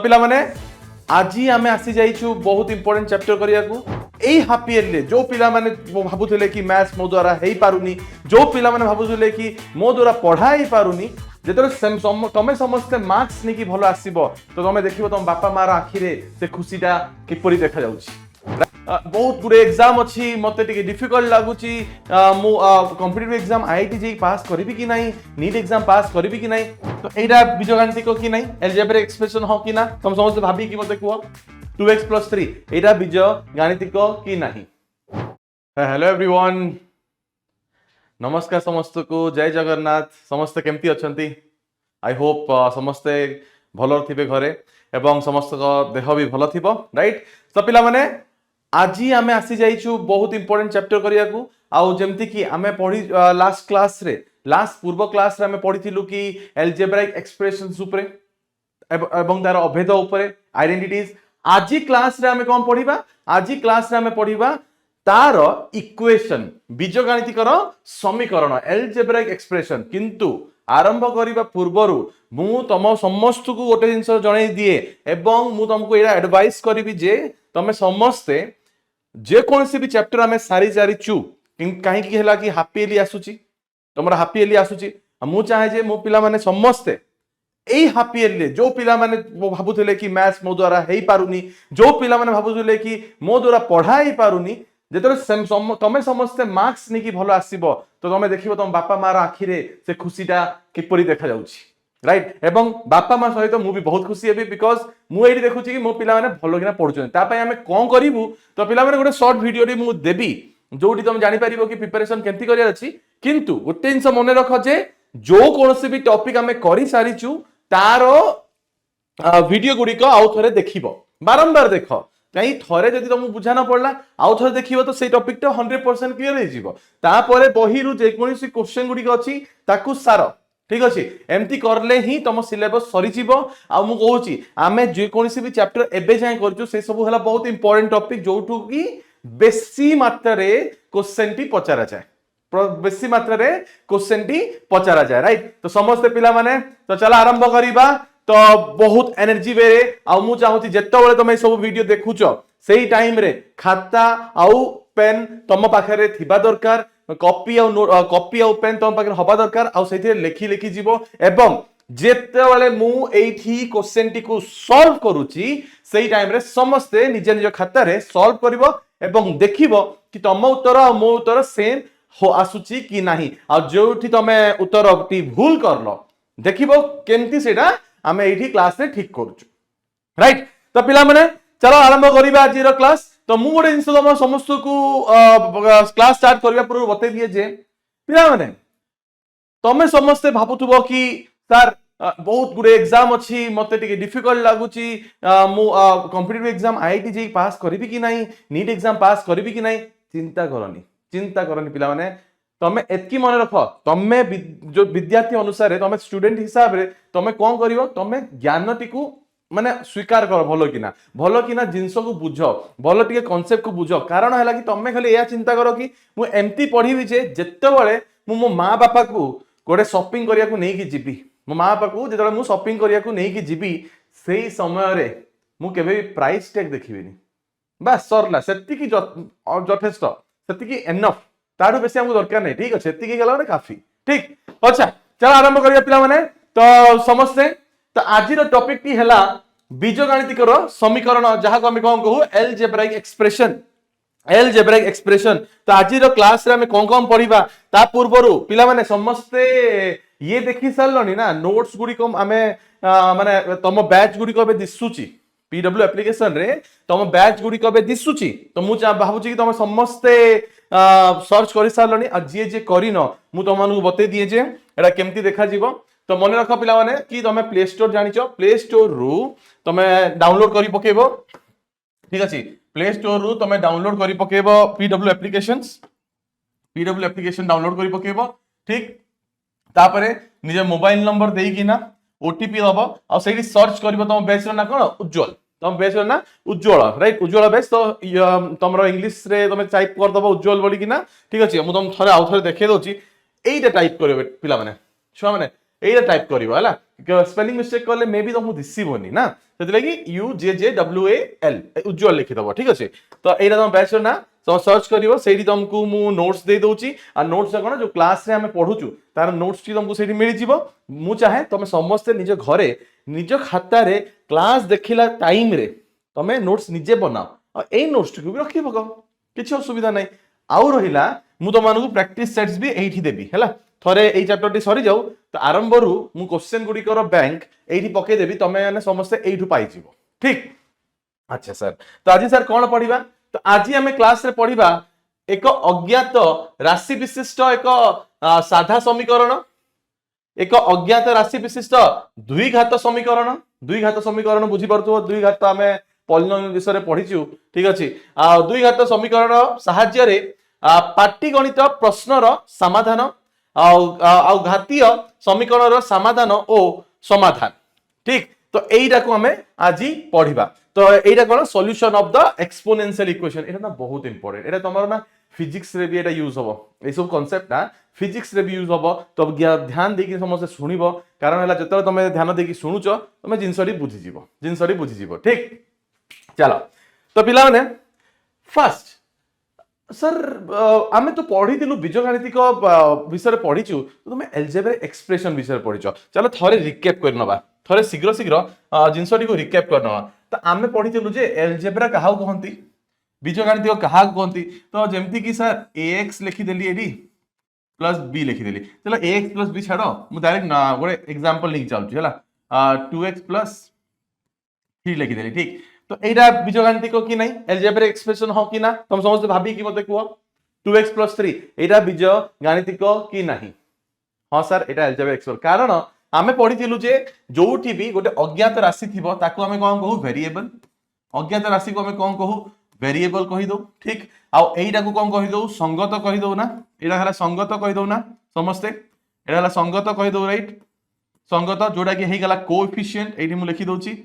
पिला माने आज आम आसी जाइछु बहुत इंपोर्टेंट चैप्टर करिया को एई हाफ ईयर ले जो पिला माने भाबुथिले कि मैथ्स मो द्वारा हेई पारुनी जो पिला माने भाबुथिले कि मो द्वारा पढ़ा हेई पारुनी जेतरे तमे समस्ते मार्क्स नहीं कि भलो आसीबो तो तमे देखिबो तम बापा मार आखि रे से खुशीटा किपरि देखा जाउछि। बहुत गुडे एग्जाम अच्छी मते टिके डिफिकल्ट लागुची मु कॉम्पिटिटिव एग्जाम आईआईटी जेई पास करबी कि नाही नीट एग्जाम पास करबी कि नाही तो एटा बीजगणितिक कि नाही अलजेब्रिक एक्सप्रेशन हो कि ना तुम समझते भाबी कि मते कुओ 2x + 3 एटा बीजगणितिक कि नाही। हेलो एवरीवन नमस्कार समस्त को जय जगन्नाथ समस्त केमती अछंती आई होप समस्ते भलो थिबे घरे एवं समस्त देह भी भलो थिबो राइट। तो पिला माने आज आम आसी जाइछु बहुत इंपोर्टेंट चैप्टर करिया को आउ जेमती कि आमे पढी लास्ट क्लास रे लास्ट पूर्व क्लास रे आमे पढिथिलु कि अलजेब्रिक एक्सप्रेशंस ऊपर एवं तार अभेद ऊपर आइडेंटिटीज। आज क्लास रे आमे कोन पढिबा आज क्लास रे आमे पढिबा तार इक्वेशन बीजगणितिकर समीकरण अलजेब्रिक एक्सप्रेशन। किंतु आरंभ करिबा पूर्वरु मु तम समस्त को गोटे जिंस जणै दिए एवं मु तुमको एटा एडवाइस करिवि जे तमे समस्ते जे कोनसी भी चैप्टर आमे सारी सारीचु कहीं कि हला कि हाफ ईयरली आसुची तमरा हाफ ईयरली आसुची मु चाहे जे मो पिला माने समस्ते एई हाफ ईयरली जो पिला माने भाबुथिले कि मैथ्स मो द्वारा हेई पारुनी जो पिला माने भाबुथिले कि मो द्वारा पढ़ा हेई पारुनी जेतरे तमे समस्ते मार्क्स नहीं कि भलो आसीबो तो तमे देखिबो तम बापा मार आखि रे से खुशीटा किपरि देखा जाउची राइट। एवं बापा माँ सहित मु भी बहुत खुशी हेबी बिकॉज मु एठी देखुची कि मो पिला माने भलो किना पढुचन ता पय हमें कोन करिवु तो पिला माने गोटे शॉर्ट वीडियो रे मु देबी जोटी तुम जानि परिबो कि प्रिपरेशन केमती करिया अछि। किंतु गोटे जिंस मने रख जे जो कोनोसी भी टॉपिक हमें करि सारिचु तारो वीडियो गुडी को आउ थरे देखिबो बारंबार देखो कहीं थरे जदि तुम बुझा न पड़ला आउ थरे देखिबो तो सेई टॉपिक टा 100% क्लियर हे जिवो तापरे बही रु जे कोनोसी क्वेश्चन गुडी को अछि ताकू सारो ठीक अच्छे एमती करले ही तुम सिलेबस सरीजिव। आ मु कहूची आमे जे कोनसी भी चैप्टर एबे जाय करजु से सब हला बहुत इंपोर्टेंट टॉपिक जोठु की बेसी मात्रा रे क्वेश्चन टी पचारा जाय बेसी मात्रा रे क्वेश्चन टी पचारा जाय राइट। तो समस्त पिला माने तो चला आरंभ करिबा तो बहुत एनर्जी बेरे आ मु चाहूची जेतबेले तुम सब वीडियो देखुचो सेही टाइम रे खाता आउ पेन तुम पाखरे थिबा दरकार कॉपी आउ पेन तुम पाखरे हबा दरकार आ सेथिरे लेखि लेखि जीवो एवं जेतेबेले मु एठी क्वेश्चन टी को सॉल्व करूची सेही टाइम रे समस्ते निज निज खाता रे सॉल्व करिवो एवं देखिवो कि तुम उत्तर आ मो उत्तर सेम हो आसुची कि नाही आ जोठी तमे उत्तर टी भूल करलो देखिवो केमती सेटा आमे एठी क्लास रे ठीक करूछु राइट। तो पिला माने चलो आरंभ करिबा आज रो क्लास। तो मु गोटे जिंस तुम समस्त को क्लास स्टार्ट करबा पूर्व बते दिए जे पिला माने तमे समस्ते भाबुथुबो कि सर बहुत गुडे एग्जाम अच्छी मते टिके डिफिकल्ट लागुची मु कॉम्पिटिटिव एग्जाम आईआईटी जेई पास करबी कि नाही नीट एग्जाम पास करबी कि नाही चिंता करनी पिला माने तमे एतकी मन रख तमे जो विद्यार्थी अनुसार तमे स्टूडेंट हिसाब रे तमे कोन करिवो तमे ज्ञान टिकु माने स्वीकार कर भलो किना जिंस को बुझ भलो टिके कांसेप्ट को बुझ कारण हैला कि तमे खाली या चिंता करो कि मु एमती पढिबी जे जेतेबेले मु मो मां बापा को गोटे शॉपिंग करिया को नै कि जिबी मो मां बापा को जेतेबेले मु शॉपिंग करिया को नै कि जिबी सेही समय रे मु केबे प्राइस टैग देखिबिनी बस सरला सेति की जथेष्ट सेति की एनफ ताडू बेसी हमको दरकार नै ठीक अछि सेति की गेला काफी ठीक। अच्छा चलो आरंभ करिया पिला माने तो समस्ते तो आज टॉपिक टी हैला बीजगणितिकर समीकरण जहाँ को हम कौन कहू अलजेब्रिक एक्सप्रेशन। तो आज क्लास रे हम कौन पढ़िबा ता पूर्वरु पिला माने समस्ते ये देखि सारलनी ना नोट्स गुडी को आमे माने तम बैच गुडी को बे दिसुची पीडब्ल्यू एप्लीकेशन रे तम बैच गुडी को बे दिसुची तो मु भाबुची कि तम समस्ते सर्च करि सारलनी आ जे करिनो मु तमनु बते दिए जे एटा केमती देखा जीवो। तो मन रख पिला माने कि तमे प्ले स्टोर जानिचो प्ले स्टोर रु तमे डाउनलोड करि पकेबो ठीक अछि प्ले स्टोर रु तमे डाउनलोड करि पकेबो पीडब्ल्यू एप्लीकेशन डाउनलोड करि पकेबो ठीक। तापरे निजे मोबाइल नंबर देई कि ना ओटीपी दबो आ सेही सर्च करबो तम बैच ना कोन उज्जवल तम बैच ना उज्जवल राइट उज्जवल बैच। तो तमरो इंग्लिश रे तमे टाइप कर दबो उज्जवल बोली कि ना ठीक अछि मु तम थरे आउ थरे देखे दोची एइटा टाइप करबे पिला माने छुआ माने एइटा टाइप करिवो हला स्पेलिंग मिस्टेक करले मे बी तुमको दिसिबोनी ना से लगी UJJWAL उज्जवल लिखिदब ठीक अच्छे। तो यहाँ तुम बैच ना तो सर्च करिवो सेठी तुमको मु नोट्स दे दोची आ नोट्स कोन जो क्लास रे हम पढुचु तार नोट्स टी तुमको सेठी मिली जिवो। मु चाहे तुम समस्त निज घरे निज खाता रे क्लास देखिला टाइम रे तुम नोट्स निजे बनाओ और ए नोट्स को भी रखी पकाओ किछि असुविधा नै। आउ रहिला मु तुमको प्रैक्टिस सेट्स भी एठी देबी हैला थरे ए चैप्टर टी सरी जाऊ तो आरंभ रु मु क्वेश्चन गुडी कर बैंक एठी पके देबी तमे माने समस्त एठु पाई जिवो ठीक। अच्छा सर तो आज सर कोन पढिबा तो आज आम क्लास रे पढ़िबा एक अज्ञात राशि विशिष्ट एक साधा समीकरण एक अज्ञात राशि विशिष्ट द्विघात समीकरण बुझी पड़थो। द्विघात आम पॉलिनोमियल विषय पढ़ीचु ठीक अच्छे। द्विघात समीकरण साहाय्य रे पाटीगणित प्रश्नर समाधान आ घातीय समीकरण समाधान और समाधान ठीक। तो एटा को आम आज पढ़िबा तो एटा कोन solution of the exponential equation एटा ना बहुत इंपोर्टेंट एटा तमरो ना फिजिक्स रे भी एटा यूज होबो ए सब कांसेप्ट ना फिजिक्स रे भी यूज होबो तो ध्यान देकी समस्त सुनिबो कारण हला जतरे तमे ध्यान देकी सुनुचो तमे जिंसरी बुझी जीवो ठीक। चलो तो पिला माने फर्स्ट सर आमे तो पढ़ी दिलु बीजगणितिक विषय पढ़ीचु तो तुम अलजेब्रा एक्सप्रेशन विषय पढ़ीचो। चलो थरे रिकैप करनबा थरे शीघ्र जिंसटी को रिकैप करनबा। तो आमे पढ़ीचलु जे अलजेब्रा कहा कहंती बीजगणितिक कहा कहंती तो जेमती कि सर ax लिखि देली एडी प्लस b लिखि देली चलो ax प्लस b छाड़ो मु डायरेक्ट गोटे एग्जांपल लिखि चालछु हला 2x प्लस 3 लिखि देली ठीक। तो एटा बीजगणितिक कि नहीं अलजेब्रा एक्सप्रेशन हो कि ना तुम समस्त भाबी कि मते कुआ 2x प्लस 3 एटा बीजगणितिक कि नहीं। हां सर एटा अलजेब्रा एक्सप्रेशन कारण आमे पढ़ीथिलु जे जोठी भी गोटे अज्ञात राशि थिबो ताको आमे कोन कहू वेरिएबल अज्ञात राशि को आमे कोन कहू वेरिएबल कहि दो ठीक। आ एटा को कोन कहि दो संगत कहि दो ना एटा हला संगत कहि दो ना समस्ते एटा हला संगत कहि दो राइट संगत जोडा कि हे गला कोएफिशिएंट एठी मु लिखि दोची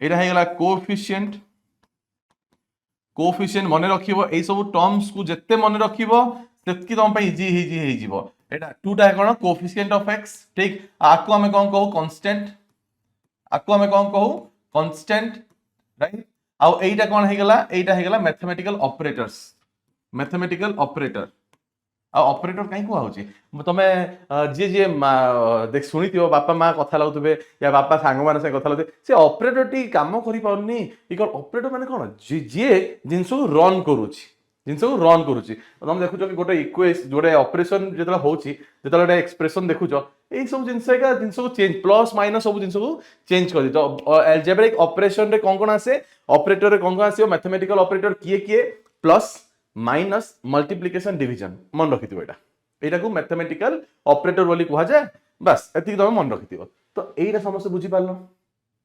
एटा हे गला कोएफिशिएंट मने रखिबो ए सब टर्म्स को जत्ते मने रखिबो सेतकी तम पे इजी हे जिवो एटा टूटा है कोन कोएफिशिएंट ऑफ x ठीक। आको हमें कोन कहू कांस्टेंट राइट आ एटा कोन हे गला मैथमेटिकल ऑपरेटर आ ऑपरेटर काई को होची तमे जे देख सुनी थियो बापा मां कथा लागुतबे या बापा सांग माने से कथा लागुते से ऑपरेटर टी काम करि पाउनी इकर ऑपरेटर माने कोन जे जिंसो रन करूची तुम देखुछ कि गोटे इक्वेशन जोड़े ऑपरेशन जेतला होची जेतला एक्सप्रेशन देखुछ ए सब जिंस को चेंज प्लस माइनस सब जिंस को चेंज कर दी। तो अलजेब्रिक ऑपरेशन रे कोन आसे ऑपरेटर रे कोन आसे मैथमेटिकल ऑपरेटर किए प्लस माइनस मल्टीप्लिकेशन डिवीजन मन रखिथिबो एटा को मैथमेटिकल ऑपरेटर बोली कहा जाए बस एति तुम मन रखिथिबो। तो एटा समस्त बुझी पारलो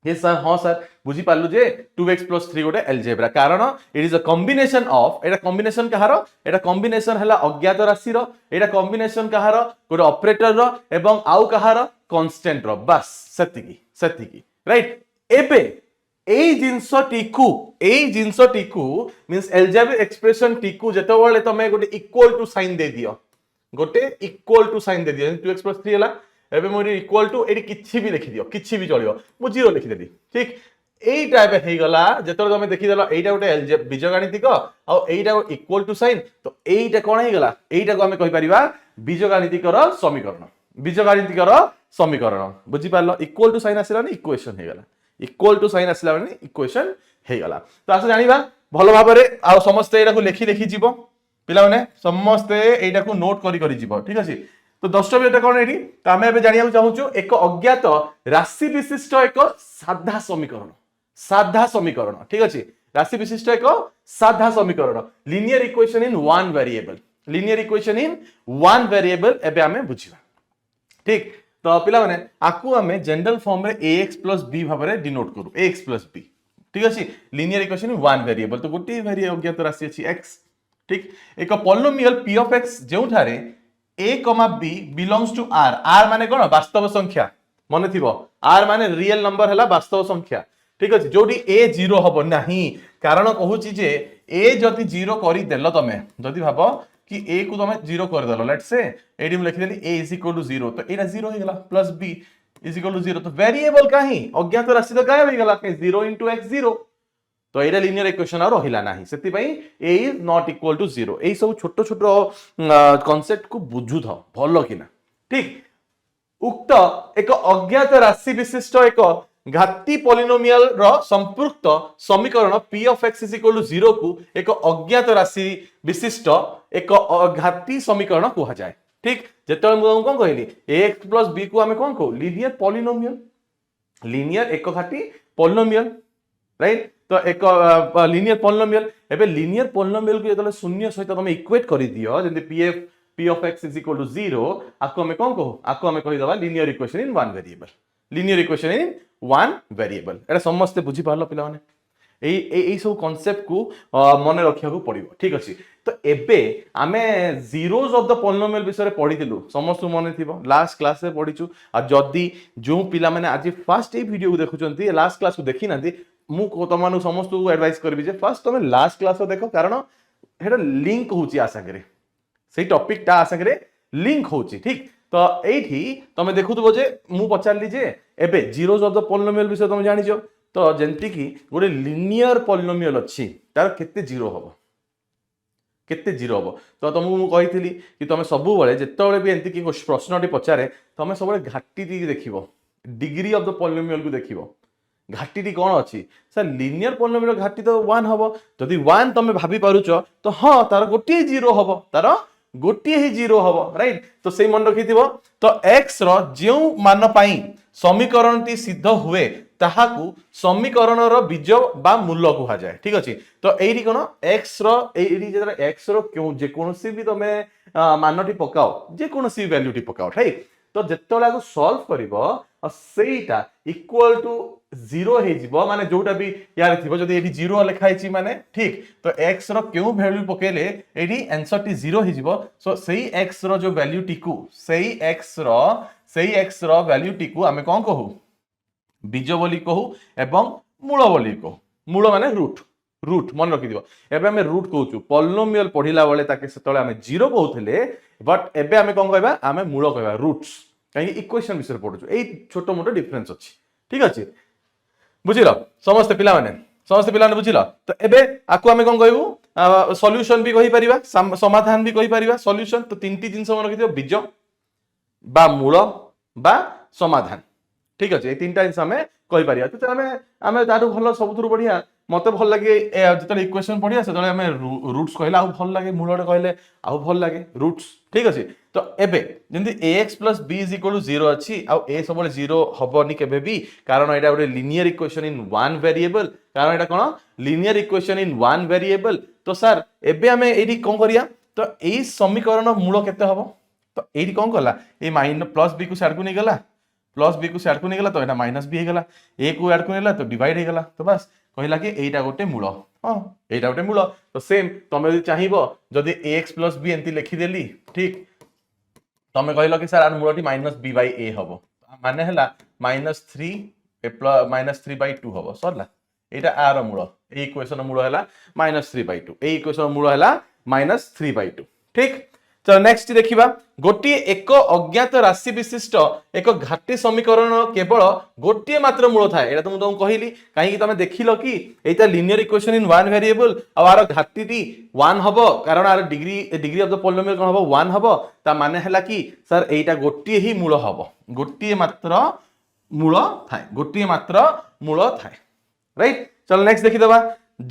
ये सर हाँ सर बुझी पारलु जे 2x प्लस 3 गोटे अलजेब्रा कारण it is a combination of Etah combination Kahar Etah combination हला अज्ञात राशि रो एटा कॉम्बिनेशन कहार गोटे ऑपरेटर रो एवं आउ कहार कांस्टेंट रो बस सेतिकी राइट। एबे ए जिंसटी को मींस अलजेब्रिक एक्सप्रेशन टी को जेतेबेले तमे गोटे इक्वल टू साइन दे दियो 2x प्लस 3 हला एबे मोर इक्वल टू एडी किछि भी लिखि दियो किछि भी चलियो मु 0 लिखि देली ठीक। एटा एबे हे गला जेतरे तमे देखि देलो एटा गोटे बीजगणितिक आ एटा इक्वल टू साइन तो एटा कोन हे गला एटा को हमें कहि परिबा बीजगणितिकर समीकरण बुझी पारलो इक्वल टू साइन आसिला ने इक्वेशन हे गला इक्वल टू साइन आसिला ने इक्वेशन हे गला। तो आसे जानिबा भलो भाबरे आ समस्त एटा को लिखि जीवो पिला माने समस्त एटा को नोट करी जीवो ठीक अछि। तो 10 एटा कोन एठी तो हमें एबे जानिया चाहूछु एक अज्ञात राशि विशिष्ट एक साधा समीकरण ठीक अछि राशि विशिष्ट एक साधा समीकरण linear equation in one variable एबे हमें बुझिबा ठीक। तो पिला माने आकु हमें जनरल फॉर्म रे ax प्लस b भाबरे डिनोट करू ax प्लस b ठीक अछि linear equation in one variable तो गोटे वेरिएबल अज्ञात राशि अछि x ठीक। एक पॉलिनोमियल p ऑफ x जेउठारे a, b belongs to r r माने कोन वास्तव संख्या मने थिबो r माने रियल नंबर हला वास्तव संख्या ठीक अछि जोडी a 0 हबो नाही कारण कहूची जे a जति 0 करि देलो तमे जति भाबो कि a को तमे 0 कर देलो लेट्स से एडी में लिखि देली a इज इक्वल टू 0 तो एटा 0 हो गेला plus b is equal to 0 तो वेरिएबल काहे अज्ञात राशि तो गायब हो गला के 0 * x 0 तो एटा लिनियर इक्वेशन आ रहिला नाही सेति पई a is not equal to 0 एई सब छोट छोट कांसेप्ट को बुझु थ भलो किना ठीक उक्त एक अज्ञात राशि विशिष्ट एक घाती पॉलिनोमियल रो संपृक्त समीकरण p of x is equal to 0 को एक अज्ञात राशि विशिष्ट एक घाती समीकरण कहा जाए ठीक जेते हम कोन कहली ax plus b को हमें कोन को लीनियर पॉलिनोमियल लीनियर एक घाती पॉलिनोमियल राइट तो एक लीनियर पॉलिनोमियल एबे लीनियर पॉलिनोमियल को जेतले शून्य सहित तुम इक्वेट करि दियो जेंति p of x is equal to 0 आको हमें कोन को आको हमें कहि दबा linear equation in one variable linear equation in one variable एटा समस्त बुझी पारलो पिला माने एई सब कांसेप्ट को मन रखिया को पड़िबो ठीक अछि तो एबे आमे जीरोज ऑफ द पॉलिनोमियल विषय पढ़ी दिलु समस्त मन थिबो लास्ट क्लास रे पढ़ीचु आ जदी जो पिला माने आज फर्स्ट ए वीडियो को देखुचंती लास्ट क्लास को देखि नांती मु तमानु समस्त को एडवाइस करबी जे फर्स्ट तुम लास्ट क्लास देखो कारण हेटा लिंक होची आ संगरे से टॉपिक ता आ संगरे लिंक होची ठीक तो एठी तमे देखुथबो जे मु पचारली जे एबे जीरोज ऑफ द पॉलिनोमियल विषय तुम जानिजो तो जेंति की गोटे लिनियर पॉलिनोमियल अछि तार केते जीरो हबो केते जीरो हबो तो तुमको मु कहितली कि तमे सबु बेले जेतेबेले भी एंति की प्रश्नटी पचारे तमे सबले घाटी दी देखिबो डिग्री ऑफ द पॉलिनोमियल को देखिबो घाटी कौन अच्छी सर लिनियर पॉलिनोमियल घाटी तो 1 हम जदि 1 तुम भाभी पारुच तो हाँ तार गोटे जीरो हम तार गोटे ही जीरो हम राइट तो से मन रखि तो x रो जो मान पाई समीकरण टी सिद्ध हुए ताहाकू समीकरण रो बीज बा मूल कहा जाए ठीक अच्छे तो यही कौन x रो x रो क्यों जेकोसी भी तुम मानटी पकाओ जेकोसी वैल्यू टी पकाओ ठीक तो जिते सॉल्व कर सेटा इक्वल टू 0 हे जिवो माने जोटा भी यार थिबो जदी एठी 0 लिखाई छि माने ठीक तो x रो क्यों वैल्यू पकेले एठी आंसर टी 0 हे जिवो सो सेही x रो जो वैल्यू टी को सेही x रो वैल्यू टी को हमें कोन कहू बीज बोली कहू एवं मूल बोली कहू मूल माने रूट मन रखि दिबो एबे हमें रूट कहूछु पॉलिनोमियल पढिला बेले ताके सेतले हमें 0 कहउथिले बट एबे हमें कोन कहबा हमें मूल कहबा रूट्स कहीं इक्वेशन विषय पढुछु एई छोटो मोटो डिफरेंस अछि ठीक अछि बुझिलो समस्त पिला माने बुझिलो तो एबे आकु हमें कोन कहबू सॉल्यूशन भी कहि परिबा समाधान भी कहि परिबा सॉल्यूशन तो तीनटी जिंस मन रखि दिबो बीज बा मूल बा समाधान ठीक अछि ए तीनटा जिंस हमें कहि परिबा तो हमें तारु भलो सबथुरु बढ़िया मते भल लागे जतले इक्वेशन पढिया सेतले हमें रूट्स कहला आ भल लागे मूलडे कहले आ भल लागे रूट्स ठीक अछि तो एबे जंदी ax + b = 0 अछि आ a सबले 0 हबनी केबे भी कारण एटा गोटे linear equation in one variable कारण एटा कोन linear equation in one variable तो सर एबे हमें एडी कोन करिया तो एई समीकरण मूल केते हबो तो एडी कोन करला ए +b को साइड को नै गला +b को साइड को नै गला तो एटा -b हे गला a को ऐड को नेला तो डिवाइड हे गला तो बस कहला कि एटा गोटे मूल हां एटा गोटे मूल तो सेम तमे यदि चाहिबो जदि ax + b एंती लिखि देली ठीक तमे कहलो कि सर आर मूलटी -b/a हबो माने हला -3 हबो सरला एटा आर मूल ए इक्वेशन मूल हला -3/2 ए इक्वेशन मूल हला -3/2 ठीक चलो नेक्स्ट देखिबा गोटी एक अज्ञात राशि विशिष्ट एक घाटी समीकरण केवल गोटी मात्र मूल थाए एटा तुम कहली काहे कि तमे देखिलो कि एटा linear equation in one variable आ आर घाटी टी 1 हबो कारण आर डिग्री ऑफ द पॉलिनोमियल कोन हबो 1 हबो ता माने हला कि सर एटा गोटी ही मूल हबो गोटी मात्र मूल थाए गोटी मात्र मूल थाए राइट चलो नेक्स्ट देखि दबा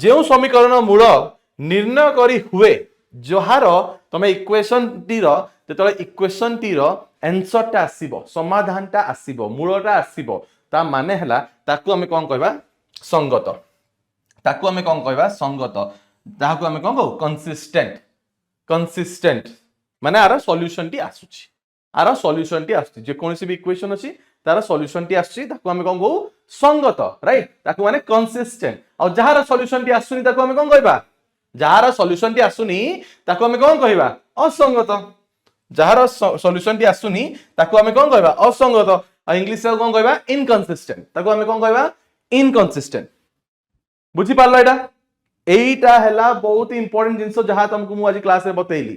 जेउ समीकरण मूल निर्णय करी हुए जहार तमे इक्वेशन टी रो जेतले इक्वेशन टी रो आंसर टा आसीबो समाधान टा आसीबो मूलटा आसीबो ता माने हला ताकू हमें कोन कहबा संगत ताकू हमें कोन कहबा संगत ताकू हमें कोन कहू कंसिस्टेंट माने आरो सॉल्यूशन टी आसुची आरो सॉल्यूशन टी आसुची जे कोनसी भी इक्वेशन अछि तार सॉल्यूशन टी आसुची ताकू हमें कोन कहू संगत राइट ताकू माने कंसिस्टेंट और जहार सॉल्यूशन टी आसुनी ताकू हमें कोन कहबा जार सॉल्यूशन टी आसुनी ताको हमें कोन कहबा असंगत जार सॉल्यूशन टी आसुनी ताको हमें कोन कहबा असंगत आ इंग्लिश से कोन कहबा इनकंसिस्टेंट ताको हमें कोन कहबा इनकंसिस्टेंट बुझी पारलो एटा हला बहुत इंपोर्टेंट जिंस जहा तुमको मु आज क्लास रे बतैली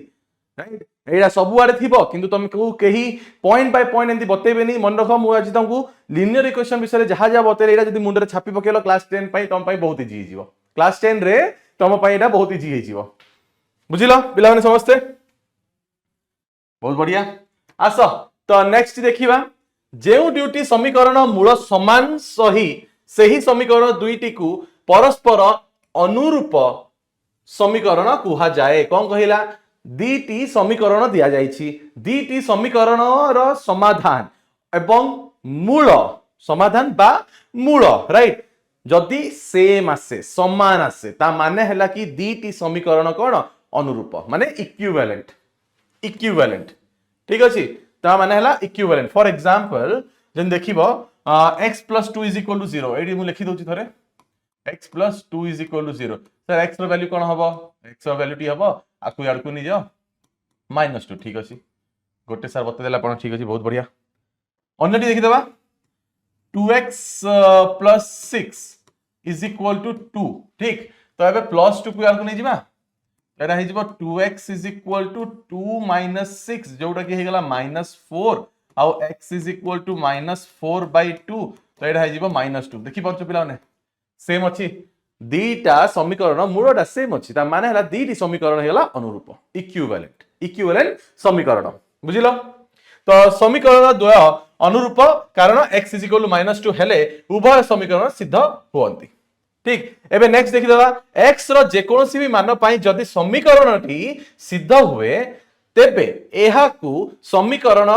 राइट एटा सबुआड़े थी कि तुमको कहीं पॉइंट बाय पॉइंट एमती बतेबेनी मन रख मुझे तुमको लिनियर इक्वेशन विषय जहाँ जहाँ बतेले एटा जदी मुंडरे छापी पकेलो क्लास 10 तुम बहुत इजी हो क्लास 10 रे तुम बहुत इजी हो बुझिल पिला माने समस्ते बहुत बढ़िया आस तो नेक्स्ट देखिबा जेउ ड्यूटी समीकरण मूल समान सही सही समीकरण दुईटी को परस्पर अनुरूप समीकरण कुहा जाए कौन कहिला दीटी समीकरण दिया जाइछि दीटी समीकरण रो समाधान एवं मूल समाधान बा मूल राइट जदि सेम आसे समान आसे ता माने हैला कि दीटी समीकरण कोन अनुरूप माने इक्विवेलेंट इक्विवेलेंट ठीक अछि ता माने हैला इक्विवेलेंट फॉर एग्जांपल जन देखिबो x + 2 = 0 एडी मु लिखि दोछि थरे x + 2 = 0 सर x रो वैल्यू कोन हबो x रो वैल्यू टी हबो आकु याड को नि जाओ -2 ठीक अछि गोटे सर बते देला पण ठीक अछि बहुत बढ़िया अन्यटी देखि देबा 2x + 6 = 2 ठीक तो एबे +2 को याड को नि जिबा एरा हे जिवो 2x = 2 - 6 जोटा कि हे गेला -4 आउ x = -4/2 तो एरा हे जिवो -2 देखि पाछो पिला ने सेम अछि दीटा समीकरण मूलटा सेम अछि ता माने हला दीटी समीकरण हेला अनुरूप इक्विवेलेंट समीकरण बुझिलो तो समीकरण द्वय अनुरूप कारण x = -2 हेले उभय समीकरण सिद्ध होअंती ठीक एबे नेक्स्ट देखि देबा x रो जे कोनोसी भी मान पई जदि समीकरणटी सिद्ध हुए तेबे एहा को समीकरण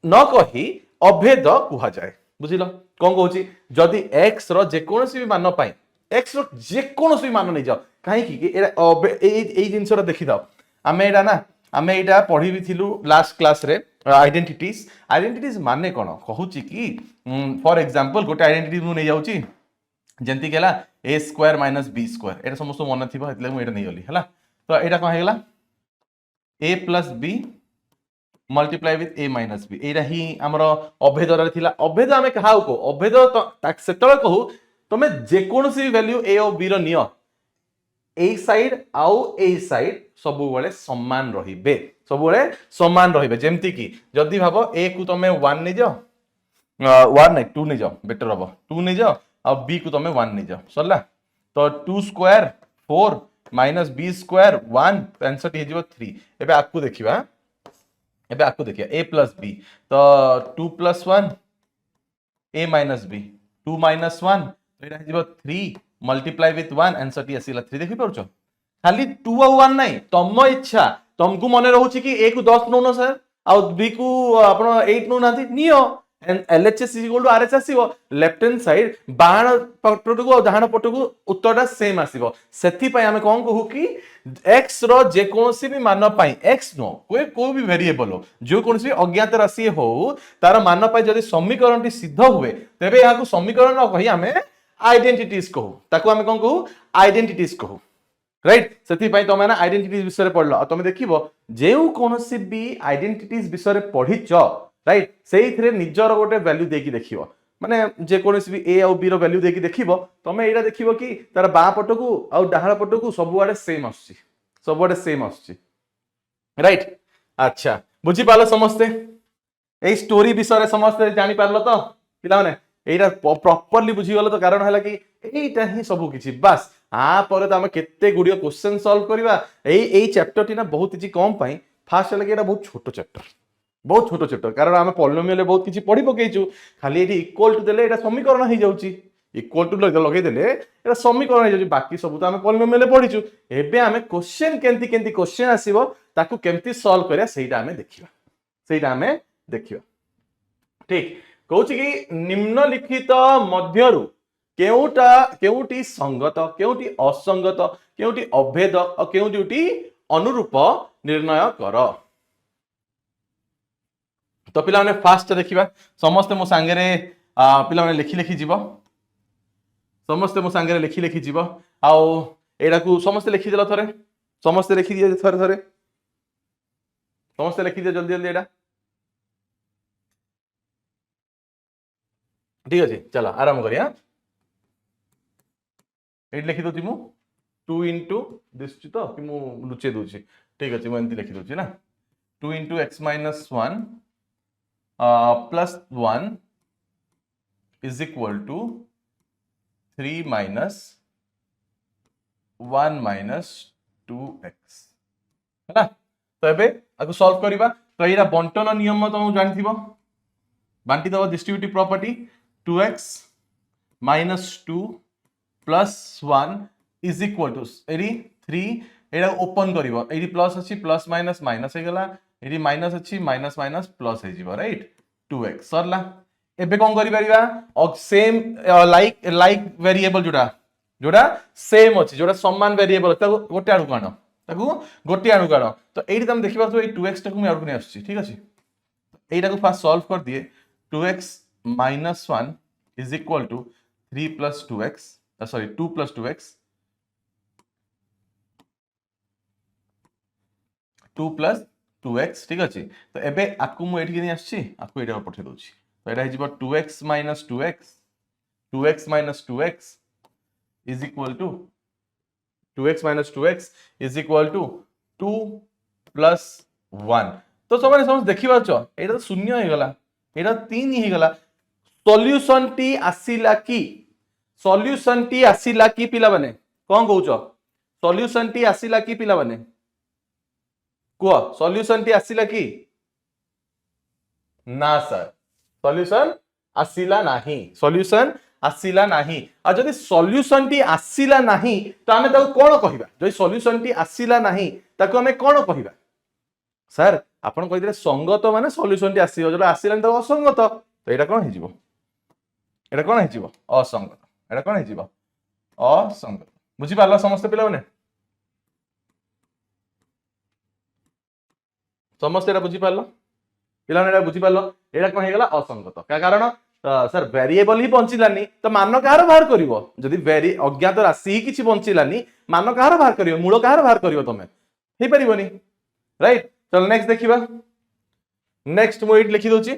न कही अभेद कुहा जाए बुझिलो कोन कहूची जदि x रो जे कोनोसी भी मान पई x रो जे कोनोसी भी मान नै जाओ काहे कि एरा ए जिंसरा देखि दाओ आमे एटा ना आमे एटा पढी भी थिलु लास्ट क्लास रे आइडेंटिटीज माने कोन कहूची कि फॉर एग्जांपल गोटे आइडेंटिटी मु नै जाउची जेंति केला a स्क्वायर - b स्क्वायर एटा समस्त मन थिबो एतले मु एटा नै गली हला तो एटा कोन हेला a + b multiply with a - b एटा ही हमर अभेद रे थिला अभेद हमें कहाउ को अभेद तो सेतले कहू तमे जे कोनोसी भी वैल्यू a और b रो नियो ए साइड आउ ए साइड सब बेले समान रहिबे सब बेले समान रहिबे जेमति कि जदी भाबो a को तमे 1 नै जाओ 1 नै 2 नै जाओ बेटर हबो 2 नै जाओ और b को तमे 1 नै जाओ सरला तो 2 स्क्वायर 4 - b स्क्वायर 1 आंसर हे जिवो 3 एबे आकु देखिबा एबे आकु देखिया a + b तो 2 + 1 a - b 2 - 1 एटा हे जिवो 3 मल्टीप्लाई विथ 1 आंसर टी आसीला 3 देखि परछो खाली 2 और 1 नै तम इच्छा तुमको मने रहउची कि a को 10 नो सर और b को आपण 8 नो नाथि नियो LHS = RHS left hand side बाण पटटू और डाहाण पटकू उत्तरटा सेम आसीबो सेथि पय हमें कोन कहू कि x रो जे कोनसी भी मान पय x नो कोई भी वेरिएबल हो जो कोनसी अज्ञात राशि हो तार मान पय जदी समीकरणटी सिद्ध हुए तबे याकू समीकरण न कहि हमें आइडेंटिटीज कहू ताकू हमें कोन कहू आइडेंटिटीज कहू राइट सेथि पय तमे ना आइडेंटिटीज विषय पढलो तमे देखिबो जेउ कोनसी भी आइडेंटिटीज विषय पढिच राइट सेही थरे निजर गोटे वैल्यू देकी देखिबो माने जे कोनसी भी a और b रो वैल्यू देकी देखिबो तमे एटा देखिबो कि तार बा पटकू और डाहाण पटकू सब आडे सेम आछी राइट अच्छा बुझी पालो समस्ते ए स्टोरी विषय समस्ते जानि पारलो तो पिला माने एटा प्रॉपर्ली बुझी गलो तो कारण हला कि एटा ही सब किछि बस आ परे त हम केते गुडियो क्वेश्चन सॉल्व करबा एई चैप्टर टी ना बहुत किछि कम पई फास्ट लगे एटा बहुत छोटो चैप्टर कारण आम पॉलिनोमियल बहुत किछि पढी पकेइछु खाली एटी इक्वल टू देले एटा समीकरण हे जाउची इक्वल टू लगे देले एटा समीकरण हे जाउची बाकी सब तो आम पॉलिनोमियल पढिछु एबे आम क्वेश्चन केंती क्वेश्चन आसीबो ताकू केंती सॉल्व करिया सेटा आम देखिबा ठीक कहूची कि निम्नलिखित मध्यरु केउटी संगत केउटी असंगत केउटी अभेद और केउटी अनुरूप निर्णय कर तो पिला माने फास्ट देखिबा समस्त मो सांगरे पिला माने लिखि जीवो समस्त मो सांगरे लिखि जीवो आउ एडा को समस्त लिखि देला थरे समस्त लिखि दिए थरे समस्त लिखि दिए जल्दी एडा ठीक अछि चलो आराम करिया एट लिखि दोची मु 2 * दिस तो कि मु लुचे दोची ठीक अछि मु एंती लिखि दोची ना 2 into x minus 1 plus 1 is equal to 3 minus 1 minus 2x है ना। तो एबे आको सॉल्व करिबा। तो एरा बंटन नियम तुम जानथिबो, बांटी दबो distributive property 2x minus 2 plus 1 is equal to एरी 3 एरा ओपन करिवो, एरी प्लस अछि प्लस माइनस माइनस हे गला, एरी माइनस अछि माइनस माइनस प्लस हे जिवो राइट 2x सरला। एबे कोन करि परिबा सेम लाइक वेरिएबल जोड़ा सेम अछि, जोड़ा समान वेरिएबल ताको गोटे आडू कानो, ताको गोटे आडू कानो। तो एठी तुम देखिबा तो ए 2x टाको मैं आडू नै आछि ठीक अछि। एटा को फास्ट सॉल्व कर दिए 2x minus 1 is equal to 3 plus 2x, sorry 2 plus 2x, 2 plus 2x ठीक अछि। तो एबे आकु मु एठी केनी आछि, आकु एटा पठे दोछि। तो एटा हिजिबो 2x minus 2x, 2x minus 2x is equal to 2x minus 2x is equal to 2 plus 1। तो सबने समझ देखिबा छ एटा तो शून्य हे गला, एटा 3 हे गला। सॉल्यूशन टी आसीला की, सॉल्यूशन टी आसीला की पिला बने कोन कहउछ, सॉल्यूशन टी आसीला की पिला बने को, सॉल्यूशन टी आसीला की ना सर, सॉल्यूशन आसीला नाही, सॉल्यूशन आसीला नाही। आ जदि सॉल्यूशन टी आसीला नाही तो हमें ताको कोन कहिबा, जदि सॉल्यूशन टी आसीला नाही ताको हमें कोन कहिबा सर, आपण कहि दिले संगत माने सॉल्यूशन टी आसीबो, जदि आसीलानी तो असंगत। तो एटा कोन हिजिबो, एटा कोन हिजिबो असंगत, एटा कोन हिजिबो असंगत। बुझी पारला समस्त पिला माने, समस्त एटा बुझी पारलो पिला माने, एटा बुझी पारलो एटा कोन हे गेला असंगत। का कारण सर वेरिएबल ही बंचिलानी तो मान कहार बाहर करिवो, जदि वेरी अज्ञात राशि ही किछि बंचिलानी मान कहार बाहर करिवो, मूल कहार बाहर करिवो तमे, हे परिबोनी राइट। चल नेक्स्ट देखिबा, नेक्स्ट मु एट लिखि दोछि,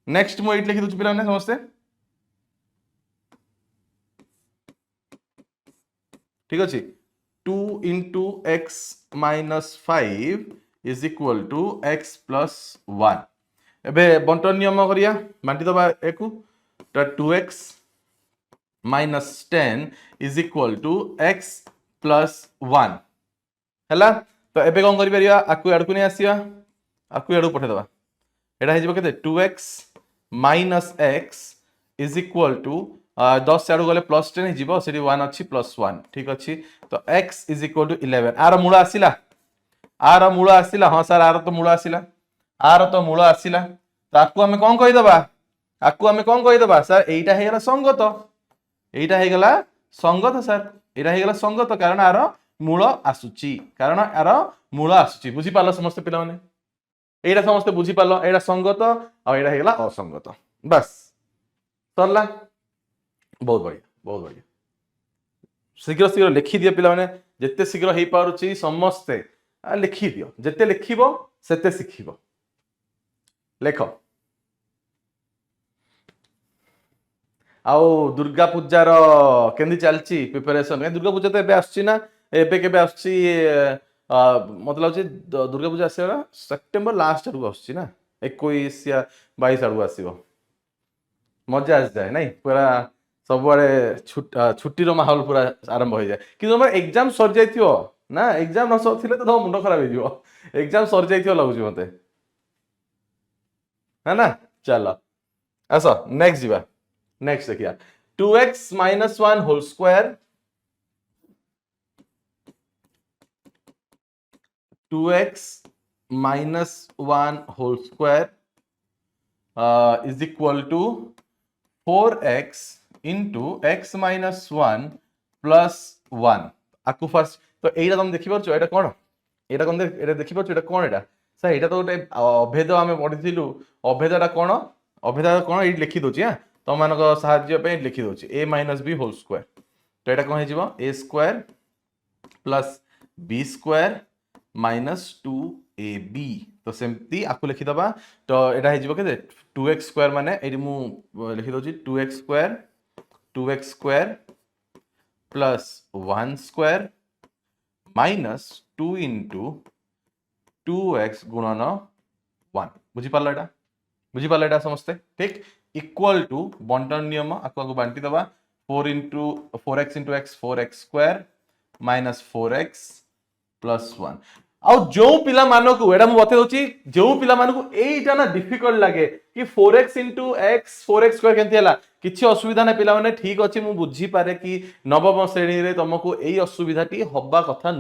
नेक्स्ट मु एट लिखि दोछि पिला माने समस्त ठीक अछि। 2 into x minus 5 is equal to x plus 1। एबे बंटन नियम करिया, बांटी दबा एकु तो 2x minus 10 is equal to x plus 1 हैला। तो एबे कोन करि परिया, आकु आडकु नै आसीया, आकु आडू पठे दबा, एटा हिजबो केते 2x minus x is equal to 10 आडू गले प्लस 10 हिजबो, सेठी 1 अछि प्लस 1 ठीक अछि। तो x is equal to 11, are मूल आसीला, आर मूल आसीला, हां सर आर तो मूल आसीला, आर तो मूल आसीला। तो आकु हमें कोन कहि दबा, आकु हमें कोन कहि दबा सर, एटा हे गेला संगत, एटा हे गेला संगत सर, एटा हे गेला संगत कारण आर मूल आसुची, कारण आर मूल आसुची। बुझी पालो समस्त पिला माने, एटा समस्त बुझी पालो, एटा संगत आ एटा हे गेला असंगत, बस सरला। बहुत बढ़िया, बहुत बढ़िया। शीघ्र शीघ्र लिखि दियो पिला माने, जेते शीघ्र हे पारुची समस्ते लिखि दियो, जेते लिखिबो सेते सिखिबो। लेख आउ दुर्गा पूजार केंदी चलची प्रिपरेशन, दुर्गा पूजा तो एबे आछी ना, एबे केबे आछी मतलब लाଗୁଛି दुर्गा पूजा आसीबा सेप्टेम्बर लास्ट आडू आछी ना, 21 या 22 आडू आसीबो, मजा आस जाए नहीं पूरा सब बड़े छुट्टी रो माहौल पूरा आरंभ हो जाए। कि तुम एग्जाम सर जाइथियो ना, एग्जाम न सरथिले तो तुम मुंड खराब हो जिवो, एग्जाम सर जाइथियो लागुची मते है ना। चलो आसो नेक्स्ट जीवा, नेक्स्ट देखिया 2x minus 1 whole square, 2x minus 1 whole square is equal to 4x into x minus 1 plus 1। आकु first तो एटा तुम देखि परछो, एटा कोन, एटा कोन एटा देखि परछो, एटा कोन, एटा सर एटा तो गोटे अभेद आमे पढिथिलु, अभेदटा कोन, अभेदटा कोन एठी लिखि दोछि। हां तुम मानक साहाय्य पे लिखि दोछि a minus b whole square। तो एटा कोन हे जिवो a square plus b square minus 2ab। तो सेमती आकु लिखि दबा, तो एटा हे जिवो केते 2x square माने एठी मु लिखि दोछि 2x square, 2x square plus 1 square minus 2 into 2x गुणन 1 बुझी पारला एटा समस्ते ठीक इक्वल टू बंटन नियम आको बांटी दबा 4x into x 4x square minus 4x plus 1 आउ जो पिला मानो को एडा मु बते दोची जो पिला मानो को एटा ना डिफिकल्ट लागे कि 4x into x 4x square केंति हला किछि असुविधा ना पिला माने ठीक अछि मु बुझी पारे कि नवम श्रेणी रे तुमको एई असुविधाटी हब्बा कथा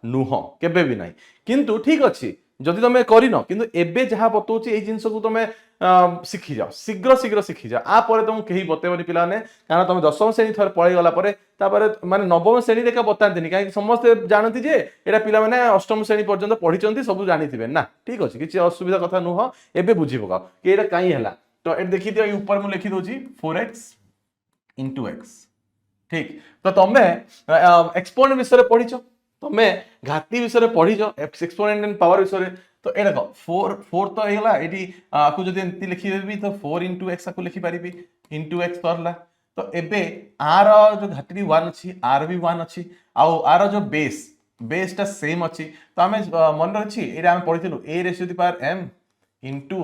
नुह केबे भी नाही किंतु ठीक अछि जदि तुम करिन किंतु एबे जहा बतौछि एई जिंस को तुम शिखि जाओ शीघ्र शिखि जाओ आ परे तुम केही बतेबनी पिला ने कारण तुम दशम श्रेणी थर पळै गला परे तापर माने नवम श्रेणी रे का बतांतिनी काहे समस्त जानती जे एटा पिला माने अष्टम श्रेणी पर्यंत पढिचंती सब जानिथिबे ना ठीक अछि किछि असुविधा कथा नुह एबे बुझी पकाओ कि एटा काई हला तो एट देखि दियो ऊपर मु लिखि दोछि 4x into x ठीक तो तमे एक्सपोनेंट विषय पढिचो तमे घाती विषय पढिचो एक्सपोनेंट एंड पावर विषय तो एटा को 4 तो हेला एटी आकु जदि एंती लिखि देबी तो 4 into x आकु लिखि पारिबी into x करला तो एबे आर जो घाटी 1 अछि आर भी 1 अछि आउ आर जो बेस ता सेम अछि तो हमें मन रछि एटा हम पढिथिलु a raised to the power m into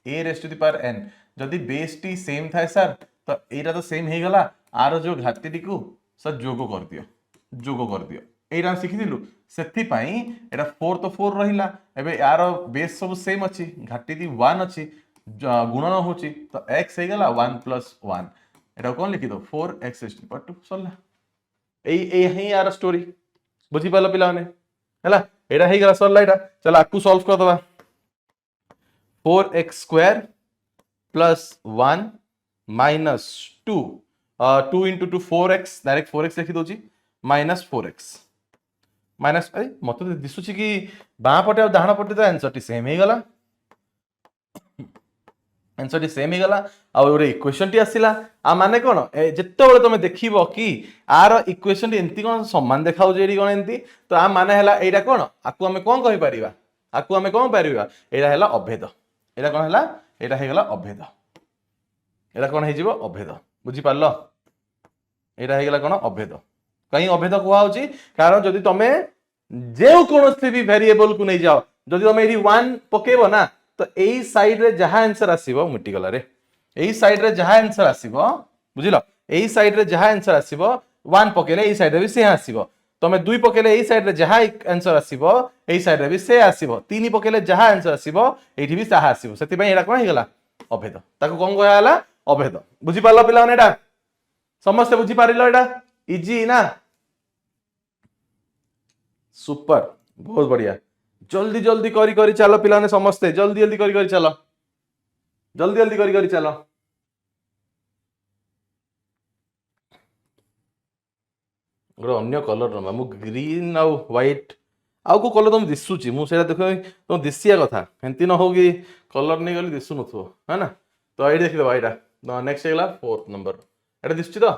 a raised to the power n जदि बेस टी सेम थाए सर तो एटा तो सेम हे गला आर जो घाटी को सर जोग कर दियो एटा शिखिथिलु सेथि पई एटा 4 तो 4 रहिला एबे यार बेस सब सेम अछि घाटी दी 1 अछि गुणन होछि तो x हे गला 1 plus 1 एटा कोन लिखि दो 4x raised to the power 2 सल्ला ए हे यार स्टोरी बुझी पालो पिला ने हला एटा हे गला सल्ला एटा चला आकु सॉल्व कर दबा 4x square plus 1 minus 2 2 into 2 4x direct 4x लिखि दोची minus 4x माइनस अरे मत दिसुची कि बाँ पटे और दाहिना पटे तो आंसर टी सेम ही गला आंसर टी सेम ही गला आ ओरे इक्वेशन टी आसीला आ माने कोन जत्ते बेले तमे देखिबो कि आर इक्वेशन टी एंती कोन समान देखाउ जेडी कोन एंती तो आ माने हला एटा कोन आकु हमें कोन कहि परिबा एटा हला अभेद एटा कोन हला एटा हे गला अभेद एटा कोन हे जिवो अभेद बुझी पारलो एटा हे गला कोन अभेद कहीं अभेद कुआ होची कारण जदि तमे जे कोनोसी भी वेरिएबल को नै जाओ जदि तमे एडी 1 पकेबो ना तो एई साइड रे जहा आंसर आसीबो मिटी गला रे एई साइड रे जहा आंसर आसीबो बुझिलो एई साइड रे जहा आंसर आसीबो 1 पकेले एई साइड रे भी से आसीबो तमे 2 पकेले एई साइड रे जहा आंसर आसीबो एई साइड रे भी से आसीबो 3 पकेले जहा आंसर आसीबो एठी भी साहा आसीबो सेति पई एडा कोन हे गला अभेद ताको कोन कहया हला अभेद बुझी पारलो पिला ने एडा समस्त बुझी पारिलो एडा इजी ना सुपर बहुत बढ़िया जल्दी जल्दी करी चलो पिला ने समस्ते जल्दी जल्दी करी चलो जल्दी करी चलो गोटे अन्य कलर रमा मु ग्रीन आउ व्हाइट आउ को कलर तुम दिसुची मु सेटा देखो तुम दिसिया कथा एंती न हो कि कलर नहीं गली दिसु नथो है ना तो एडी देख दबा एटा नेक्स्ट हेला 4th नंबर एटा दिसची तो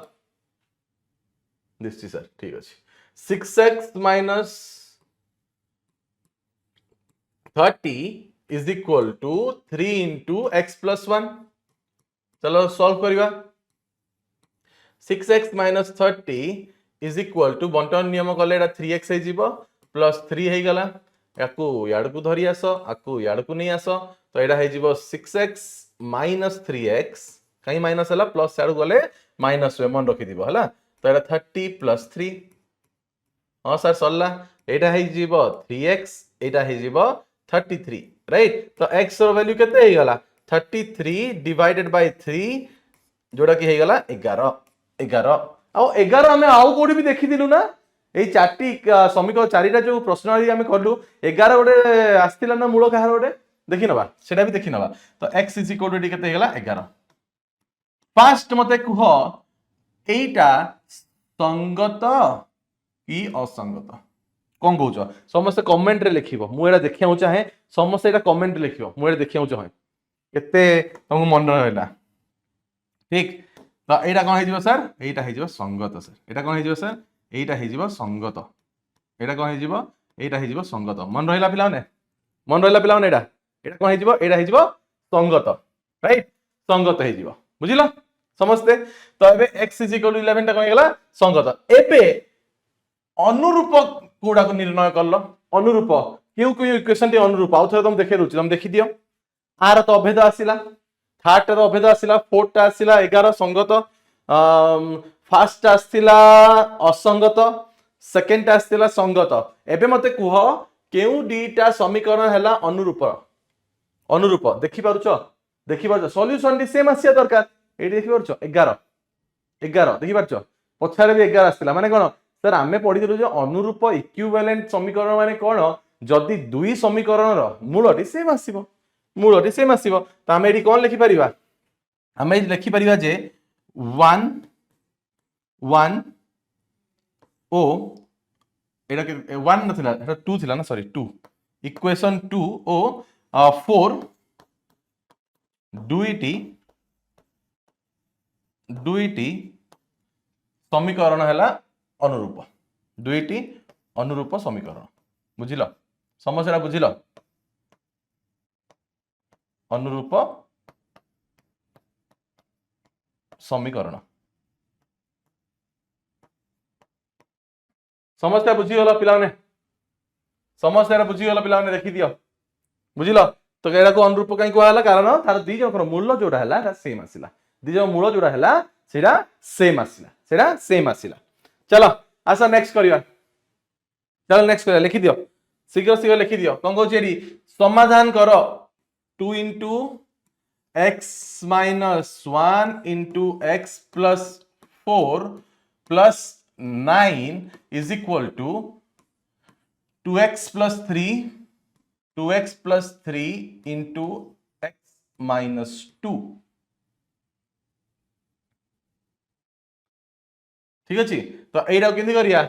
दिसची सर ठीक अछि 6x minus 30 is equal to 3 into x plus 1 चलो सॉल्व करिवा 6x minus 30 is equal to बंटन नियम कले एटा 3x हे जीवो प्लस 3 हे गला याकू याड को धरि आसो आकू याड को नै आसो तो एटा हे जीवो 6x minus 3x काई माइनस हला प्लस याड गले माइनस वे मन रखि दिबो हला तो एटा 30 plus 3 हां सर सरला एटा हे जीवो 3x एटा हे जीवो 33 राइट तो x रो वैल्यू केते हे गला 33 डिवाइडेड बाय 3 जोड़ा कि हे गला 11 आ 11 हमें आउ कोडी भी देखि दिलु ना ए चारटी समीकरण चारिटा जो प्रश्न हमें करलु 11 गोटे आस्तिला ना मूल कहार गोटे देखि नबा सेटा भी देखि नबा तो x इज इक्वल टू केते हे गला 11 फास्ट मते कुह एटा संगत कि असंगत कौन कहूच समस्त कमेंट रे लिखिबो मु एटा देखियाउ चाहे समस्त एटा कमेंट रे लिखिबो मु एटा देखियाउ चाहे केते तुमको मन रहला ठीक तो एटा कोन हे जिवो सर एटा हे जिवो संगत सर एटा कोन हे जिवो सर एटा हे जिवो संगत एटा कोन हे जिवो एटा हे जिवो संगत मन रहला पिलाउने एटा कोन हे जिवो एटा हे जिवो संगत राइट संगत हे जिवो बुझिलो समस्ते तो एबे x = 11 टा कोन हे गला संगत एबे अनुरूप कोडा को निर्णय करलो अनुरूप क्यों क्यों इक्वेशन टी अनुरूप आउ थे तुम देखे दूची तुम देखि दियो आर तो अभेद आसिला थर्ड टा अभेद आसिला फोर्थ टा आसिला 11 संगत फास्ट आसिला असंगत सेकंड टा आसिला संगत एबे मते कुह केउ दीटा समीकरण हैला अनुरूप अनुरूप देखि पारुछ सॉल्यूशन टी सेम आसिया दरकार एटी देखि पारुछ 11 11 देखि पारुछ पछारे भी 11 आसिला माने कोन सर आमे पढिथिलु जे अनुरूप इक्विवेलेंट समीकरण माने कोन जदि दुई समीकरण रो मूलटी सेम आसीबो मूलटी सेम आसीबो त आमे एटी कोन लिखि परिबा आमे लिखि परिबा जे 1 1 ओ एटा 1 नथिला एटा 2 थिला ना सॉरी 2 इक्वेशन 2 ओ 4 दुईटी दुईटी समीकरण हैला अनुरूप दुईटी अनुरूप समीकरण बुझिल समस्या बुझिल अनुरूप समीकरण समस्या बुझीगल पिलाने समस्या बुझीगल पिलाने देखि दियो बुझिल तो एटा को अनुरूप कहीं कहला कारण तार दी जन मूल्य जोड़ा हैला एटा सेम आसिला दी जन मूल्य जोड़ा हैला सेटा सेम आसिला चलो आसा नेक्स्ट करिया चलो नेक्स्ट करिया लिखि दियो शीघ्र शीघ्र लिखि दियो कोन कहू छी समाधान करो 2 into x minus 1 into x plus 4 plus 9 is equal to 2x plus 3 2x plus 3 into x minus 2 ठीक अछि तो एटा केंदी करिया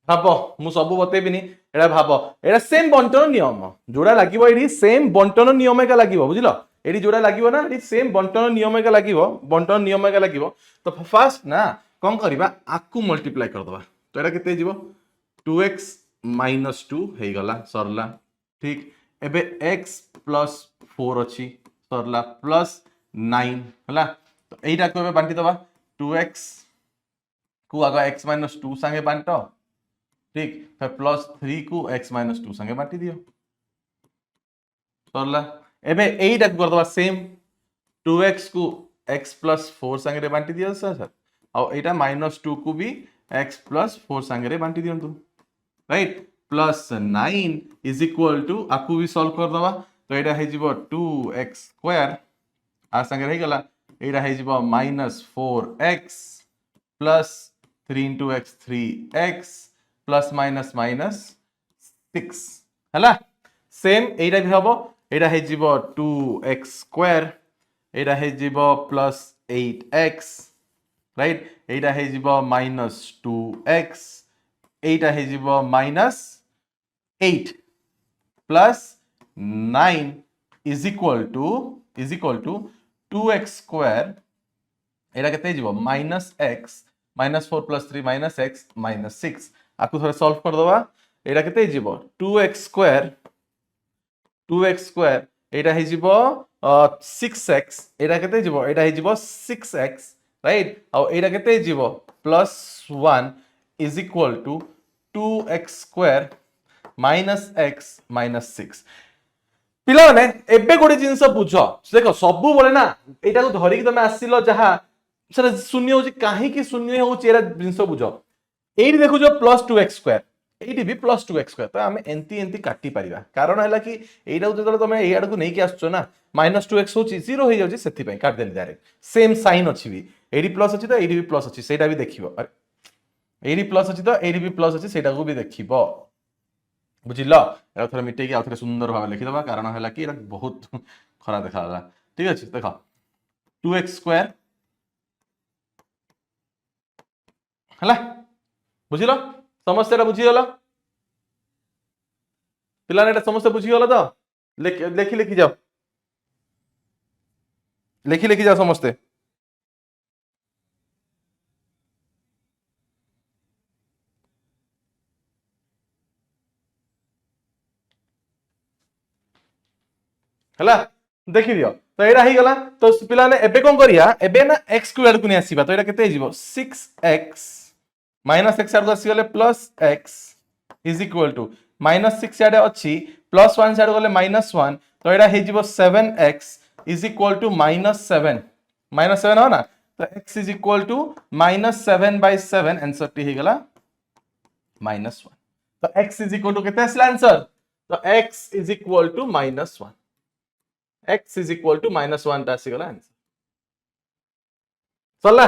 भाबो मु सब बतेबिनी एटा भाबो एटा सेम बंटन नियम जोड़ा लागिवो एडी सेम बंटन नियम का लागिवो बुझिलो एडी जोड़ा लागिवो ना एडी सेम बंटन नियम का लागिवो बंटन नियम का लागिवो तो फर्स्ट ना कोन करबा आकु मल्टीप्लाई कर दबा तो एटा केते जीवो 2x minus 2 हे गला सरला ठीक एबे x plus 4 अछि सरला plus 9 हला तो एटा को बांटी दबा 2x को आगा x minus 2 संगे बांटो ठीक फिर प्लस 3 को x minus 2 संगे बांटी दियो सरला एबे एटा कर दबा सेम 2x को x plus 4 संगे रे बांटी दियो सर और एटा minus 2 को भी x plus 4 संगे रे बांटी दियंतु right plus 9 is equal to आकु भी सॉल्व कर दबा तो एटा हे जिवो 2x स्क्वायर आ संगे रही गला एटा हे जिवो -4x plus 3 into x 3x plus minus minus 6 हला सेम एटा भी हबो एटा हे जिवो 2x स्क्वायर एटा हे जिवो प्लस 8x राइट एटा हे जिवो -2x एटा हे जिवो -8 plus 9 is equal to 2x square एटा केते जिवो -x -4 plus 3 -x -6 आकु थोड़ा सॉल्व कर दबा एटा केते जिवो 2x स्क्वायर एटा हे जिवो 6x एटा केते जिवो एटा हे जिवो 6x राइट और एटा केते जिवो +1 is equal to 2x square -x -6 पिला ने एबे गोटे जिंस बुझ देखो सबु बोले ना एटा को धरि कि तमे आसिलो जहा सर शून्य हो कहीं कि शून्य हो एरा जिंस बुझ एठी देखु जो +2x स्क्वायर एठी भी +2x स्क्वायर तो हमें एंती एंती काटी परिबा कारण हैला कि एटा जतले तमे एई आडू नै कि आछो ना -2x होची 0 हो जाउची सेति पई काट देनी डायरेक्ट सेम साइन अछि भी एठी प्लस अछि तो एठी भी प्लस अछि सेटा भी देखिबो अरे एठी प्लस अछि तो एठी भी प्लस अछि सेटा को भी देखिबो बुझिलो एरा थोड़ा मिटे कि आ थोड़ा सुंदर भाव लिखि दबा कारण हैला कि एरा बहुत खरा देखाला ठीक अछि देखो 2x स्क्वायर हला बुझिलो समस्या बुझीगला पिलाने एटा समस्या बुझीगला तो लेखि लेखि जाओ लेखि लेखि जाओ समस्ते हला देखि दियो तो एटा ही गला तो पिलाने एबे कोन करिया एबे ना x स्क्वायर को नै आसीबा तो एटा केते जिवो 6x -x आर आसी गले +x इज इक्वल टू -6 याडे अछि +1 साइड गले -1 तो एटा हे जिवो 7x इज इक्वल टू -7 -7 हो ना तो x is equal to -7/7 answer टी हे गला -1 तो x इज इक्वल टू केते असला आंसर तो x is equal to -1 x is equal to -1 ता आसी गला आंसर सरला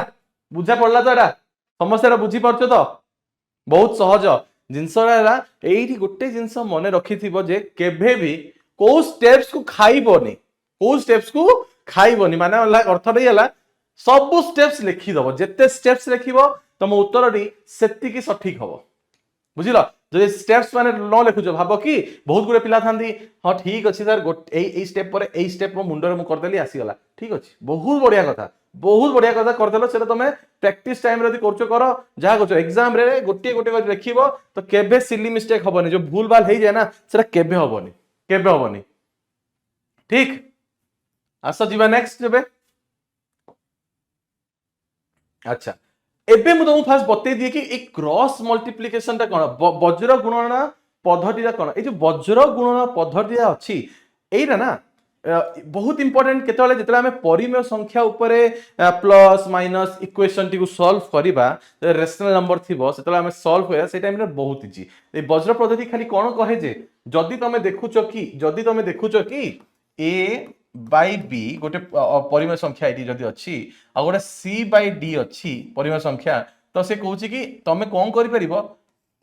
बुझा पड़ला तो एटा समस्या बुझी पारछो तो बहुत सहज जिनसरा एठी गोटे जिनस मने रखिथिबो जे केभे भी को स्टेप्स को खाइबोनी को स्टेप्स को खाइबोनी माने अर्थ रे हला सब स्टेप्स लिखि दबो जेते स्टेप्स लिखिबो तम उत्तरटी सेति की सठिक हबो बुझिलो जदि स्टेप्स माने न लिखुजो भाबो कि बहुत गुडे पिला थांदी हां ठीक अछि सर एई स्टेप पर एई स्टेप मो मुंडर मु कर देली आसी गला ठीक अछि बहुत बढ़िया कथा कर देलो सेटा तमे प्रैक्टिस टाइम रे करछो करो जहा करछो एग्जाम रे गोटे गोटे कर लिखिबो तो केबे सिली मिस्टेक हबोनी जो भूल भाल हे जाय ना सेटा केबे हबोनी ठीक आसो जीवा नेक्स्ट जेबे अच्छा एबे मु तुमको फास्ट बतै दिए कि एक क्रॉस मल्टीप्लिकेशन ता कोन वज्र गुणन पद्धति ता कोन ए जो वज्र गुणन पद्धति अछि एइरा ना बहुत इंपोर्टेंट केतले जेतले हमें परिमेय संख्या ऊपर प्लस माइनस इक्वेशन टी को सॉल्व करिबा रेशनल नंबर थिबो सेतले हमें सॉल्व होया से टाइम रे बहुत इजी ए वज्र पद्धति खाली कोन कहे जे जदी तमे देखुचो कि a बाय b गोटे परिमेय संख्या एटी जदी अछि आ गोटे c बाय d अछि परिमेय संख्या तो से कहूची कि तमे कोन करि परिबो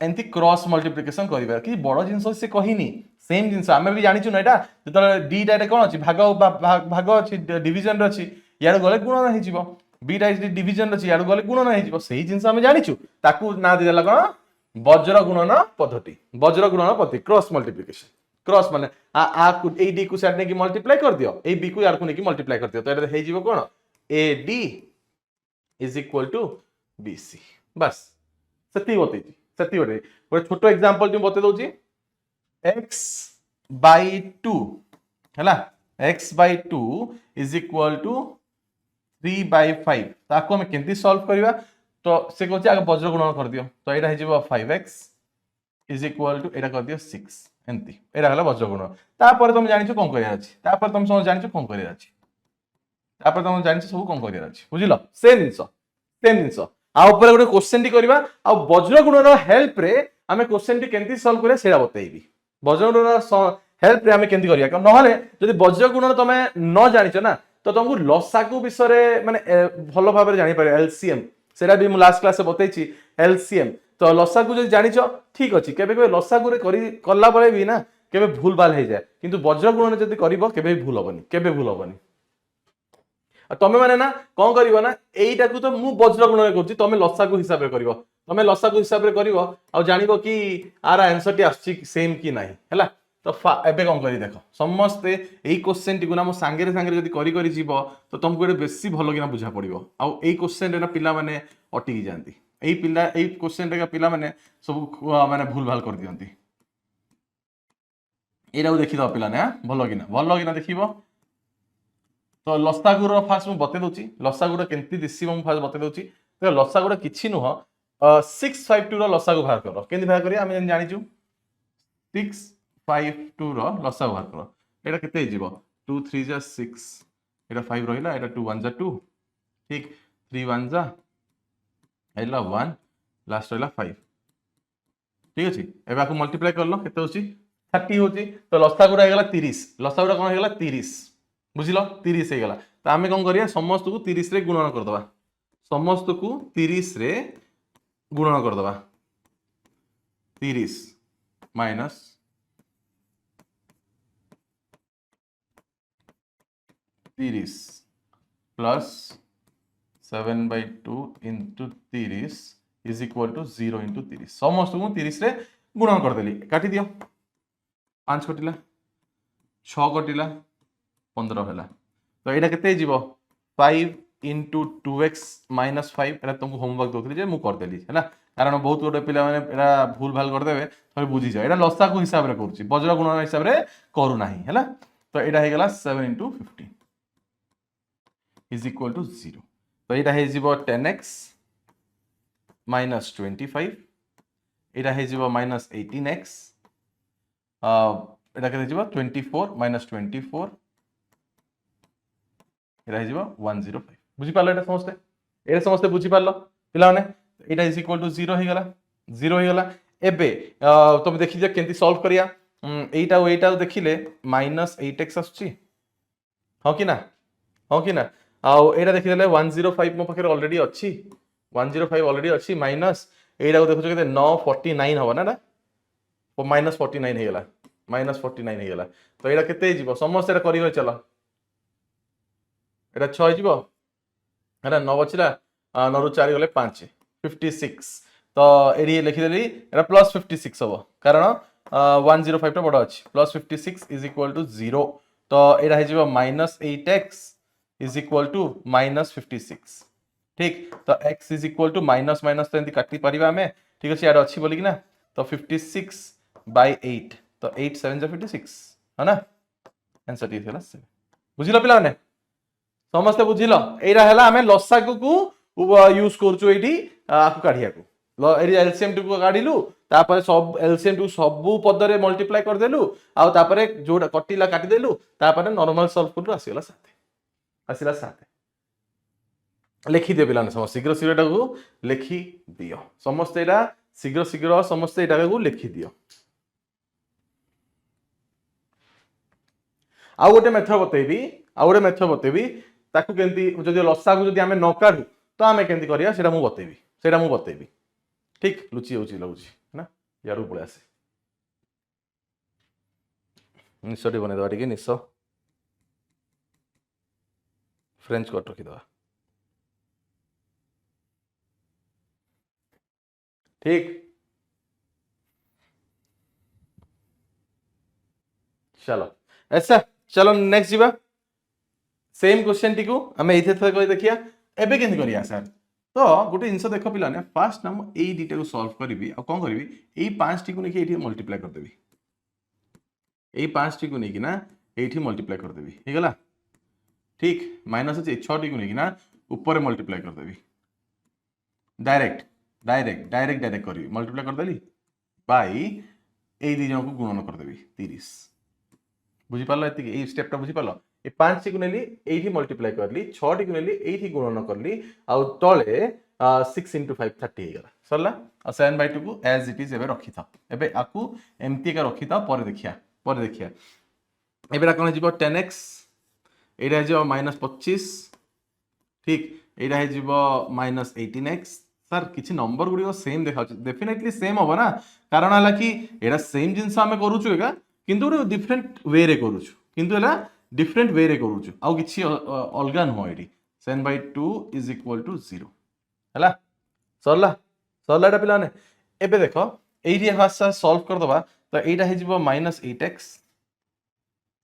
एंती क्रॉस मल्टीप्लिकेशन करिबा कि बड़ जिंस से कहिनी सेम जिंस आमे भी जानिछु ना एटा जतले d टा कोन अछि भाग अछि डिवीजन अछि यार गले गुणन हे जिवो b टा डिवीजन अछि यार गले गुणन हे जिवो सेही जिंस आमे जानिछु ताकू ना देला कोन वज्र गुणन पद्धति क्रॉस मल्टीप्लिकेशन क्रॉस माने आ को ए डी को साइड ने की मल्टीप्लाई कर दियो ए बी को यार को ने की मल्टीप्लाई कर दियो तो एटा हे जिवो कोन A D is equal to B C बस सती होती गोटे छोट एग्जांपल तुम बते दउची x by 2 हैला x by 2 is equal to 3/5 ताको हम केंती सॉल्व करिवा तो से कहछि आगे वज्र गुणन कर दियो तो एटा हे जिवो 5x इज इक्वल टू एटा कर दियो 6 एंती एटा हला वज्र गुणन तापर तुम जानिছো कोन करिया अछि तापर तुम सब जानिছো कोन करिया अछि तापर तुम जानिছো सब कोन करिया अछि बुझिलो सेम जिंस आ ऊपर गोटे क्वेश्चन टी करबा आ वज्र गुणन हेल्प रे हमें क्वेश्चन टी केंती सॉल्व करिया सेरा बतेइबी वज्र गुणन हेल्प रे हमें केंती करिया नहले जदि वज्र गुणन तमे न जानिছো ना तो तुमको लसागु विषय माने भलो भाबरे जानि पारे एलसीएम सेरा भी मु लास्ट क्लास से बतैछि एलसीएम तो लसागु जदि जानिছো ठीक अछि केबे केबे लसागु रे करला बळे भी ना केबे भूल भाल हे जाय किंतु वज्र गुणन जदि करिवो केबे भूल होबनी तमे माने ना कोन करिवो ना एईटा को तो मु वज्र गुणन करछि तमे लसागु हिसाब रे करिवो तमे लसागु हिसाब रे करिवो आ जानिबो कि आर आंसर टी आछि सेम कि नाही हैला तो एबे कोन करी देखो समस्त एई क्वेश्चन टी गुना मो सांगे जदी करी जीवो तो तुमको एडे बेसी भलो किना बुझा पड़िवो आ एई क्वेश्चन रे ना पिला माने अटकी जानती एई क्वेश्चन रे का पिला माने सब माने भूल भाल कर दियंती एरा देखि दो पिला ने भलो किना देखिबो तो लसागु रो फास्ट मु बते दोची लसागु रो केंती दिसिबो मु फास्ट बते दोची तो लसागु रो किछि नुह 652 रो लसागु बाहर करो केंती बाहर करिया हम जानिचु 652 रो लसागु बाहर करो एटा केते हिजिबो 2 3 जा 6 एटा 5 रहिला एटा 2 1 जा 2 ठीक 3 1 जा एला 1 लास्ट रहिला 5 ठीक अछि एबा को मल्टीप्लाई करलो केते होची 30 होची तो लसागु रो हेगला 30 लसागु रो कोन हेगला 30 बुझिलो 30 हे गला तो आमे कोन करिया समस्त को 30 रे गुणन कर दबा समस्त को 30 रे गुणन कर दबा 30 minus 30 plus 7/2 into 30 is equal to 0 into 30 समस्त को 30 रे गुणन कर देली काटी दियो 5 कटिला 6 कटिला 15 हैला तो एटा केते जीवो 5 into 2x minus 5 एटा तुमको होमवर्क दोथली जे मु कर देली हैला कारण बहुत गोटे पिला माने एटा भूल भाल कर देबे थोड़े बुझी जाय एटा लसा को हिसाब रे करछि वज्र गुणन हिसाब रे करू नाही हैला तो एटा हे गेला 7 into 15 is equal to 0 तो एटा हे जीवो 10x minus 25 एटा हे जीवो minus 18x এটা কেতে যাব 24 - 24 এটা হয়ে যাব 105 বুঝি পারলো এটা সমস্তে বুঝি পারলো পিলা মানে এটা ইজ ইকুয়াল টু 0 হয়ে গলা 0 হয়ে গলা এবে তুমি দেখি যে কেমতি সলভ করিয়া এইটাও দেখিলে -8x আসুচি ହଁ କି ନା ଆଉ ଏଇଟା ଦେଖିଦେଲେ 105 ମୋ ପାଖରେ ଅଲରେଡି ଅଛି 105 ଅଲରେଡି ଅଛି ମାଇନସ୍ ଏଇଟାକୁ ଦେଖୁଛ କେତେ 949 ହବ ନା ଏଟା -49 ହେଇଗଲା -49 ହେଇଗଲା ତ ଏଇଟା କେତେ ହେଇଯିବ ସମସ୍ତେ ଏଟା କରିବେ ଚାଲ ଏଟା 6 ହେଇଯିବ ହେଲା 9 ବଚିଲା 9 ରୁ 4 ଗଲେ 5 56 ତ ଏଠି ଲେଖିଦେଲି ଏଟା +56 ହବ କାରଣ 105 ଟା ବଡ ଅଛି +56 इज इक्वल टू 0 तो एटा है जीवा -8x इज इक्वल टू -56 ठीक तो x is equal to minus minus तो एंती काटी परिबा हमें ठीक अछि यार अछि बोली कि ना तो 56/8 तो 8 7 जा 56 है ना आंसर टी थला 7 बुझिलो पिला ने समस्त बुझिलो एरा हला हमें लसागु को यूज करछु एठी आकु काढिया को एरी एलसीएम टू को काढिलु तापर सब एलसीएम टू सब पद रे मल्टीप्लाई कर देलु आ तापर जोडा कटिला काटी देलु तापर नॉर्मल सॉल्व करलु आसीला 7 लिखि दियो पिलाने समस्त शीघ्र शीघ्र एटा को लिखि दियो समस्त एटा शीघ्र शीघ्र समस्त एटा को लिखि दियो आ गोटे मेथड बतेबी ताकू केंती जदि लसा को जदि हमें न काढू तो हमें केंती करिया सेटा मु बतेबी ठीक लुचि होची लगुची ना यारू पळे आसे निसटी बने दवा टिके निस फ्रेंच कट रखी दवा ठीक चलो ऐसा चलो नेक्स्ट जीवा सेम क्वेश्चन टी को हमें इथे थरे कहि देखिया एबे केंती करिया सर तो गोटे जिनस देख पिलाने फास्ट ना एई दुटा को सॉल्व करबी आ कोन करबी एई 5 टी को नेकी एठी मल्टीप्लाई कर देबी एई 5 टी को नेकी ना एठी मल्टीप्लाई कर देबी हे गला ठीक माइनस अछि 6 टी को नेकी ना ऊपर मल्टीप्लाई कर देबी डायरेक्ट करबी मल्टीप्लाई कर देली बाय एई दी जन को गुणन कर देबी 30 बुझी पालो एति एई स्टेप टा बुझी पालो ए 5 टी को नेली एठी मल्टीप्लाई करली 6 टी को नेली एठी गुणन करली आ तळे 6 * 5 30 हे गला सरला आ 7/2 को एज इट इज एबे रखि था एबे आकू एमती का रखि था पर देखिया एबे कोन जिवो 10x एटा जिवो -25 ठीक एटा हे जिवो -18x सर किछि नंबर गुडी सेम देखा डेफिनेटली सेम होबा ना कारण हला कि एटा सेम जिंस हमें करूछु एगा किंतु डिफरेंट वे रे करूछु किंतु एला डिफरेंट वे रे करूछु आ किछि अलगा न हो एडी 7/2 इज इक्वल टू 0 हला सरला एटा पिलाने एबे देखो एठी भाषा सॉल्व कर दबा तो एटा हे जिवो -8x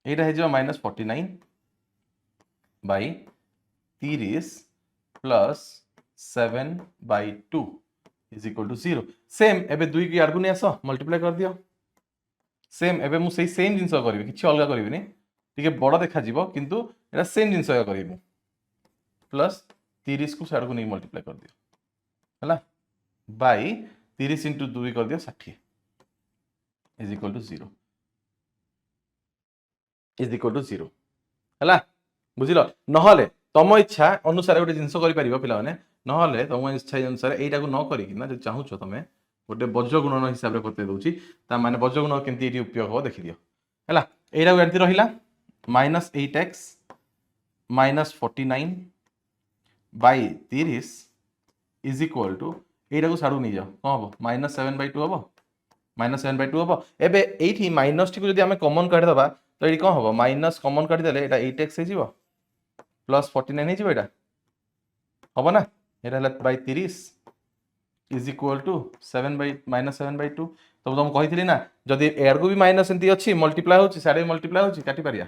एटा हे जिवो -49 by 30 plus 7/2 is equal to 0 same एबे 2 की आडगु ने आसो मल्टीप्लाई कर दियो सेम एबे मु सेही सेम जिंस करबी किछि अलगा करबिनी ठीक है बड़ देखा जीवो किंतु एटा सेम जिंस करबी प्लस 30 को साड को नहीं मल्टीप्लाई कर दियो हला बाय 30 * 2 कर दियो 60 इज इक्वल टू 0 हला बुझिलो नहले तम इच्छा अनुसार गोटे जिंस करि परिबो पिला माने नहले तम इच्छा अनुसार एटा को न करी कि ना जे चाहू छ तमे गोटे वज्र गुणन हिसाब रे करते दोची ता माने वज्र गुणन केंती एटी उपयोग हो देखि दियो हला एटा एंती रहिला -8x -49 by 30 is equal to एटा को साडू नै जाओ कोन हबो -7/2 हबो -7/2 हबो एबे एठी माइनस टी को जदी हमें कॉमन काढी दबा तो एटी कोन हबो माइनस कॉमन काढी देले एटा 8x हे जिवो प्लस 49 हे जिवो एटा हबो ना एटा हला बाय 30 इज इक्वल टू -7/2 तो तुम कहिथिली ना जदी एयर को भी माइनस एंती अछि मल्टीप्लाई होछि साडे मल्टीप्लाई होछि काटी पारिया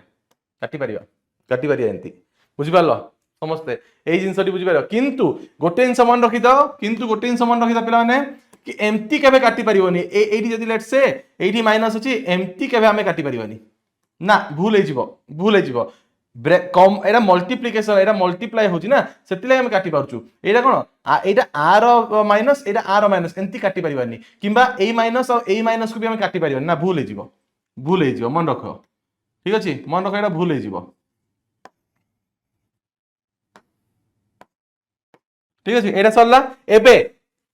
एंती बुझि पालो समस्ते एई जिंसटी बुझि पारो किंतु गोटे जिंस मन रखि दो पिला माने कि एमती केबे काटी परिबोनी एठी जदी लेट्स से एठी माइनस अछि एमती केबे हमें काटी परिबानी ना भूल हे जिवो कम एटा मल्टीप्लिकेशन एटा मल्टीप्लाई होची ना सेतिले हम काटी पारछु एटा कोन एटा r माइनस एटा r माइनस एंती काटी परिबानी किबा ए माइनस और ए माइनस को भी हम काटी परिबानी ना भूल हे जिवो भूल हो मन रख ठीक अच्छे मन रख भूल हो ठीक अच्छे यहाँ सरला एबे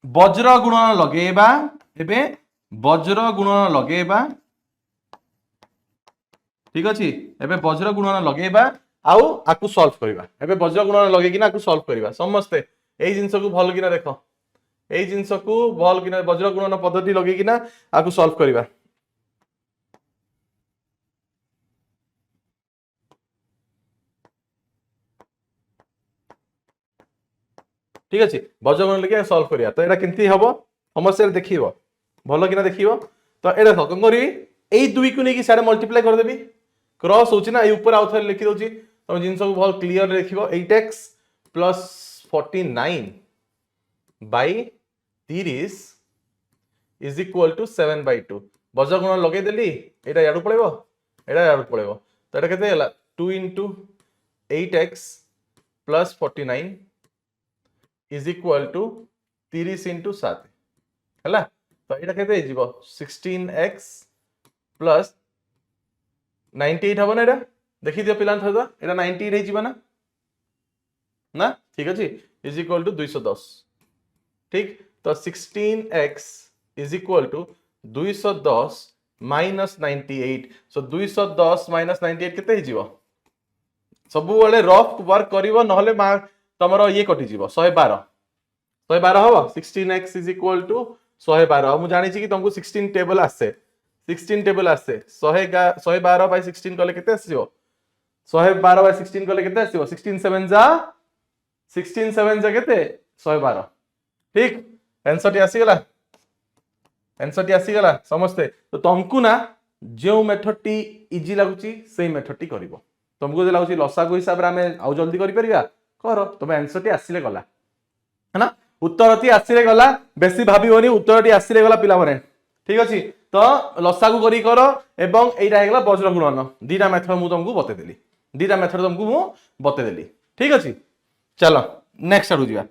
वज्र गुणन लगेबा एबे वज्र गुणन लगेबा ठीक अच्छे एबे वज्र गुणन लगेबा आउ आकु सॉल्व करबा एबे वज्र गुणन लगे किना आकु सॉल्व करबा समस्ते एई जिंस को भल किना देखो एई जिंस को भल किना वज्र गुणन पद्धति लगे किना आकु सॉल्व करबा ठीक अच्छे वज्र गुणन लगे सॉल्व करबा तो एटा केंती हबो समस्या देखिबो भल किना देखिबो तो एटा कौन करी एई दुई को नेकी सारे मल्टीप्लाई कर देबी क्रॉस होची ना ए ऊपर आउ थरे लिखि दोची तुम जिंस को भल क्लियर देखिबो 8x plus 49 by 30 is equal to 7/2 वज्र गुणन लगे देली एटा याडू पळेबो एटा याडू पळेबो तो एटा केते हला 2 into 8x plus 49 is equal to 30 into 7 हला तो एटा केते हिजिबो 16x प्लस 98 हबो ना एटा देखि दियो पिलान थदा एटा 98 हे जिबा ना ठीक अछि इज इक्वल टू 210 ठीक तो 16x is equal to 210 minus 98 so 210 minus 98 केते हे जिवो सब बेले रफ वर्क करिवो नहले तमरो ये कटि जिवो 112 112 हबो 16x इज इक्वल टू 112 मु जानि छी कि तुमको 16 टेबल आसे 16 टेबल आसे 112 बाय 16 कले केते आसीबो 112 बाय 16 कले केते आसीबो 16 7 जा केते 112 ठीक आंसर टी आसी गला समझते तो तुमको ना जो मेथड टी इजी लागुची सेही मेथड टी करिवो तुमको जे लागुची लसागु हिसाब रे हमें आउ जल्दी करि परिबा करो तबे आंसर टी आसीले गला है ना उत्तर टी आसीले गला बेसी भाबिबोनी उत्तर टी आसीले गला पिला माने ठीक अछि तो लसागु करी करो एवं एटा हेगला वज्र गुणन दीटा मेथड मु तुमको बते देली दीटा मेथड तुमको मु बते देली ठीक अछि चलो नेक्स्ट आडू जिवा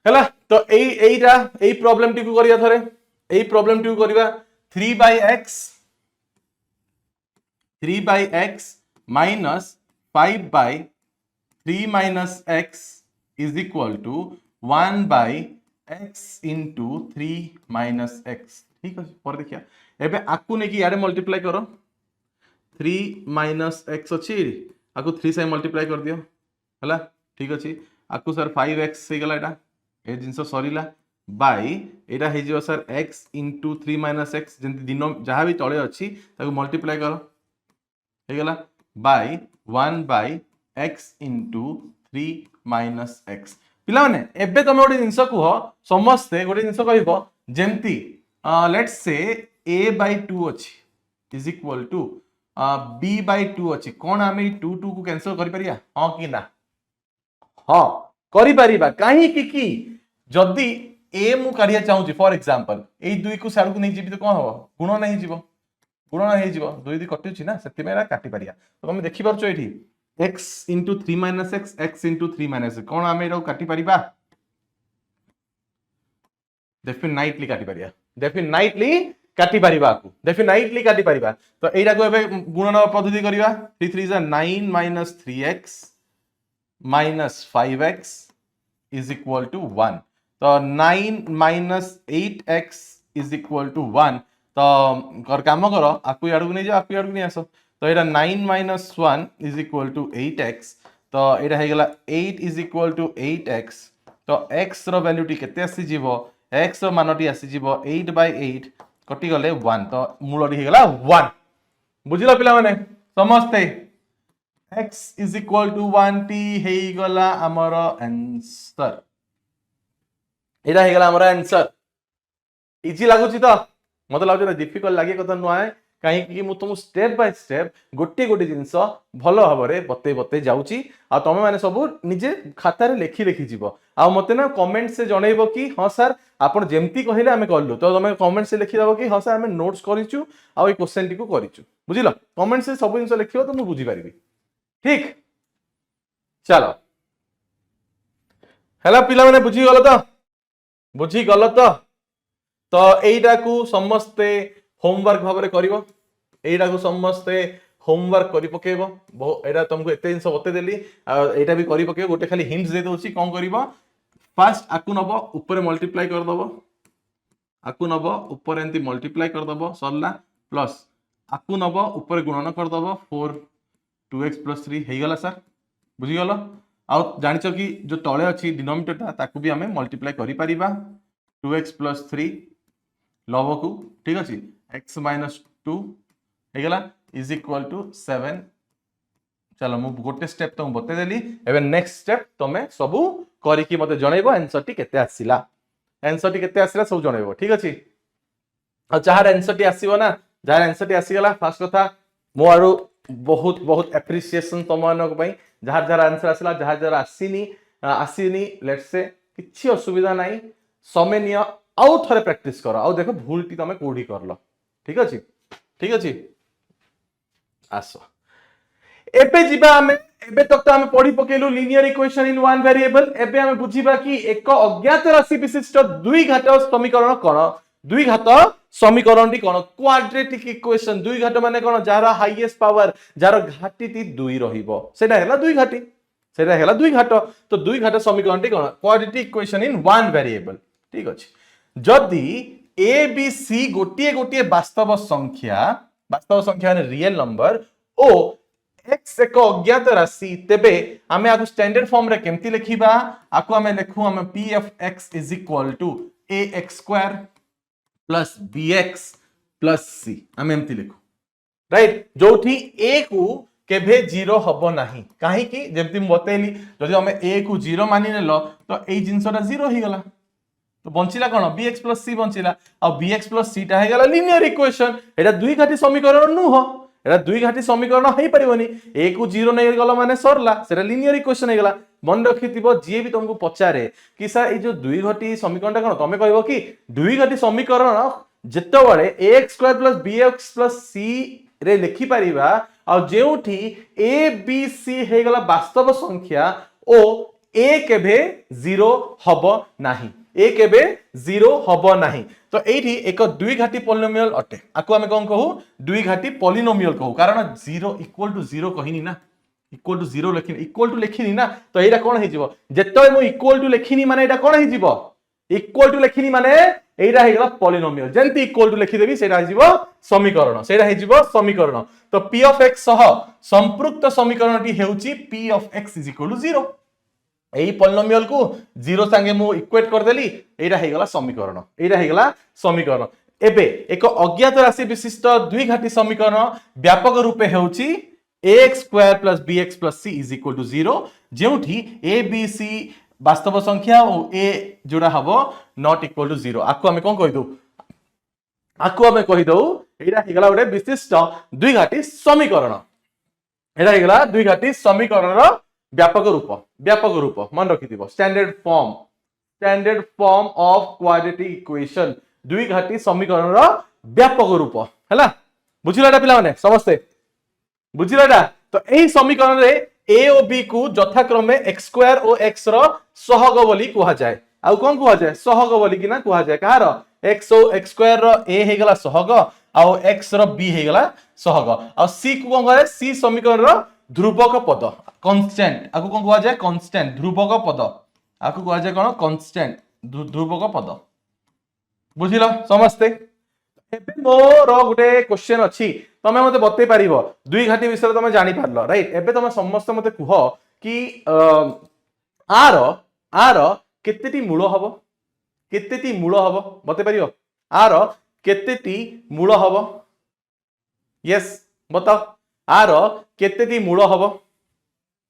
हैला तो एई प्रॉब्लम टी को करिया थरे एई प्रॉब्लम टी को करिवा 3/x minus 5/3 minus x is equal to 1/x into 3 minus x ठीक है पर देखिया एबे आकु ने कि यारे मल्टीप्लाई करो 3 minus x अछि आकु 3 से मल्टीप्लाई कर दियो हला ठीक अछि आकु सर 5x हे गला एटा ए जिंस सरीला बाय एटा हे जिवो sir x into 3 minus x जंती दिनो जहां भी तळे अछि ताकु मल्टीप्लाई करो हे गला bye 1/x into 3 minus x पिला माने एबे तमे गोटे जिंस कुह समस्ते गोटे जिंस कहइबो जेंती लेट्स से a/2 अछि इज इक्वल टू b/2 अछि कोन आमे 2 को कैंसिल करि परिया हां कि ना हां करि परिबा काहे कि जदी a मु करिया चाहूची फॉर एग्जांपल ए दुई को साड को नै जीबी तो कोन हो गुण नै जीवो गुण नै जीवो दुई दी कटिउची ना सेति मेरा काटि परिया तो तुम देखि परछो एठी x into 3 minus x x into 3 minus x कोन आमे एरो काटि परिबा डेफिनेटली काटि परिया डेफिनेटली काटि परिबा को डेफिनेटली काटि परिबा तो एटा को एबे गुणन पद्धति करिबा 3 3 is 9 minus 3x minus 5x is equal to 1 तो 9 minus 8x is equal to 1 तो कर काम करो आकु याडू नै जा आकु याडू नै आसो तो एटा 9 minus 1 is equal to 8x तो एटा हे गेला 8 is equal to 8x तो x रो वैल्यू टी केते आसी जीवो x रो मानटी आसी जीवो 8/8 कटि गले 1 तो मूलटी हे गेला 1 बुझिला पिला माने समझते x is equal to 1 t हे गला हमर आंसर एटा हे गला हमर आंसर इजी लागुची तो मते लागुची डिफिकल्ट लागे कथा न आए काहे कि मु तुम स्टेप बाय स्टेप गोटे गोटे जिंस भलो भाबरे बते जाउची आ तमे माने सब निजे खाता रे लेखि लेखि जीवो आ मते ना कमेंट से जणैबो कि हां सर आपण जेमती कहिले आमे करलु तो तमे कमेंट से लिखि दबो कि हां सर आमे नोट्स करिचु आ ए क्वेश्चन टी को करिचु बुझिलो कमेंट से सब जिंस लिखियो तो मु बुझी पारिबी ठीक चलो हैला पिला माने बुझी गलो तो एइटा को समस्ते होमवर्क भाबरे करिवो एटा को समस्ते होमवर्क करी पकेबो एटा तुमको एते जिंस बते देली एटा भी करी पकेबो गोटे खाली हिंट्स दे दोची कोन करिवो फर्स्ट आकु नबो ऊपर मल्टीप्लाई कर दबो आकु नबो ऊपर एंती मल्टीप्लाई कर दबो सरला प्लस आकु नबो ऊपर गुणन कर दबो 4 2x + 3 हे गला सर बुझी गलो आ जानिचो कि जो तळे अछि डिनोमिनेटर ताकू भी हमें मल्टीप्लाई करि परिबा 2x + 3 लव को ठीक अछि x - 2 हे गला इज इक्वल टू 7 चलो मु गोटे स्टेप तुम बते देली एबे नेक्स्ट स्टेप तमे सबु करी कि मते जणैबो आंसर टी केते आसीला सब जणैबो ठीक अछि आ जहार आंसर टी आसीबो ना जहार आंसर टी आसी गला फर्स्ट कथा मो आरो बहुत बहुत एप्रिसिएशन तमनक पई जहार जहार आंसर आसीला जहार जहार आसीनी लेट्स से किछि असुविधा नाही समय निया आउ थरे प्रैक्टिस करो आउ देखो भूल टी तमे कोडी करलो ठीक अछि आसो एबे जीवा हमें एबे तक तो हमें पढ़ी पकेलु linear equation in one variable एबे हमें बुझीबा कि एक अज्ञात राशि विशिष्ट द्विघात समीकरण कोन द्विघात समीकरण टी कोन क्वाड्रेटिक इक्वेशन द्विघात माने कोन जारा हाईएस्ट पावर जारा घाटी टी 2 रहिबो सेटा हैला द्विघात तो द्विघात समीकरण T cone quadratic equation in one variable ठीक अछि जदी ए बी सी गोटिए वास्तव संख्या माने रियल नंबर ओ x एक अज्ञात राशि तेबे आमे आकु स्टैंडर्ड फॉर्म रे केमती लिखिबा आकु आमे लेखु आमे p of x = ax² + bx + c आमे एमती लिखु राइट जोठी a को केभे 0 हबो नाही काहे कि जेमती म बतेली जदि आमे a को 0 मानि नेलो तो एई जिंसटा 0 ही गला तो बंचिला कोन bx + c बंचिला आ bx + c टा हे गला लीनियर इक्वेशन एटा दुई घाटी समीकरण नु हो एटा दुई घाटी समीकरण हेई परिबोनी a को 0 नै गला माने सरला सेटा लीनियर इक्वेशन हे गला मन रखिथिबो जे भी तुमको पचारे कि सर ए जो दुई घाटी समीकरणटा कोन तमे कहबो कि दुई घाटी समीकरण जेतबळे ax² + bx + c रे लिखि परिबा आ जेउठी a b c हे गला वास्तव संख्या ओ a केभे 0 हबो नाही ए केबे 0 हबो नाही तो एठी एक दुई घाटी पॉलिनोमियल अटे आको हमें कोन कहू दुई घाटी पॉलिनोमियल कहू कारण 0 = 0 कहिनी ना इक्वल टू 0 लिखिनी इक्वल टू लिखिनी ना तो एटा कोन हे जिवो जेतय मो इक्वल टू लिखिनी माने एटा कोन हे जिवो इक्वल टू लिखिनी माने एटा हे गला पॉलिनोमियल जेंति इक्वल टू लिखि देबी सेटा हे जिवो समीकरण तो p of x सह संपृक्त समीकरणटी हेउची p of x = 0 AE polynomial को 0 संगे मु इक्वेट कर देली एटा हे गला समीकरण एबे एक अज्ञात राशि विशिष्ट द्वि घाटी समीकरण व्यापक रूपे हेउची ax² + bx + c = 0 जेउठी a b c वास्तव संख्या और a जोड़ा हबो नॉट इक्वल टू 0 आको हमें कोन कहि दउ एटा हे गला ओडे विशिष्ट द्वि घाटी समीकरण एटा हे गला द्वि घाटी समीकरण रो व्यापक रूप मन रखिथिबो standard form of quadratic equation दुई घाटी समीकरण रो व्यापक रूप हैला बुझिलाटा पिला माने समस्ते बुझिलाटा तो एही समीकरण रे a और b को यथाक्रमे x² और x रो सहग बोली कहा जाय आ कोन कहा जाय सहग बोली कि ना कहा जाय कहार x और x² रो a हे गला सहग आ x रो b हे गला सहग आ c को कोन करे c समीकरण रो ध्रुवक पद कांस्टेंट आको कोन कहा जाय कांस्टेंट ध्रुवक पद आको कहा जाय कोन कांस्टेंट ध्रुवक पद बुझिलो समस्ते एबे मोर गोटे क्वेश्चन अछि तमे मते बत्ते पारिबो दुई घाटी विषय तमे जानि पारलो राइट एबे तमे समस्त मते कुह कि आर केतेटी मूल हबो बते पारिबो आर केतेटी मूल हबो यस बताओ आर केतेटी मूल हबो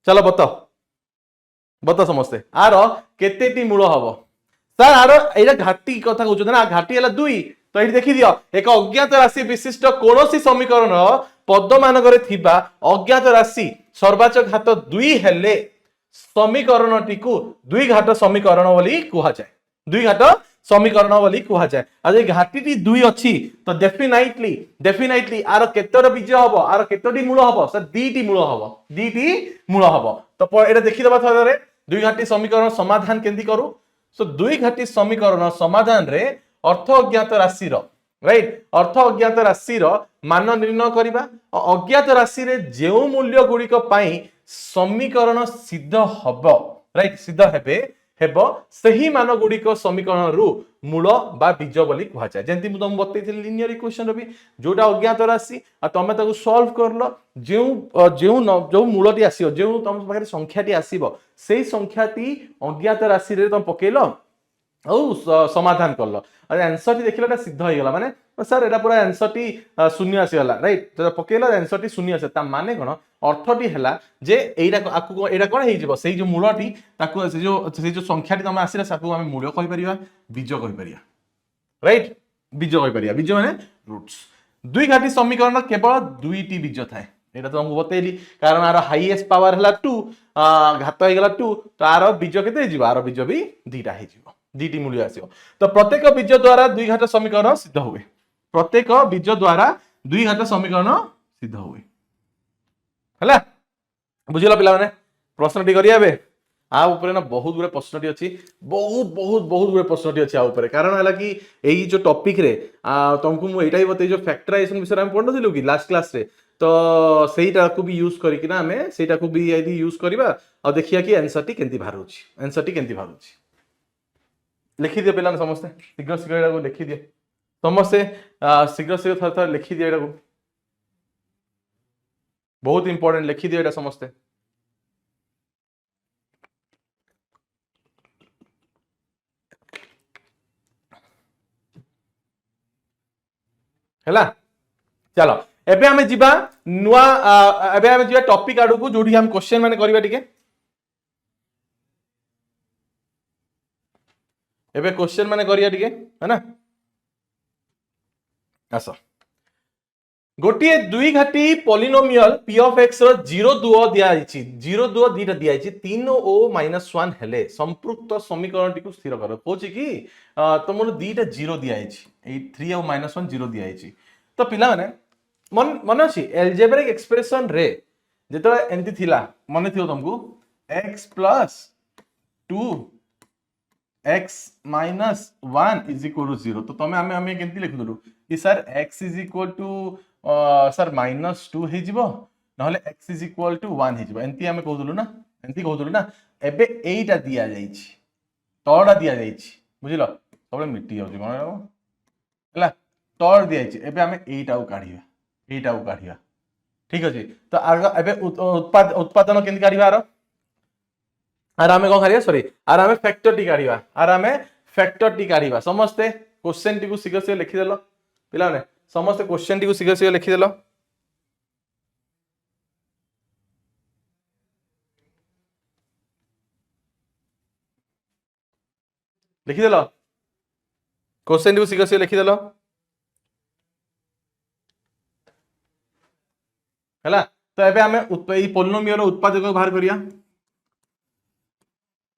चलो बताओ समस्ते आर केतेटी मूल हबो सर आर एटा घाटी कथा कहउछ ना घाटी हला 2 तो ये देखि दियो एक अज्ञात राशि विशिष्ट कोनोसी समीकरण पद मानकरे थिबा अज्ञात राशि सर्वाचक घात 2 हेले समीकरणटी को द्वि घाट समीकरण बोली कहा जाय द्वि घाट समीकरण बोली कहा जाय आज घाटीटी 2 अछि तो डेफिनेटली आर केतोर बीज हबो आर केतोटी मूल हबो सर दीटी मूल हबो तो एटा देखि दबा थरे द्वि घाटी समीकरण समाधान केंदी करू सो द्वि घाटी समीकरण समाधान रे अर्थ अज्ञात राशि रो राइट अर्थ अज्ञात राशि मान निर्णय करवा अज्ञात राशि रे जो मूल्य गुड़िक समीकरण सिद्ध हब राइट सिद्ध हेबे हेब सही मान गुड़िक समीकरण रु मूल बा बीज बोली कह जाए जंती मु तुम बतई लिनियर इक्वेशन भी जोटा अज्ञात राशि आ तमे ताको सॉल्व करलो जो मूलटी आसीबो जो तुम पाखे संख्याटी आसीबो सेही संख्याटी अज्ञात राशि रे तुम पकेलो समाधान कल आंसर टी देखला सिद्ध हो गला माने सर एटा पूरा आंसर टी शून्य आसीगला राइट तो पकेला आंसर टी शून्य आसे ता माने कोन अर्थटी हैला जे एटा आकु एटा कोन हे जिवो सेही जो मूलटी ताकु से जो संख्याटी तमे आसीला साकु हम मूल्य कहि परिबा बीज कहि परिबा राइट बीज कहि परिबा बीज माने रूट्स दुई घाटी समीकरण केवल दुईटी बीज थाए एटा तो हमको बतैली कारण आर हाईएस्ट पावर हला 2 घात हो गला 2 तो आर बीज केते जिवो आर बीज भी दुईटा हे जिवो दुईटी मूल्य आसीबो तो प्रत्येक बीज द्वारा दुई घात समीकरण सिद्ध हुए प्रत्येक बीज द्वारा दुई घात समीकरण सिद्ध हुए हला बुझिला पिला माने प्रश्नटी करियाबे आ ऊपर ना बहुत गुरे प्रश्नटी अछि बहुत बहुत बहुत गुरे प्रश्नटी अछि आ ऊपर कारण हला कि एई जो टॉपिक रे तुमको मु एटाई बतै जो फैक्टराइजेशन विषय हम पढन दिलु कि लास्ट क्लास रे तो सेटा को भी यूज करी कि ना हमें सेटा को भी यदि यूज करबा आ देखिया कि आंसर टी केंती बाहरुछि आंसर टी केंती बाहरुछि लिखि दियो पिलाने समस्ते शीघ्र शीघ्र एटा को लिखि दियो समस्ते शीघ्र शीघ्र थर थर लिखि दियो एटा को बहुत इंपोर्टेंट लिखि दियो एटा समस्ते हैला चलो एबे हमें जिबा नुआ एबे हमें जिबा टॉपिक आडू को जोडी हम क्वेश्चन माने करबा टिके एबे क्वेश्चन माने करिया टिके है ना आसो गोटे दुई घाटी पॉलिनोमियल पी ऑफ एक्स रो 0 2 दिया आइछि 0 2 दीटा दिया आइछि 3 ओ -1 हेले संपृक्त समीकरण टिकु स्थिर कर कोछि कि तमरो दीटा 0 दिया आइछि ए 3 ओ -1 0 दिया आइछि तो पिला माने मन अछि एल्जेब्रिक एक्सप्रेशन रे जेतला एंती थिला मने थियो तुमको x + 2 x - 1 = 0 तो तमे हमें केंती लिखु दलु कि सर x = सर -2 हे जिवो नहले x = 1 हे जिवो एंती हमें कहू दलु ना एबे एटा दिया जाईछि तळडा दिया जाईछि बुझिलो सबले मिट्टी जाउछि मन हला तळ दिया जाईछि एबे हमें एटा को काढिया ठीक अछि तो एबे उत्पादन केंती काढिबा आर आमे कोन काढिया सॉरी आर आमे फैक्टर टी काढिबा आर आमे फैक्टर टी काढिबा समस्ते क्वेश्चन टी को शीघ्र शीघ्र लिखि देलो पिला ने समस्त क्वेश्चन टी को शीघ्र शीघ्र लिखि देलो क्वेश्चन टी को शीघ्र शीघ्र लिखि देलो हैला तो एबे हमें ई पॉलिनोमियल रो उत्पादक को बाहर करिया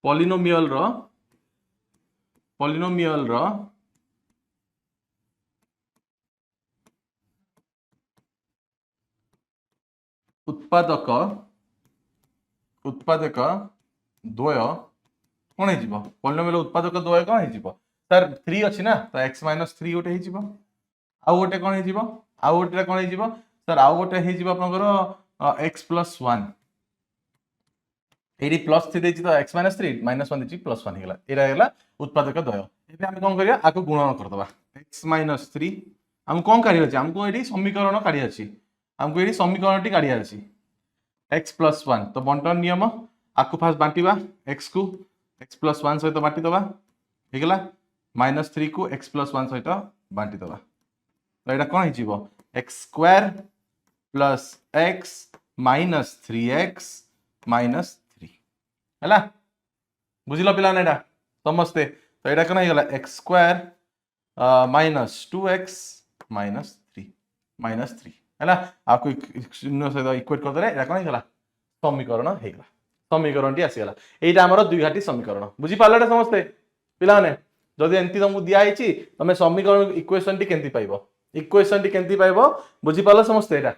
पॉलिनोमियल रो उत्पादक द्वय कोन हे जिवो पॉलिनोमियल उत्पादक द्वय कोन हे जिवो सर 3 अछि ना तो x - 3 गोटे हे जिवो आ गोटे कोन हे जिवो आ गोटे कोन हे जिवो सर आ गोटे हे जिवो आपनकर x + 1 एडी +3 देछि तो x - 3 -1 देछि +1 हे गेला एरा गेला उत्पादक द्वय एबे हम कोन करिया आको गुणन कर दबा x - 3 हम कोन काढि अछि हमको एडी समीकरण काढि अछि हमको एडी समीकरण टी काढि अछि x + 1 तो बंटन नियम आको फास्ट बांटीबा x को x + 1 सहित बांटी दबा हे गेला -3 को x + 1 सहित बांटी दबा तो एटा कोन हे जिवो x² + x - 3x - 3 हैला बुझिलो पिला नेडा समस्ते तो एटा कोन हे गेला x² - 2x - 3 हैला आपको शून्य से इक्वेट कर देले एटा कोन हे गेला समीकरण हे गेला समीकरण टी आसी गेला एटा हमर दुई घाटी समीकरण बुझि पालाडा समस्ते पिला ने जदि एंती तुमको दिया आइछि तमे समीकरण इक्वेशन टी केंती पाइबो बुझि पाला समस्ते एटा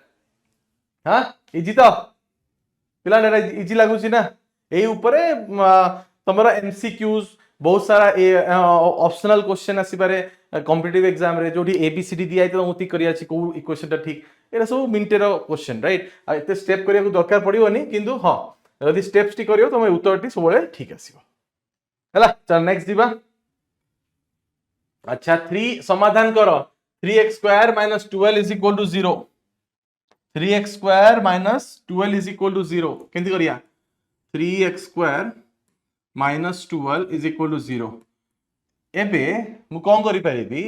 हां इजी तो पिला ने इजी लागुछि ना एई ऊपरे तमरा एमसीक्यूज बहुत सारा ऑप्शनल क्वेश्चन आसीपारे कॉम्पिटिटिव एग्जाम रे जोठी एबीसीडी दिया है तो टिक करिया अछि को इक्वेशन टा ठीक एरा सब मिनिटे रो क्वेश्चन राइट आ एते स्टेप करिया को दरकार पड़िबोनी किंतु हां यदि स्टेप्स टी करियो तो उत्तर टी सबले ठीक आसीबो हला चल नेक्स्ट दिबा अच्छा 3 समाधान करो 3x square minus 12 is equal to 0 3x square minus 12 is equal to 0 केंति करिया 3x square minus 12 is equal to 0 एबे मु कोन करि परिबी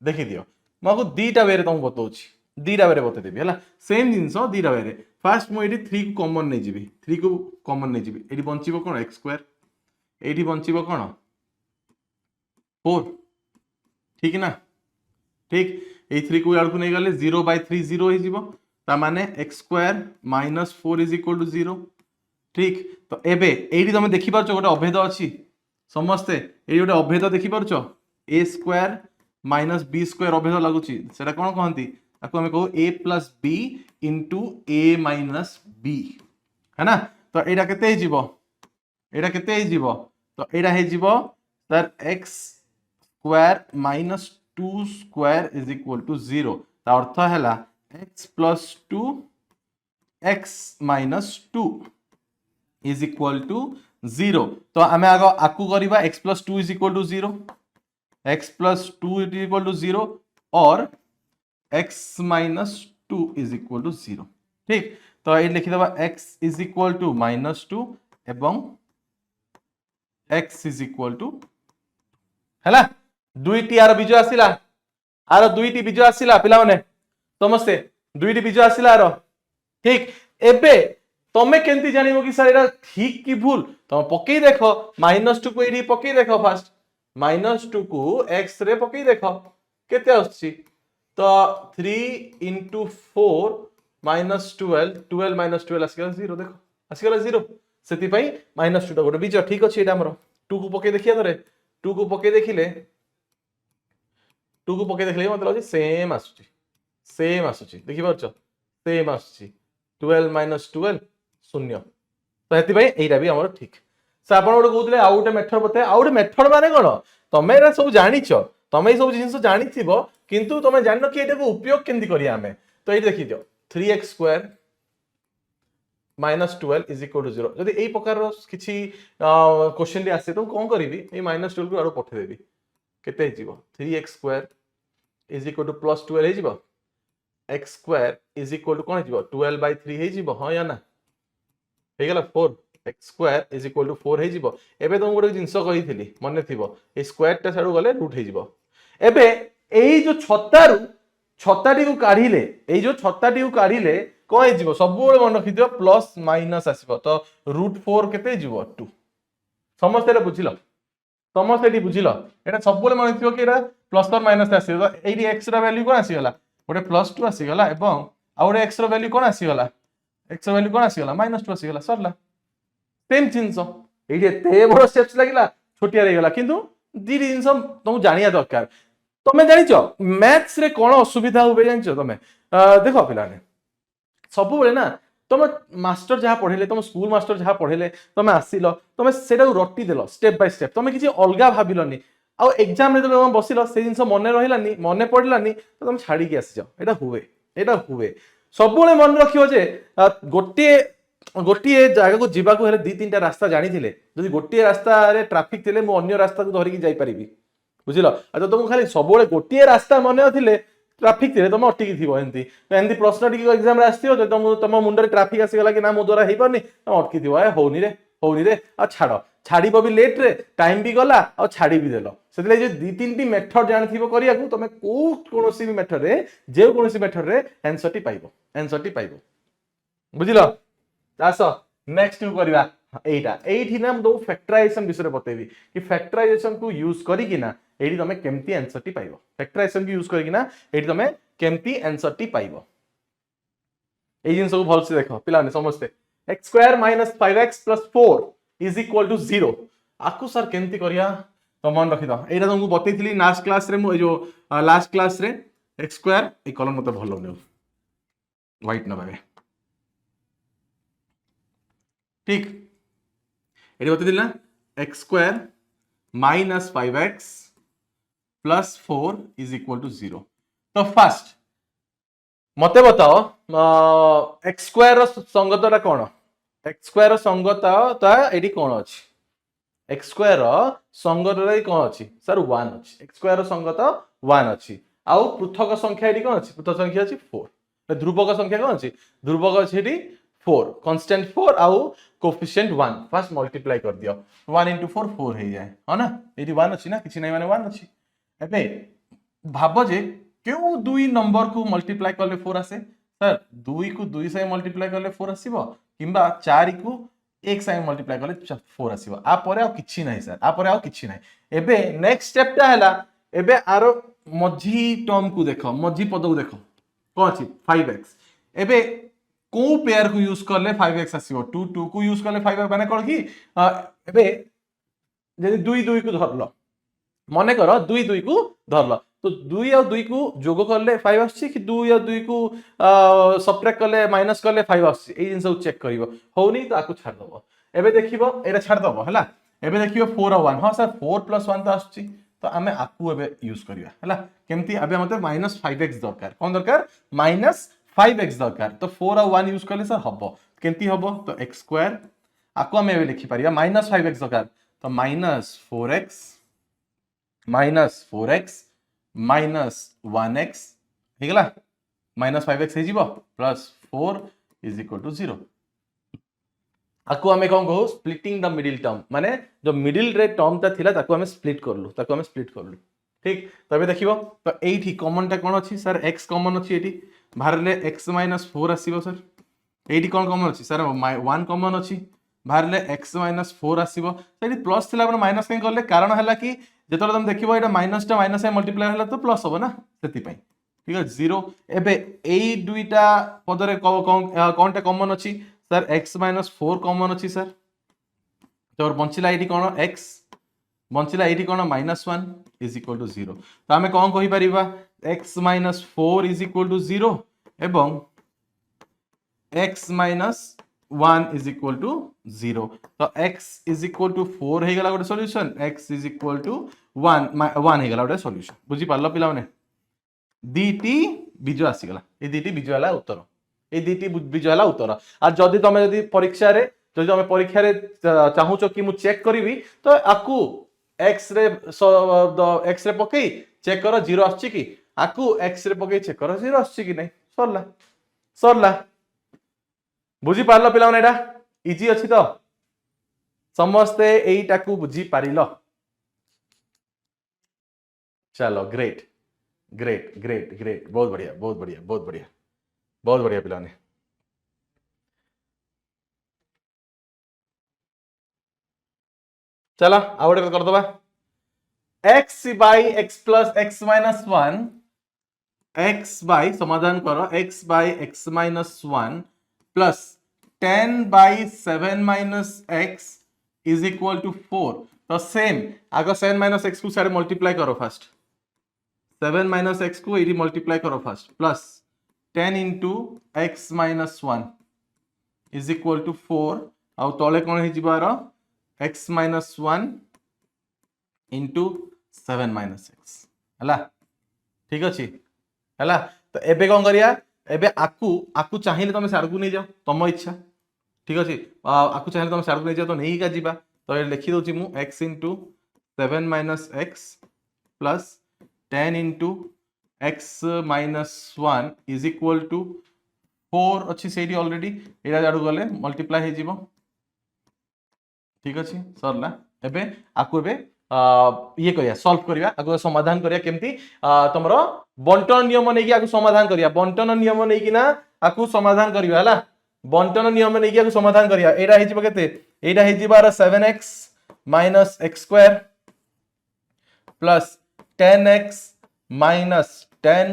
देखि दियो मको दीटा वे रे तुम बतौछि दीटा वे रे बते देबी हला सेम जिंसो दीटा वे रे फर्स्ट मु एडी 3 को कॉमन नै जिबी 3 को कॉमन नै जिबी एडी बंचिबो कोन x स्क्वायर एडी बंचिबो कोन 4 ठीक ना ठीक ए 3 को याड को नै गले 0/3 0 हे जिवो ता माने x square minus 4 is equal to 0 ठीक तो एबे एडी तुम देखि पारछो गोटे अभेद अछि समस्ते एडी गोटे अभेद देखि पारछो a square minus b square अभेद लागुछि सेटा कोन कहंती आको हमें कहू a plus b into a minus b है ना तो एटा केते हे जिवो एटा केते हे जिवो तो एटा हे जिवो sir x square minus 2 square is equal to 0 ता अर्थ हैला x plus 2 x minus 2 is equal to 0 तो आमे आगो आकु करिबा x plus 2 is equal to 0 x plus 2 is equal to 0 और x minus 2 is equal to 0 ठीक तो ये लिखि दबा x is equal to minus 2 एवं x इज इक्वल टू हैला दुईटी आर बीज आसिला आर दुईटी बीज आसिला पिला माने समस्ते दुईटी बीज आसिला आर ठीक एबे तमे केंती जानिबो कि सर एटा ठीक कि भूल तमे पकई देखो -2 को एडी पकई देखो फास्ट -2 को x रे पकई देखो केते आछि तो 3 into 4 minus 12 12 minus 12 आसिगला 0 देखो आसिगला 0 सेति पई -2 टा गोटे बीज ठीक अछि एटा हमरो 2 को पकई देखिया धरे 2 को पकई देखिले 2 को पकई देखले मतलब अछि सेम आसुची देखि परछ सेम आसुची 12 minus 12 शून्य तो हेति पई एटा भी हमरो ठीक से आपण गोटे कहउतले आ गोटे मेथड बते आ गोटे मेथड माने कोन तमे एरा सब जानिछो तमे सब जिंस जानिथिबो किंतु तमे जाननो कि एटा को उपयोग केंदी करिया हमें तो एटा देखि दियो 3x square minus 12 is equal to 0 जदि एई प्रकार रो किछि क्वेश्चन रे आसे तो कोन करिवि ए -12 को आरो पठे देबी केते हे जिवो 3x square is equal to plus 12 हे जिवो x square is equal to कोन हे जिवो 12/3 हे जिवो हां या ना हे गेला 4 x square is equal to 4 हे जिवो एबे तुम गोटे जिंस कहिथिली मने थिबो ए स्क्वायर टा साडू गले रूट हे जिवो एबे एई जो छत्ताटी को काढिले एई जो छत्ताटी को काढिले को हे जिवो सब बेले मन रखि दियो प्लस माइनस आसीबो तो √4 केते जिवो 2 समस्त रे बुझिलो समस्त एटी बुझिलो एटा सब बेले मन थिबो कि एटा प्लस और माइनस आसीबो तो एई x रा वैल्यू कोन आसीगला गोटे +2 आसीगला एवं आ गोटे x रा वैल्यू कोन आसीगला x रा वैल्यू कोन आसीगला -2 आसीगला सरला सेम जिंस एटी एते बड़ स्टेप्स लागिला छोटिया रे गेला किंतु दी जिंस तुम जानिया दरकार तमे जानिचो मैथ्स रे कोन असुविधा होबे जानिचो तमे देखो पिलाने सब बेले ना तुम मास्टर जहाँ पढ़ेले तुम स्कूल मास्टर जहाँ पढ़ेले तुम आसिल तुम सेटा रटी देल स्टेप बाय स्टेप तुम किसी अलग भाविलनी आउ एग्जाम रे तुम बसिल से जिन मन रहिलानी मन पड़लानी तो तुम छाड़ी आसी जाओ एटा हुए सब बेले मन रखियो जे गोटे गोटे जगह को जीवाक हेले 2-3टा रास्ता जानी थिले जदि गोटे रास्ता रे ट्रैफिक थिले मु अन्य रास्ता को धरिकी जाई परिबी बुझिलो आ तो तुम खाली सब बेले गोटे रास्ता मन थिले ट्रैफिक थिले तुम अटकी थिबो एंती एंती प्रश्न टिक एग्जाम रे आस्थियो तो तुम मुंडे ट्रैफिक आसी गला कि ना मो द्वारा हेई परनी तुम अटकी थिबो ए होउनी रे आ छाड़ीबो भी लेट रे टाइम भी गला आ छाड़ी भी देलो सेतले जे 2-3टी मेथड जानिथिबो करिया को तमे कोनोसी भी मेथड रे जे कोनोसी मेथड रे आंसर टी पाइबो बुझिलो आसो नेक्स्ट यू करबा एठी ना हम दो फैक्टराइजेशन विषय बतेबी कि फैक्टराइजेशन को यूज करी कि ना एठी तमे केमती आंसर टी पाइबो फैक्टराइजेशन को यूज करी कि ना एठी तमे केमती आंसर टी पाइबो ए जिन सब भल से देखो पिलाने समझते x square minus 5x plus 4 is equal to 0 आकु सर केमती करिया तो मन रखि दो एटा तुमको बतैथिली लास्ट क्लास रे मो जो लास्ट क्लास रे x स्क्वायर ए कलम मते भलो नै व्हाइट न बाबे ठीक एटी बतैथिल ना x square minus 5x plus 4 is equal to 0। तो फर्स्ट मते बताओ एक्स स्क्वायर संगतटा कौन? एक्स स्क्वायर संगतता एटी कौन अच्छी? एक्स स्क्वायर संगतटा कौन अच्छी सर? 1 अच्छी। एक्स स्क्वायर संगत 1 अच्छी। आउ पृथक संख्या एटी कौन अच्छी? पृथक संख्या अच्छी 4। ध्रुवक संख्या कौन अच्छी? ध्रुवक अच्छी 4, कांस्टेंट 4 आउ कोफिशिएंट 1। फर्स्ट मल्टीप्लाई कर दियो, 1 into 4 4 हो जाए, है ना? एटी 1 अच्छी ना, किछि नै माने 1 अच्छी। एबे भाबो जे क्यों दुई नंबर को मल्टीप्लाई करले 4 आसे? सर 2 को 2 से मल्टीप्लाई करले 4 आसीबो, किंबा 4 को 1 से मल्टीप्लाई करले 4 आसीबो। आ परे आ किछि नै सर, आ परे आ किछि नै। एबे नेक्स्ट स्टेप ता हैला, एबे आरो मझी टर्म को देखो, मझी पद को देखो कोन अछि 5x। एबे को पेयर को यूज करले 5x आसीबो? 2 2 को यूज करले 5x माने कोन की? एबे जदि 2 2 को धरलो, मने करो 2 2 को धरलो, तो 2 और 2 को जोग करले 5 आछि कि 2 और 2 को सबट्रैक्ट करले माइनस करले 5 आछि? ए जिंस को चेक करिवो। होउनी तो आकु छाड़ दबो। एबे देखिबो एरा छाड़ दबो हला। एबे देखिबो 4 और 1। हां सर 4 + 1 तो आछि, तो आमे आकु एबे यूज करिवा हला। केमती आबे मते -5x दरकार। कोन दरकार? -5x दरकार। तो 4 और 1 यूज करले सर हबो। केमती हबो? तो x² आकु आमे एबे लिखि परिया -5x दरकार, तो -4x -1x हेगला, -5x हे जीवो प्लस 4 इज इक्वल टू 0। आकु हमें कौन कहू? स्प्लिटिंग द मिडिल टर्म, माने जो मिडिल रे टर्म ता थिला ताकु हमें स्प्लिट करलु, ताकु हमें स्प्लिट करलु। ठीक, तबे देखिबो तो एठी कॉमन टा कोन अछि सर? x कॉमन अछि एठी, भारले x - 4 आसीबो सर। एठी कोन कॉमन अछि सर? 1 कॉमन अछि, भारले x - 4 आसीबो। सेठी प्लस थिला आपण माइनस केन करले? कारण हला कि जेतले तुम देखिबो एटा माइनस टा माइनस से मल्टीप्लाई हला तो प्लस होबो ना, सेति पई। ठीक है 0। एबे एई दुईटा पदरे कोन टा कॉमन अछि सर? x - 4 कॉमन अछि सर। तो बंचिला एठी कोन? x बंचिला एठी कोन? -1 इज इक्वल टू 0। तो हमें कोन कहि परिबा? x - 4 इज इक्वल टू 0 एवं x - 1 इज इक्वल टू 0। तो x इज इक्वल टू 4 हे गला गोटे solution, x is equal to 1 हे गला गोटे सॉल्यूशन। बुझी पारलो पिला माने? दीटी बीज आसी गला, ए दीटी बीज वाला उत्तर, ए दीटी बीज वाला उत्तर। आ जदि तमे जदि परीक्षा रे चाहूचो कि मु चेक करिवि, तो आकु x रे पकई चेक करो 0 आछि कि, आकु x रे पकई चेक करो 0 आछि कि नै, सरला सरला। बुझी पारलो पिला माने? एटा इजी अछि तो समस्ते एईटा को बुझी पारिलो? चलो ग्रेट ग्रेट ग्रेट ग्रेट, बहुत बढ़िया बहुत बढ़िया बहुत बढ़िया बहुत बढ़िया पिला ने। चलो आउटे कर दबा। x by x plus x minus 1, x by समाधान करो, x by x minus 1 plus 10 by 7 minus x is equal to 4। तो सेम आगे 7 minus x को सारे मल्टीप्लाई करो फर्स्ट, 7 minus x को एडी मल्टीप्लाई करो first, plus 10 into x minus 1 is equal to 4। आउ तले कोन हे जिबार? x minus 1 into 7 minus x हला। ठीक अछि हला। तो एबे कोन करिया? एबे आकु आकु चाहिले तमे सार को नै जाओ, तम इच्छा। ठीक अछि, आकु चाहिले तमे सार को नै जाओ, तो नै का जिबा। तो ए लिखि दोछि मु x into 7 minus x plus 10 into x minus 1 is equal to 4 अछि सेठी ऑलरेडी, एरा जाडू गले मल्टीप्लाई हे जिवो। ठीक अछि सरला। एबे आकु एबे ये करिया, सॉल्व करिया, आकु समाधान करिया। केमती? तमरो बंटन नियम नै कि आकु समाधान करिया, बंटन नियम नै कि ना आकु समाधान करिया हला। बंटन नियम नै कि आकु समाधान करिया। एटा हे जिवो केते? एटा हे जिबार 7x minus x square plus 10x minus 10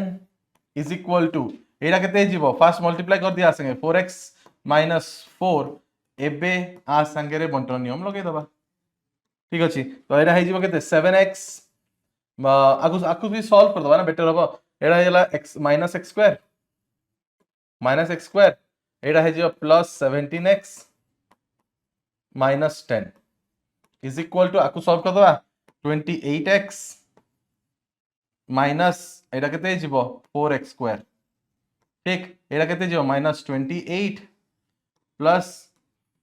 is equal to एटा केते हे जिवो? फास्ट मल्टीप्लाई कर दिया संगे 4x minus 4। एबे आ संगे रे बंटन नियम लगे दबा। ठीक अछि, तो एटा हे जिवो केते? 7x आकु भी सॉल्व कर दबा ना, बेटर हबो। एटा हेला x minus x square एटा हे जिवो plus 17x minus 10 is equal to आकु सॉल्व कर दबा 28x माइनस एटा केते जीवो 4x स्क्वायर ठीक एटा केते जीवो माइनस 28 प्लस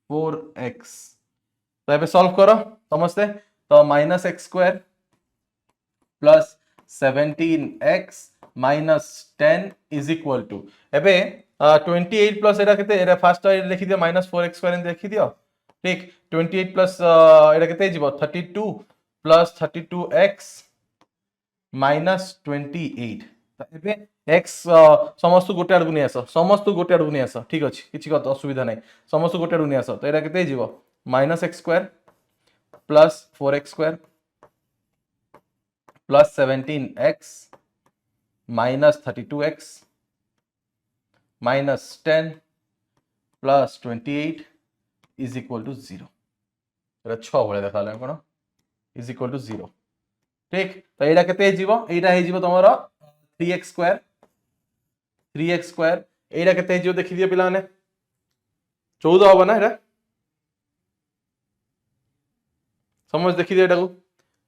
4x तो एबे सॉल्व करो समझते तो minus x square plus 17x minus 10 is equal to एबे 28 प्लस एटा केते एटा फर्स्ट लिखि दियो माइनस 4x स्क्वायर देखि दियो ठीक 28 प्लस एटा केते जीवो 32 प्लस 32x माइनस 28 तो एबे x समस्त गोटे आडू नहीं आस समस्त गोटे आडू नहीं आस ठीक अछि किछि कत असुविधा नै समस्त गोटे आडू नहीं आस तो एटा केते जीवो minus x square plus 4x square plus 17x minus 32x minus 10 plus 28 is equal to 0 एटा 6 भले देखाले कोन इज इक्वल टू 0 ठीक तो एटा केते जीवो एटा हे जीवो तमरो 3x स्क्वायर एटा केते जीवो देखि दियो पिला माने 14 होबा ना एटा समझ देखि दियो एटा को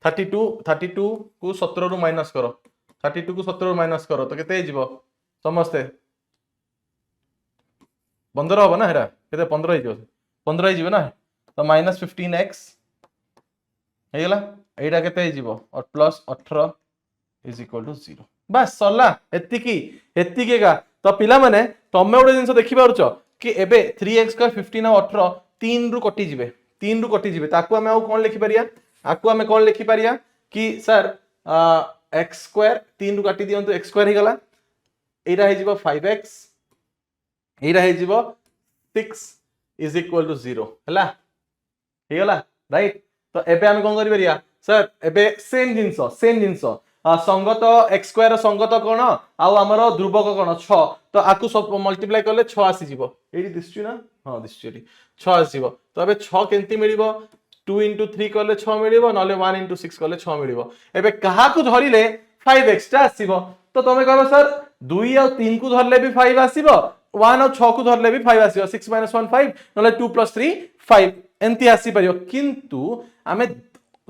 32 को 17 रु माइनस करो 32 को 17 रु माइनस करो तो केते जीवो समझते 15 होबा ना एटा केते 15 हे 15 हे जीवो ना तो माइनस 15x हे गेला एटा केते जीवो और प्लस 18 इज इक्वल टू 0 बस सरला एतिकी का तो पिला माने तमे ओडे जिंस देखि पारुचो कि एबे 3x का 15 और 18 3 रु कटि जिवे ताकू हमें आउ कोन लिखि परिया आकू हमें कोन लिखि परिया कि सर x स्क्वायर 3 रु काटि दियंतु x स्क्वायर हे गला एटा हे जीवो 5x एटा हे जीवो 6 इज इक्वल टू 0 हला हे गला राइट तो एबे हम कोन करि परिया सर एबे सेम जिंस संगत x स्क्वायर संगत कोन आउ हमर ध्रुवक कोन 6 तो आकु सब मल्टीप्लाई करले 6 आसी जीवो एडी दिसछु ना हां दिसछु एडी 6 आसी जीवो तो एबे 6 केंती मिलिबो 2 into 3 करले 6 मिलिबो नले 1 into 6 करले 6 मिलिबो एबे कहा को धरिले 5x टा आसीबो तो तमे कहबो सर 2 और 3 को धरले भी 5 आसीबो 1 और 6 को धरले भी 5 आसीबो 6 - 1 5 नले 2 + 3 5 एंती आसी परियो किंतु आमे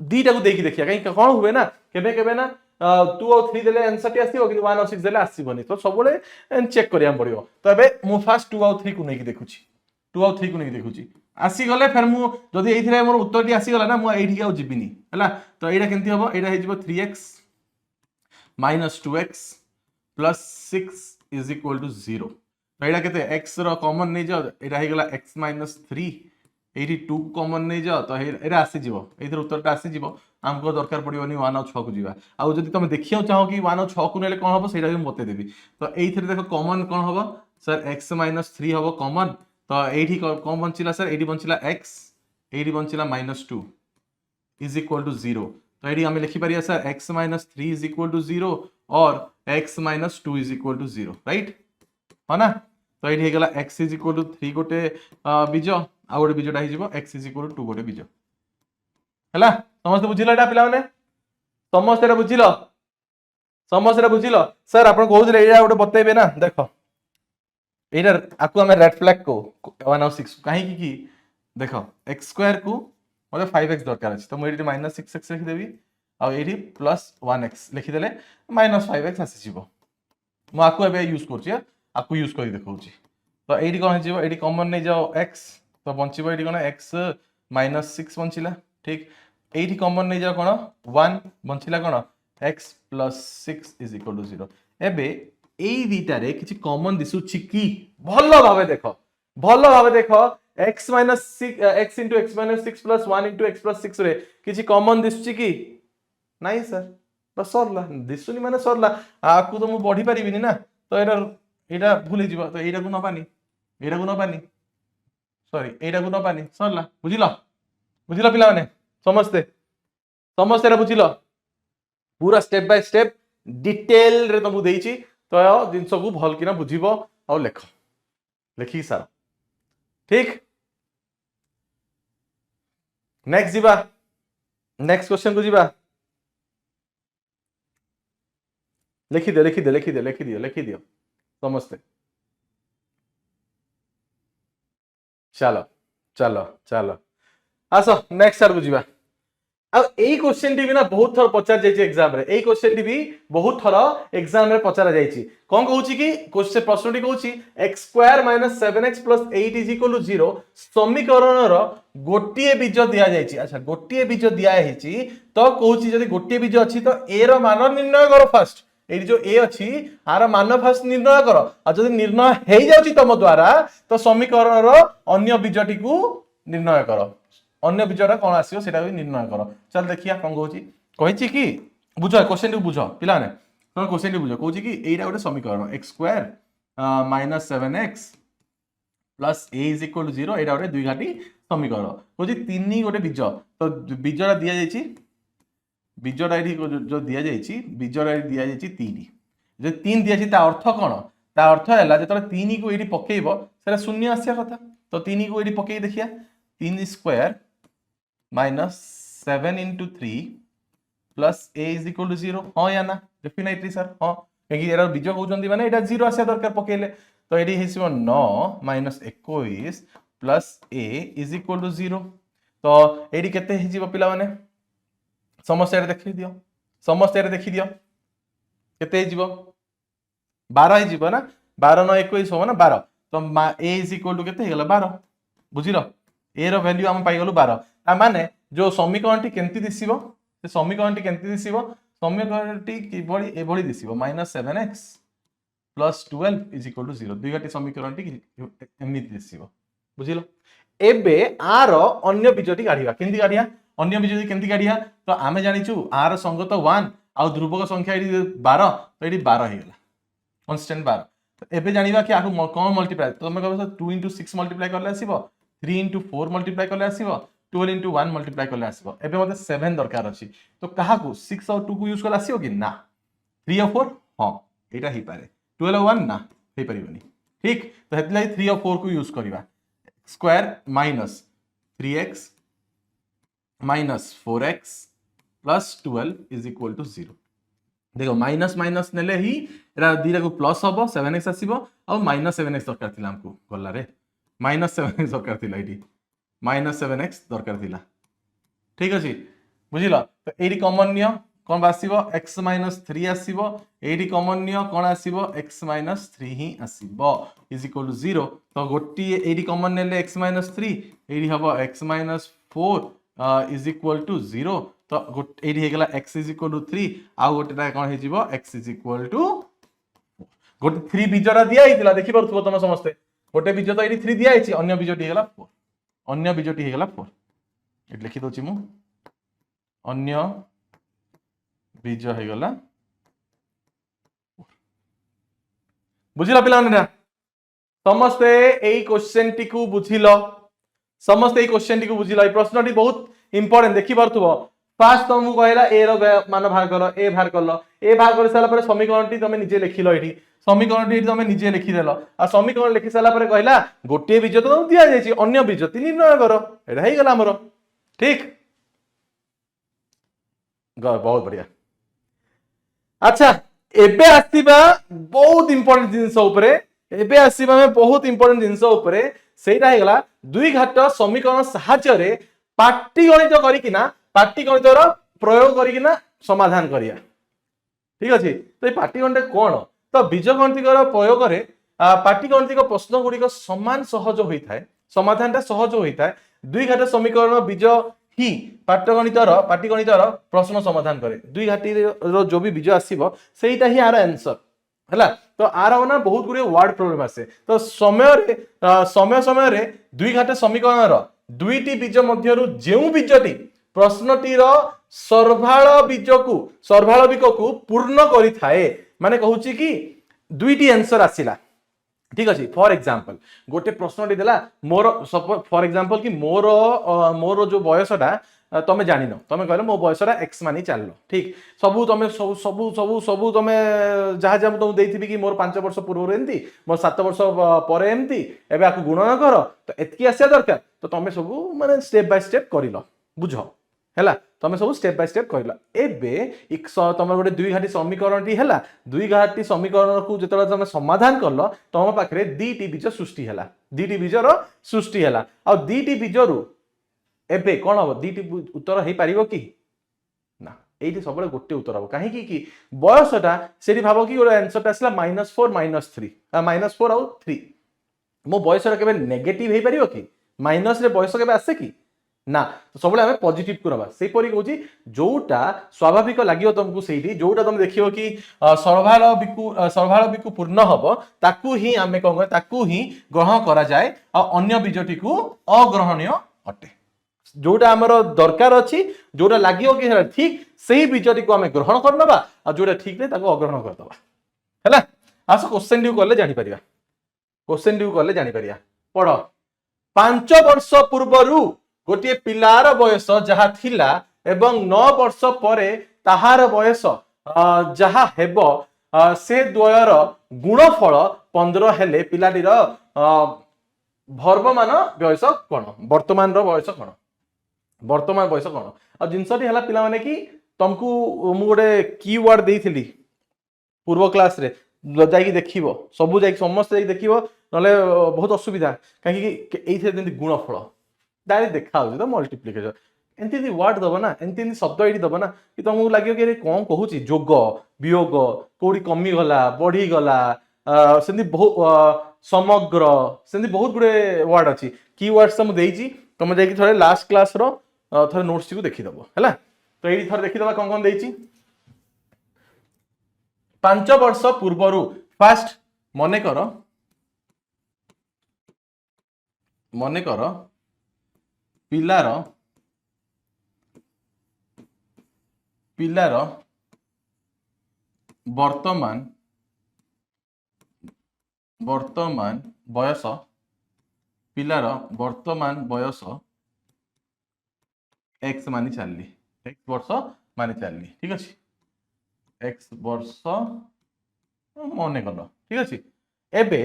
दीटा को देखि देखिया कहीं कोन हुए ना केबे ना 2 और 3 देले आंसर टी आसीबो कि 1 और 6 देले आसीबोनी तो सबले चेक करिया पड़ियो तो एबे मु फास्ट 2 और 3 को नै कि देखुची 2 और 3 को नै कि देखुची आसी गले फिर मु जदी एथिरे मोर उत्तर टी आसी गला ना मु एठी आउ जिबिनी हला तो एटा केंती हबो एटा हे जिवो 3x - 2x + 6 is equal to 0 तो एटा केते x रो कॉमन नै जाओ एटा हे गला x - 3 एठी 2 कॉमन नै जाओ तो एटा आसी जिवो एथिरे उत्तरटा आसी जिवो हमको दरकार पड़ियोनी 1 और 6 को जीवा आ जदी तुम देखियो चाहो कि 1 और 6 को नेले कोन हबो सेटा भी बते देबी तो एथिरे देखो कॉमन कोन हबो सर x - 3 हबो कॉमन तो एठी कोन बंचिला सर एठी बंचिला x एठी बंचिला -2 इज इक्वल टू 0 तो एठी हम लिखि परिया sir x - 3 is equal to 0 और x - 2 is equal to 0 right हो ना तो एठी हे गेला x इज इक्वल टू 3 गोटे बीज आ गोटे बीजटा हे जिवो x इज इक्वल टू 2 गोटे बीज हला समस्त बुझिला एटा पिला माने समस्त एटा बुझिलो सर आपण कहउले एटा गोटे बतेबे ना देखो एटा आकु हम रेड फ्लैग को 1 और 6 काहे की देखो x स्क्वायर को मतलब 5x दरकार अछि तो मोइडी -6x लिखि देबी आ एठी +1x लिखि देले -5x आसी जिवो मु आकु एबे यूज करछि आकु यूज करि देखौछि तो एठी कोन जिवो एठी कॉमन नै जाओ x तो बंचिबो एठी कोन x -6 बंचिला ठीक एठी कॉमन नै जाओ कोन 1 बंचिला कोन x + 6 इज इक्वल टू 0 एबे एई दीटा रे किछि कॉमन दिसुछि की भलो भाबे देखो x - 6 x * x - 6 + 1 * x + 6 रे किछि कॉमन दिसुछि की नाही सर बस सरला दिसुनी माने सरला आकु तो मु बढ़ी परिबिनी ना तो एटा भूली जिवो तो एटा को न पानी सॉरी एटा को न पानी सरला बुझिलो पिला माने समझते एटा बुझिलो पूरा स्टेप बाय स्टेप डिटेल रे तुमको देइछि तो जिंस को भल किना बुझिबो और लिखि सार ठीक नेक्स्ट क्वेश्चन को जीवा लिखि दियो समझते चलो आसो नेक्स्ट आर को जीवा एई क्वेश्चन टी भी ना बहुत थर पचार जाइए एग्जाम रे एई क्वेश्चन टी भी बहुत थर एग्जाम रे पचारा जाइए कौन कहूची कि क्वेश्चन प्रश्न टी कहूची x² - 7x + 8 = 0 समीकरण रो गोटिए बीज दिया जाइए। अच्छा गोटिए बीज दिया हेची तो कहूची जदी गोटिए बीज अछि तो a रो मान निर्णय करो फास्ट ए जो a अछि आर मान फास्ट निर्णय करो आ जदी निर्णय हेई जाउची तम द्वारा तो समीकरण रो अन्य बीजटी को निर्णय करो अन्य बीजटा कौन आसो सेटा भी निर्णय कर। चल देखिया कौन कहूची कहिची कि बुझ क्वेश्चन टी बुझ पिला ने तो क्वेश्चन टी बुझ कहूची कि एटा गोटे समीकरण x² - 7x + a = 0 एटा गोटे दुई घाटी समीकरण कहूची तीन गोटे बीज तो बीजटा दिया जायछि बीजटा एठी जो दिया जायछि बीजटा एठी दिया जायछि 3 जे 3 दिया जायछि ता अर्थ कोन ता अर्थ हैला जेतले 3 को एठी पकेइबो सेटा शून्य आसिया कथा तो 3 को एठी पकेइ देखिया 3² - 7 × 3 + a = 0 हाँ या ना डेफिनेटली सर हाँ क्योंकि एरा बीज कहउचंदी माने एटा 0 आसे दरकार पकेले तो एडी हेसिबो 9 - 21 + a = 0 तो एडी केते हेजिबो पिला माने समस्या रे देखि दियो समस्या रे देखि दियो केते हेजिबो 12 हेजिबो ना 12 - 21 हो ना 12 तो a = केते हेगला 12 बुझिलो ए रो वैल्यू हम पाई गलु 12 ता माने जो समीकरण टी केंती दिसिबो से समीकरण टी केंती दिसिबो समीकरण टी किबळी एभळी दिसिबो -7x + 12 = 0 दुई गाटी समीकरण टी एमिति दिसिबो बुझिलो एबे आर अन्य बीजटी काढिबा केंती काढिया अन्य बीजटी केंती काढिया तो आमे जानिचु आर संगत 1 आ ध्रुवक संख्या एडी 12 तो एडी 12 हे गेला कांस्टेंट 12 तो एबे जानिबा कि आकु कोन मल्टीप्लाई तो तमे कहबो 2 × 6 मल्टीप्लाई करले आसीबो 3 × 4 मल्टीप्लाई करले आसीबो 12 × 1 मल्टीप्लाई करले आसीबो एबे मते 7 दरकार अछि तो काहा को 6 और 2 को यूज करले आसीबो कि ना 3 और 4 हां एटा ही पारे 12 और 1 ना हे परिबनी ठीक तो हेतला 3 और 4 को यूज करबा square minus 3x minus 4x plus 12 is equal to 0 देखो माइनस माइनस नेले ही एरा दीरा को प्लस हबो 7x आसीबो और माइनस 7x दरकार थिला हमको गल्ला रे माइनस 7x दरकार थिला एटी माइनस 7x दरकार थिला ठीक अछि बुझिला तो एटी कॉमन नियो कोन आसीबो x माइनस 3 आसीबो एटी कॉमन नियो कोन आसीबो x माइनस 3 ही आसीबो इज इक्वल टू 0 तो गोटी एटी कॉमन नेले x माइनस 3 एटी हबो x minus 4 is equal to 0 तो एटी हे गेला x इज इक्वल टू 3 आ गोटेटा कोन हे जिवो x इज इक्वल टू गोटे 3 बीजरा दिया हितला देखि परथबो तमे समस्ते गोटे बीज तो एटी 3 दिया हिची अन्य बीजटी हे गेला 4 अन्य बीजटी हे गेला 4 एट लिखि दोची मु अन्य बीज हे गेला बुझिला पिला ने समस्ते एई क्वेश्चन टी को बुझिलो समस्ते एई क्वेश्चन टी को बुझिलो ए प्रश्न टी बहुत इंपोर्टेंट देखि परथबो फास्ट तुमको कहला ए रो मान भाग करो ए भाग करलो ए भाग कर साला पर समीकरण टी तमे निजे लिखिलो एठी समीकरण टी तमे निजे लिखि देलो आ समीकरण लिखि साला पर कहला गोटे बीज तो दिया जायछि अन्य बीज ती निर्णय करो एटा हे गेला हमरो ठीक बहुत बढ़िया अच्छा एबे आसीबा बहुत इंपोर्टेंट जिंस ऊपरे एबे आसीबा में बहुत इंपोर्टेंट जिंस ऊपरे सेटा हे गेला दुई घाट समीकरण सहायता रे पाटीगणित करिकिना पाटीगणित रो प्रयोग करिकिना समाधान करिया ठीक अछि तो ए पाटीगणित कोन तो बीजगणित रो प्रयोग रे पाटीगणित प्रश्न गुडी को समान सहज होई थाए समाधानटा सहज होई थाए दुई घाट समीकरण बीज ही पाटीगणित रो प्रश्न समाधान करे दुई घाटी रो जो भी बीज आसीबो सेटा ही आर आंसर हला तो आर ना बहुत गुडी वर्ड प्रॉब्लम आसे तो समय रे दुई घाट समीकरण रो दुईटी बीज मध्यरु जेउ बीजटी प्रश्नटी रो सर्वाळविक को पूर्ण करि थाए माने कहूची कि दुईटी आंसर आसिला ठीक अछि फॉर एग्जांपल गोटे प्रश्नटी देला मोर फॉर एग्जांपल कि मोर जो बयसटा तमे जानिनो तमे कहले मो बयसटा x मानी चाललो ठीक सबु तमे सबु तमे जहा जहा तुम देथिबी कि मोर 5 वर्ष पूर्व एंती मोर 7 वर्ष परे एंती एबे आकु गुणन कर तो एतकी आसिया दरकार तो तमे सबु माने स्टेप बाय स्टेप करिलो बुझो हैला तमे सब स्टेप बाय स्टेप करिला एबे तमे गोटे दुई घाटी समीकरण टी हैला दुई घाटी समीकरण को जेतला तमे समाधान करलो तम पाखरे दीटी बीज सृष्टि हैला दीटी बीजर सृष्टि हैला आ दीटी बीजरु एबे कोन हो दीटी उत्तर हे पारिबो कि এইটি সবুলে গোটে উত্তর হব কাহিকি কি বয়সটা সেটি ভাব কি গোটে आंसरটা আসলা -4 -3 -4 ଆଉ 3 मो बयसर केबे नेगेटिव हे परियो कि माइनस रे बयस केबे आसे कि ना सबले हमें पॉजिटिव करबा सेही परी कहूची जोटा स्वाभाविक लागियो तुमको सेही जोटा तुम देखियो कि सर्वाल बिकु पूर्ण हबो ताकू ही हमें कहू ताकू ही ग्रहण करा जाए आ अन्य बीजटी को अग्रहणीय अटे जोटा हमर दरकार अछि जोटा लागियो कि ठीक सेही बीजटी को हमें ग्रहण करनबा आ जोटा ठीक नै ताको अग्रहण करदबा हैला आस क्वेश्चन ड्यू करले जानि परिबा क्वेश्चन ड्यू करले जानि परिया पढ 5 वर्ष पूर्वरु गोटे पिलार बयस जहा थिला एवं 9 वर्ष परे ताहार बयस जहा हेबो से द्वयर गुणफल 15 हेले पिलाटीर वर्तमान बयस कोन वर्तमान रो बयस कोन वर्तमान बयस कोन आ जिंसटी हला पिला माने कि तुमको मु गोटे कीवर्ड देइथिली पूर्व क्लास रे जाई देखिबो सबु जाई समस्त जाई देखिबो नले बहुत असुविधा काहे कि एइथे जेंति गुणफल डायरेक्ट देखा हो तो मल्टीप्लिकेशन एंती वर्ड दबो ना एंती शब्द एठी दबो ना कि तुमको लागियो कि कोन कहूची जोग वियोग कोडी कमी गला बढ़ी गला सेंती बहुत समग्र सेंती बहुत गुडे वर्ड अछि कीवर्ड्स हम देइची तुम जाई कि थोड़े लास्ट क्लास रो थोड़े नोट्स को देखि दबो हैला तो एठी थोड़े देखि दबा कोन देइची 5 वर्ष पूर्वरु फास्ट मने कर पिलार वर्तमान बयस पिलार वर्तमान बयस x मानि चलली x वर्ष मानि चलली ठीक अछि x वर्ष मने कल ठीक अछि एबे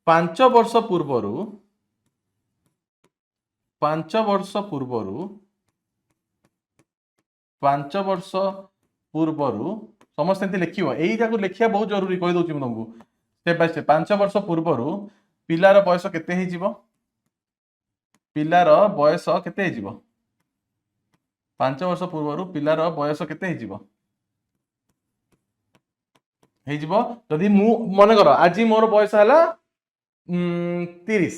5 वर्ष पूर्वरु 5 वर्ष पूर्वरु समस्त लिखिबो एई जाको लिखिया बहुत जरूरी कहि दोची तुमको स्टेप बाय स्टेप 5 वर्ष पूर्वरु पिलार बयस केते हे जिवो पिलार बयस केते हे जिवो 5 वर्ष पूर्वरु पिलार बयस केते हे जिवो हे जिवो जदी मु मने करो आज मोर बयस हला 30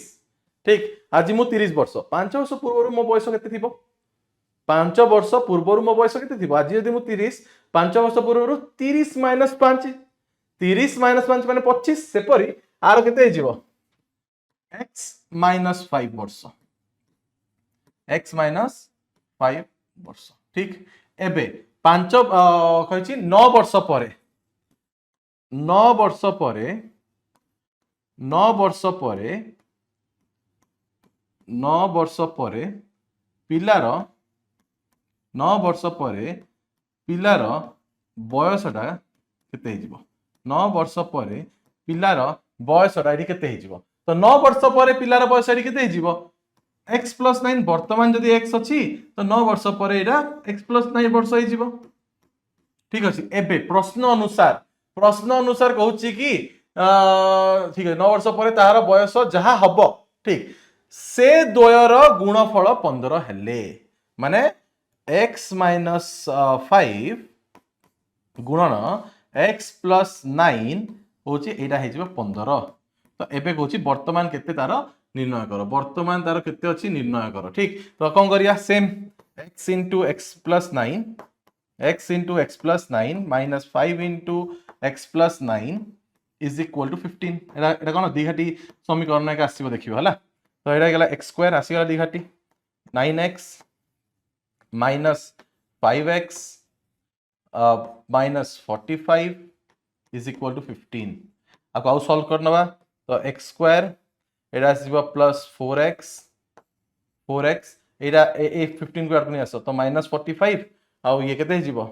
ठीक आज मु 30 वर्ष 5 वर्ष पूर्वरु मो बयस केते थिबो 5 वर्ष पूर्वरु मो बयस केते थिबो आज जदी मु 30 5 वर्ष पूर्वरु 30 - 5 30 - 5 माने 25 सेपरी आरो केते जिवो x - 5 वर्ष x - 5 वर्ष ठीक एबे 5 कहिछि 9 वर्ष परे 9 वर्ष परे 9 वर्ष परे 9 वर्ष परे पिलार 9 वर्ष परे पिलार बयसटा केते हे जिवो 9 वर्ष परे पिलार बयसटा एठी केते हे जिवो तो 9 वर्ष परे पिलार बयस एठी केते हे जिवो x + 9 वर्तमान जदी x अछि तो 9 वर्ष परे एटा x + 9 वर्ष हे जिवो ठीक अछि एबे प्रश्न अनुसार कहूची कि ठीक है 9 वर्ष परे तार बयस जहा हबो ठीक से द्वयर गुणफल 15 हेले माने x - 5 गुणन x + 9 होची एटा हे जिवो 15 तो एबे कहूची वर्तमान केते तार निर्णय करो वर्तमान तार केते अछि निर्णय करो ठीक तो कोन करिया same x * x + 9 x * x + 9 - 5 * x + 9 = 15 एटा कोन दिघाटी समीकरण एक आसीबो देखिबो हला तो एटा गेला x² आसीगला दिघाटी 9x - 5x -45 = 15 आउ सॉल्व करनबा तो x² एटा आसीबो +4x एटा ए 15 को आटनी आसो तो -45 आउ ये केते जिवो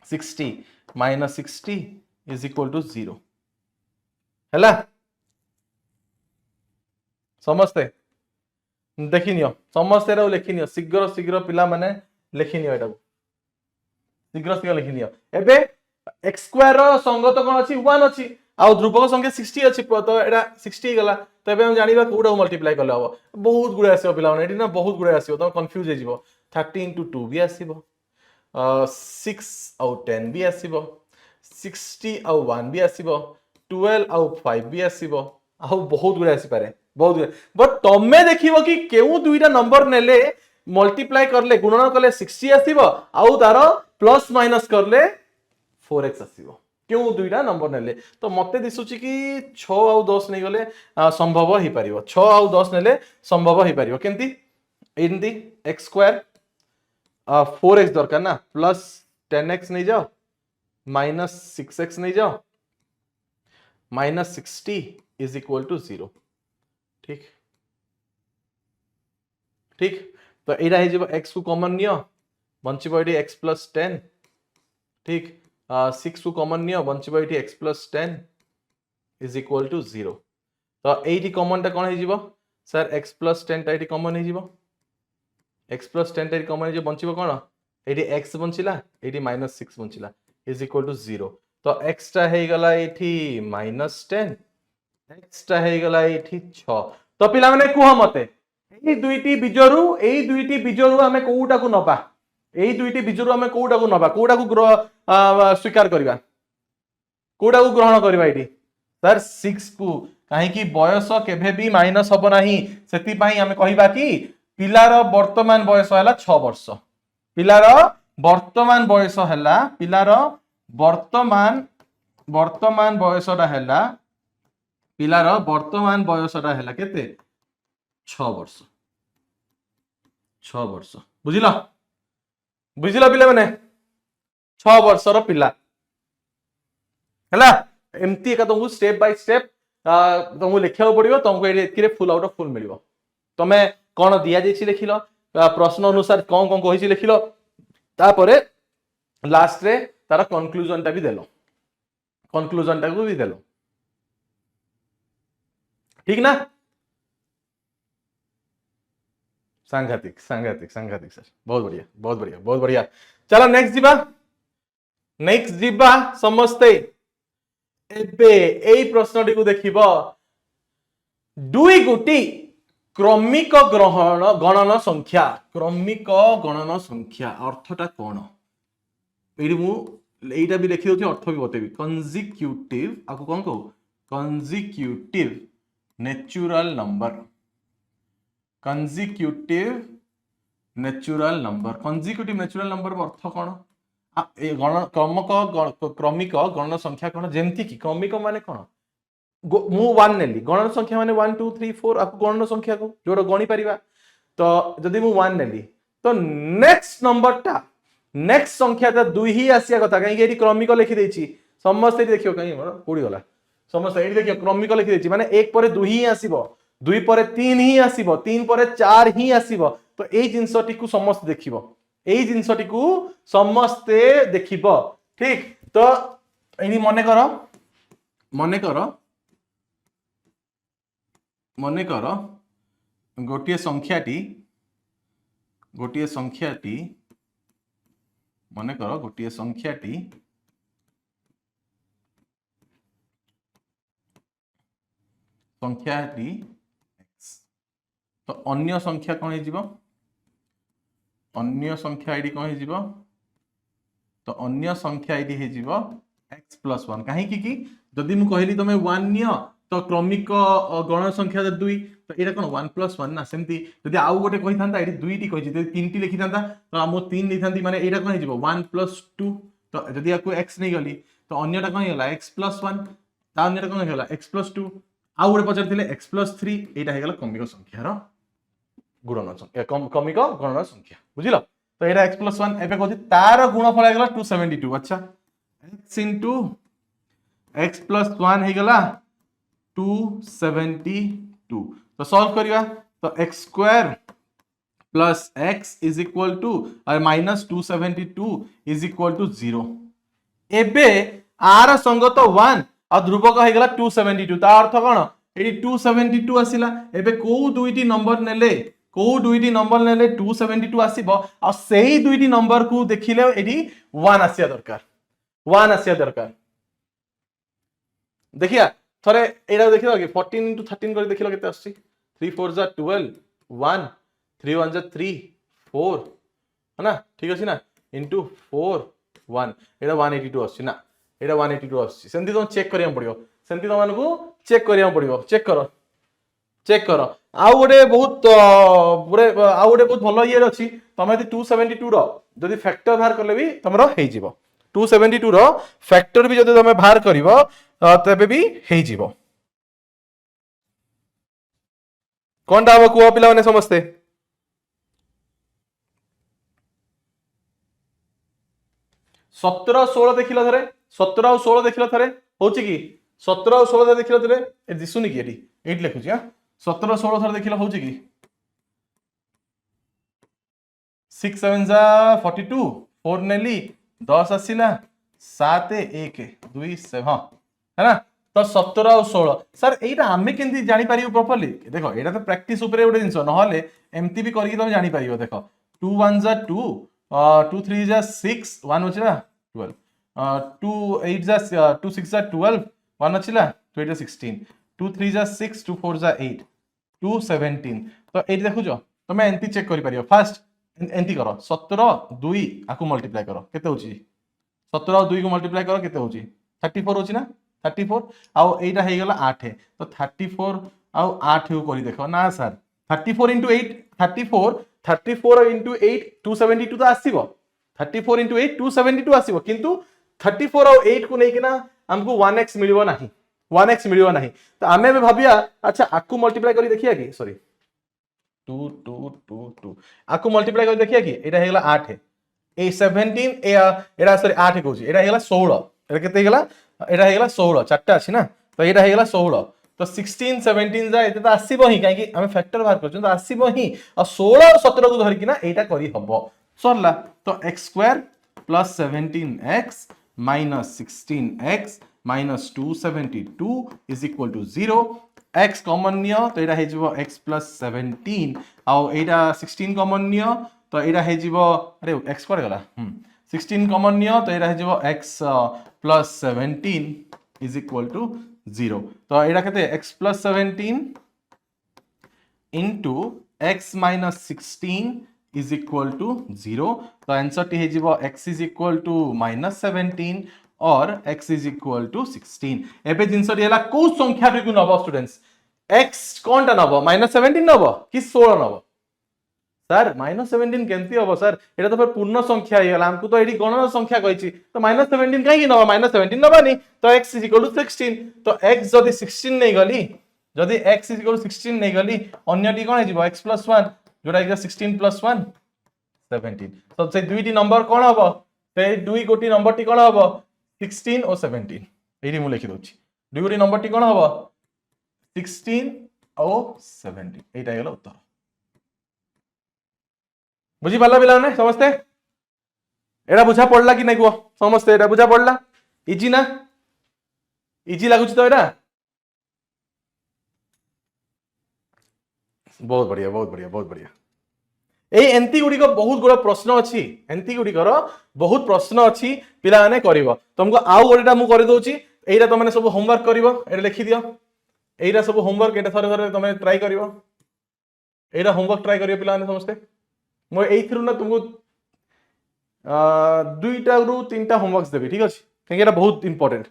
60 - 60 = 0 हैला समस्ते देखिनियो समस्ते रो लिखिनियो शीघ्र पिला माने लिखिनियो एटा शीघ्र लिखिनियो एबे x² रो संगत कोन अछि 1 अछि आ ध्रुवक संख्या 60 अछि तो एटा 60 गला तो एबे हम जानिबा कोडा मल्टीप्लाई करले हबो बहुत गुडे आसीबो पिला माने एटी ना बहुत गुडे आसीबो तो कंफ्यूज हे जिवो 30 * 2 भी आसीबो 6 आउ 10 भी आसीबो 60 आउ 1 भी आसीबो 12 आउ 5 भी आसीबो आउ बहुत गुडे आसी पारे बहुत गुडे बट तमे देखिबो कि केउ दुईटा नंबर नेले मल्टीप्लाई करले गुणन करले 60 आसीबो आउ तार प्लस माइनस करले 4x आसीबो क्यों दुईटा नंबर नेले तो मते दिसुची कि 6 आउ 10 नै गले संभव ही परिबो 6 आउ 10 नेले संभव ही परिबो केंती एंती x स्क्वायर 4x दरकार ना प्लस 10x नहीं जाओ माइनस 6x नहीं जाओ माइनस 60 इज इक्वल टू 0 ठीक ठीक तो एटा हे जेबो x को कॉमन नियो बंचिबो एटी x प्लस 10 ठीक 6 को कॉमन नियो बंचिबो एटी x plus 10 is equal to 0 तो एटी कॉमन टा कोन हे जेबो सर x प्लस 10 टा एटी कॉमन हे जेबो x प्लस 10 टा कॉमन जे बंचिबो कोन एटी x बंचिला एटी माइनस 6 बंचिला इज इक्वल टू 0 तो x टा हे गला एटी माइनस 10 x टा हे गला एटी 6 तो पिला माने कुह मते एई दुईटी बीजरू हमें कोउटा को नबा एई दुईटी बीजरू हमें कोउटा को नबा कोउटा को स्वीकार करबा कोउटा को ग्रहण करबा एटी सर 6 को काहे कि बयस केभे भी माइनस हबो नाही सेति पई हमें कहिबा कि पिलार वर्तमान बयस हला 6 वर्ष पिलार वर्तमान बयस हला पिलार वर्तमान बयसटा हला पिलार वर्तमान बयसटा हला केते 6 वर्ष 6 वर्ष बुझिला बुझिला पिला माने 6 वर्षर पिला हला एमती एका तुमको स्टेप बाय स्टेप तुमको लिखिया पड़िबो तुमको एतिरे फुल आउट ऑफ फुल मिलिबो तमे कोन दिया जेछि लिखिलो प्रश्न अनुसार कोन कोन कहिछि लिखिलो तापरे लास्ट रे तार कंक्लूजन टा भी देलो कंक्लूजन टा को भी देलो ठीक ना सांघातिक सांघातिक सांघातिक सर बहुत बढ़िया बहुत बढ़िया बहुत बढ़िया चलो नेक्स्ट जीवा समस्ते एबे एई प्रश्नटी को देखिबो दुई गोटी क्रमिक गणन संख्या अर्थटा कोन एडी मु एटा भी लिखि दोछि अर्थ भी बतेबी कंसेक्यूटिव आको कोन कहू consecutive natural number consecutive natural number अर्थ कोन क्रमिक गणन संख्या कोन जेमति कि क्रमिक माने कोन मु 1 नेली गणन संख्या माने 1 2 3 4 आपको गणन संख्या को जोड़ गणी परिबा तो जदी मु 1 नेली तो नेक्स्ट संख्या ता 2 ही आसिया कथा काहे एठी क्रमिक लिखि देछि समस्त देखियो काहे मोर कोडी गला समस्त एठी देखियो क्रमिक लिखि देछि माने 1 पर 2 ही आसीबो 2 पर 3 ही आसीबो 3 पर 4 ही आसीबो तो एई जिंसटी को समस्त देखिबो एई जिंसटी को समस्ते देखिबो ठीक तो एनी मने करो गोटिए संख्याटी मने करो गोटिए संख्याटी x तो अन्य संख्या कौन है जीवो अन्य संख्या आईडी कौन है जीवो तो अन्य संख्या आईडी है जीवो x प्लस 1 काहे कि जदि मु कहली तमे 1 नियो तो क्रमिक गणन संख्या 2 तो एटा कोन 1 प्लस 1 ना सेमती जदि आउ गोटे कहि थांता एटी 2 टी कहि जदि 3 टी लिखि थांता तो हम 3 नै थांती माने एटा कोन हिजिबो 1 प्लस 2 तो जदि आकु x नै गली तो अन्यटा कोन होला x प्लस 1 ता अन्यटा कोन होला x प्लस 2 आउ गोटे पचार थिले x प्लस 3 एटा हे गला क्रमिक संख्यार गुणन संख्या क्रमिक गणन संख्या बुझिलो तो एटा x प्लस 1 एबे कहति तार गुणफल हे गला 272 अच्छा x into x प्लस 1 हे गला 272 तो सॉल्व करिया तो x square plus x is equal to minus 272 is equal to 0 एबे आर संगत 1 और ध्रुवक हे गला 272 ता अर्थ कोन एडी 272 आसिला एबे को दुईटी नंबर नेले 272 आसीबो और सेही दुईटी नंबर को देखिले एडी 1 आसिया दरकार देखिया थरे एडा देखिलो कि 14 into 13 कर देखिलो केते आसी 3 4 12 1 3 1 3 4 है ना ठीक अछि ना इंटू 4 1 एटा 182 आछि ना एटा 182 आछि सेंती तुम चेक करिया पड़ियो सेंती तुम मानकू चेक करिया पड़ियो चेक करो आउ गोटे बहुत पूरे आउ गोटे बहुत भल ये अच्छी तुम यदि 272 रदि फैक्टर बाहर कले भी तुम हो 272 फैक्टर भी जब तुम बाहर कर तेबे भी हो कौन हम कह पिला माने समस्ते 17 16 देखिल थे 17 और 16 देखिल थे हूँ कि 17 और 16 देखिल थे दिशुनि कि ये लिखुची हाँ 17 16 थर देखिल हूँ कि 6 7 जा 42 4 नेली 10 आसला 7 1 2 7 हाँ है ना तो 17 और 16 सर यहीटा आम के जापर प्रॉपर्ली देख यहाँ तो प्रैक्टिस गोटे जिन ना एमती भी करके तुम जापर देख 2 1 जा 2 2 3 जा 6 1 अच्छी 12 2 8 जा 2 6 जा 12 1 अच्छी 2 8 जा 16 2 3 जा 6 2 4 जा 8 2 17 तो ये देखुच तुम एमती चेक कर फास्ट एमती कर 17 2 आपको मल्टीप्लाई कर केते होची 17 और 2 को मल्टीप्लाई कर केते होची 34 होची ना 34 आउ एटा हे गला 8 तो 34 आउ 8 को करी देखो ना सर 34 into 8 34 into 8 272 तो आसीबो 34 into 8 272 आसीबो किंतु 34 और 8 को लेकिन हमको 1x मिलिबो नाही 1x मिलिबो नाही तो आमे भी भाबिया अच्छा आकु मल्टीप्लाई करी देखिया कि सॉरी 2 2 2 2 आकु मल्टीप्लाई करी देखिया कि एटा हे गला 8 ए 17 एटा सॉरी 8 कहूची एटा हे गला 16 एटा केते हे गला एटा हे गला 16 चारटा अछि ना तो एटा हे गला 16 तो 16 17 जा एते तो आसीबो ही काहे कि हम फैक्टर बाहर करछन तो आसीबो ही और 16 और 17 को धरि कि ना एटा करी हबो सरला तो x² + 17x - 16x - 272 = 0 x common neo तो एटा हे जिवो x + 17 आउ एटा 16 कॉमन नियो तो एटा हे जिवो अरे x कर गला 16 कॉमन नियो तो एटा हे जिवो x + 17 = 0 तो एटा केते x + 17 into x - 16 = 0 तो आंसर टी हे जिवो x = -17 और x = 16 एबे जिंस दिला को संख्या रे को नबो स्टूडेंट्स x कोनटा नबो -17 नबो कि 16 नबो सर -17 केंती हबो सर एटा तो फिर पूर्ण संख्या हे गला हमको तो एडी गणन संख्या कहिछि तो -17 काहे कि नबो -17 नबानी तो x = 16 तो x जदी 16 नै गली जदी x = 16 नै गली अन्यटी कोन हे जिवो x + 1 जोटा कि 16 + 1 17 तो से दुईटी नंबर कोन हबो से दुई गोटी नंबर टी कोन हबो 16 और 17 एडी मु लिखि दोछि दुई गोटी नंबर टी कोन हबो 16 और 17 एटा गेलो उत्तर बुझी पाला पिला ने समझते एटा बुझा पड़ला कि नहीं कह समझते एटा बुझा पड़ला इजी ना इजी लागुच तो एटा बहुत बढ़िया बहुत बढ़िया बहुत बढ़िया ए एंती गुडी को बहुत गुडा प्रश्न अछि एंती गुडी कर बहुत प्रश्न अछि पिला माने करबो तुमको आउ गोटेटा मु कर दोछि एटा तुम माने सब होमवर्क करबो एटा लिखि दियो एटा सब होमवर्क एटा थरे थरे तुम ट्राई करबो एटा होमवर्क ट्राई करियो पिला माने समझते मो एइथरु ना तुमको दुईटा रु तीनटा होमवर्क्स देबी ठीक अछि काहे एटा बहुत इंपोर्टेंट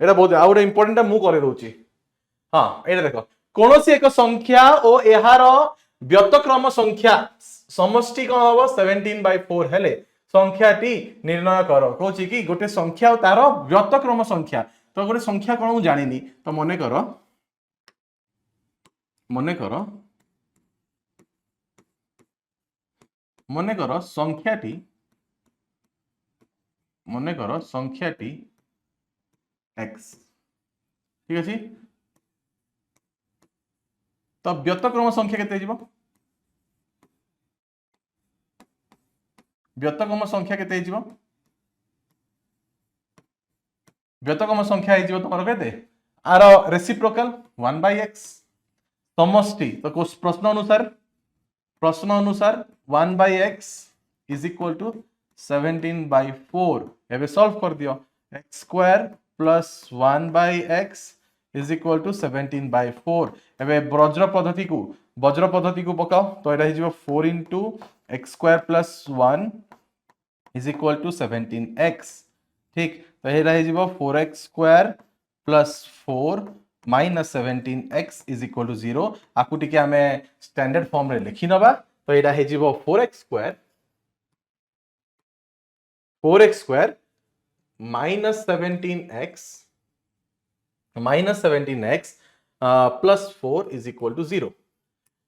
एटा बहुत आउ गोटे इंपोर्टेंट मु करे दोछि हां एटा देखो कोनोसी एक संख्या ओ एहार व्यतक्रम संख्या समष्टि कोन हबो 17/4 हेले संख्याटी निर्णय करो कहूची कि गोटे संख्या तार व्यतक्रम संख्या तो गोटे संख्या कोन मु जानिनी तो मने करो संख्याटी x ठीक अछि तो व्यतक्रम संख्या केते जिवो व्यतक्रम संख्या केते जिवो व्यतक्रम संख्या हे जिवो तमरो केते आर रेसिप्रोकल 1/x समष्टि तो प्रश्न अनुसार 1/x = 17/4 एबे सॉल्व कर दियो x² + 1/x = 17/4 एबे वज्र पद्धति को पकाओ तो एटा हे जिवो 4 * x² + 1 is equal to 17x ठीक तो ये रही जीवो 4x square plus 4 minus 17x is equal to 0 आकु टिके आमे स्टैंडर्ड फॉर्म रे लिखि नबा तो एटा हे जीवो 4x square minus 17x plus 4 is equal to 0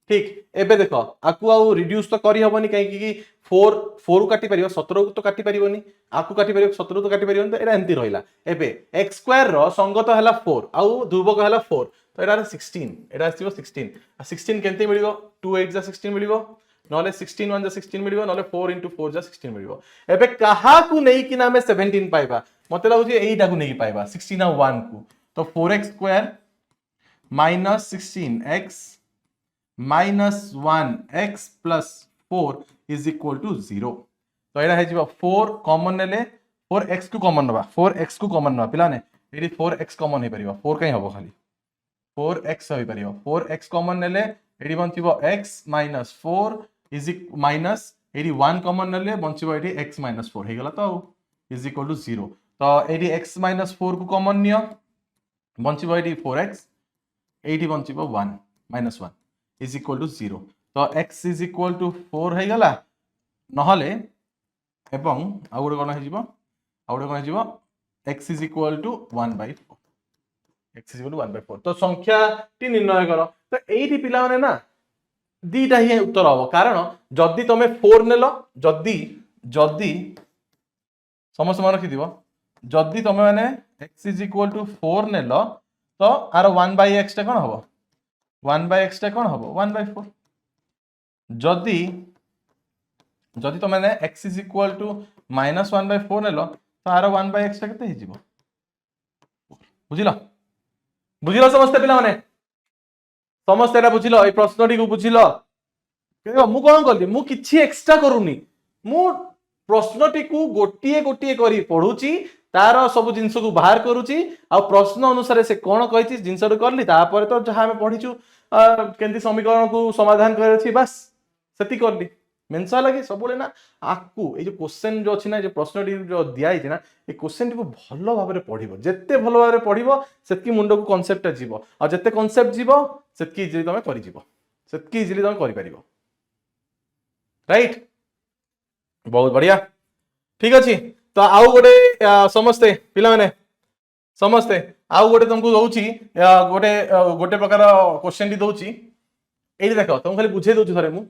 ठीक एबे देखो आकु आउ रिड्यूस तो करी हबनी काहे कि 4 4 काटी परियो 17 को तो काटी परियोनी आकु काटी परियो 17 तो काटी परियोनी तो एटा एंती रहिला एबे x स्क्वायर रो संगत हला 4 आउ ध्रुवक हला 4 तो एटा 16 एटा आसीबो 16 आ 16 केनते मिलिबो 2 8 जा 16 मिलिबो नले 16 1 जा 16 मिलिबो नले 4 into 4 जा 16 मिलिबो एबे कहा को नै कि नामे 17 पाइबा मते लागु जे एइटा को नै पाइबा 16 आ 1 को तो 4x square minus 16x minus 1x plus 4 is equal to 0 तो एटा है जीवा 4 कॉमन नेले 4x को कॉमन नबा 4x को कॉमन नबा पिला ने एडी 4x कॉमन हे परिबा 4 काई हबो खाली 4x होई परिबा 4x कॉमन नेले एडी बंचिबो x माइनस 4 इज माइनस एडी 1 कॉमन नेले बंचिबो एडी x माइनस 4 हे गला तो इज इक्वल टू 0 तो एडी x माइनस 4 को कॉमन नियो बंचिबो एडी 4x एडी बंचिबो 1 माइनस 1 इज इक्वल टू 0 तो x इज इक्वल टू 4 है गला नहले एवं आउ गोटे कोन हे जीवो आउ गोटे कोन हे जीवो x is equal to 1/4 x is equal to 1/4 तो संख्या टी निर्णय करो तो एठी पिला माने ना दीटा ही उत्तर हबो कारण जदी तमे 4 नेलो जदी जदी समस्त मान रखि दिबो जदी तमे माने x इज इक्वल टू 4 नेलो तो आरो 1/x टा कोन हबो 1/x टा कोन हबो 1/4 जदी जदी तो मैंने x is equal to minus 1/4 नेलो तो आरो 1/x टा केते हे जीवो बुझिलो बुझिलो समस्त पिला माने समस्त एटा बुझिलो ए प्रश्नटी को बुझिलो केबो मु कोन करली मु किछि एक्स्ट्रा करूनी मु प्रश्नटी को गोटिए गोटिए करी पढुची तार सब जिंस को बाहर करूची आ प्रश्न अनुसार से कोन कहिछि जिंस रो करली तापर तो जहा हमें पढिचु केंती समीकरण को समाधान करे छी बस सेति करली मेंसा लगे सबले ना आकु ए जो क्वेश्चन जो अछि ना जो प्रश्नटी जो दिया छै ना ए क्वेश्चन को भलो भाबरे पढिबो जत्ते भलो भाबरे पढिबो सेतकी मुंडो को कांसेप्ट जीवो आ जत्ते कांसेप्ट जीवो सेतकी इजीली तमे करि जीवो सेतकी इजीली तमे करि परिबो राइट बहुत बढ़िया ठीक अछि तो आउ गोटे समस्ते पिला माने समस्ते आउ गोटे तुमको दउची गोटे गोटे प्रकार क्वेश्चन दी दउची एई देखो तुम खाली बुझे दउची थरे मु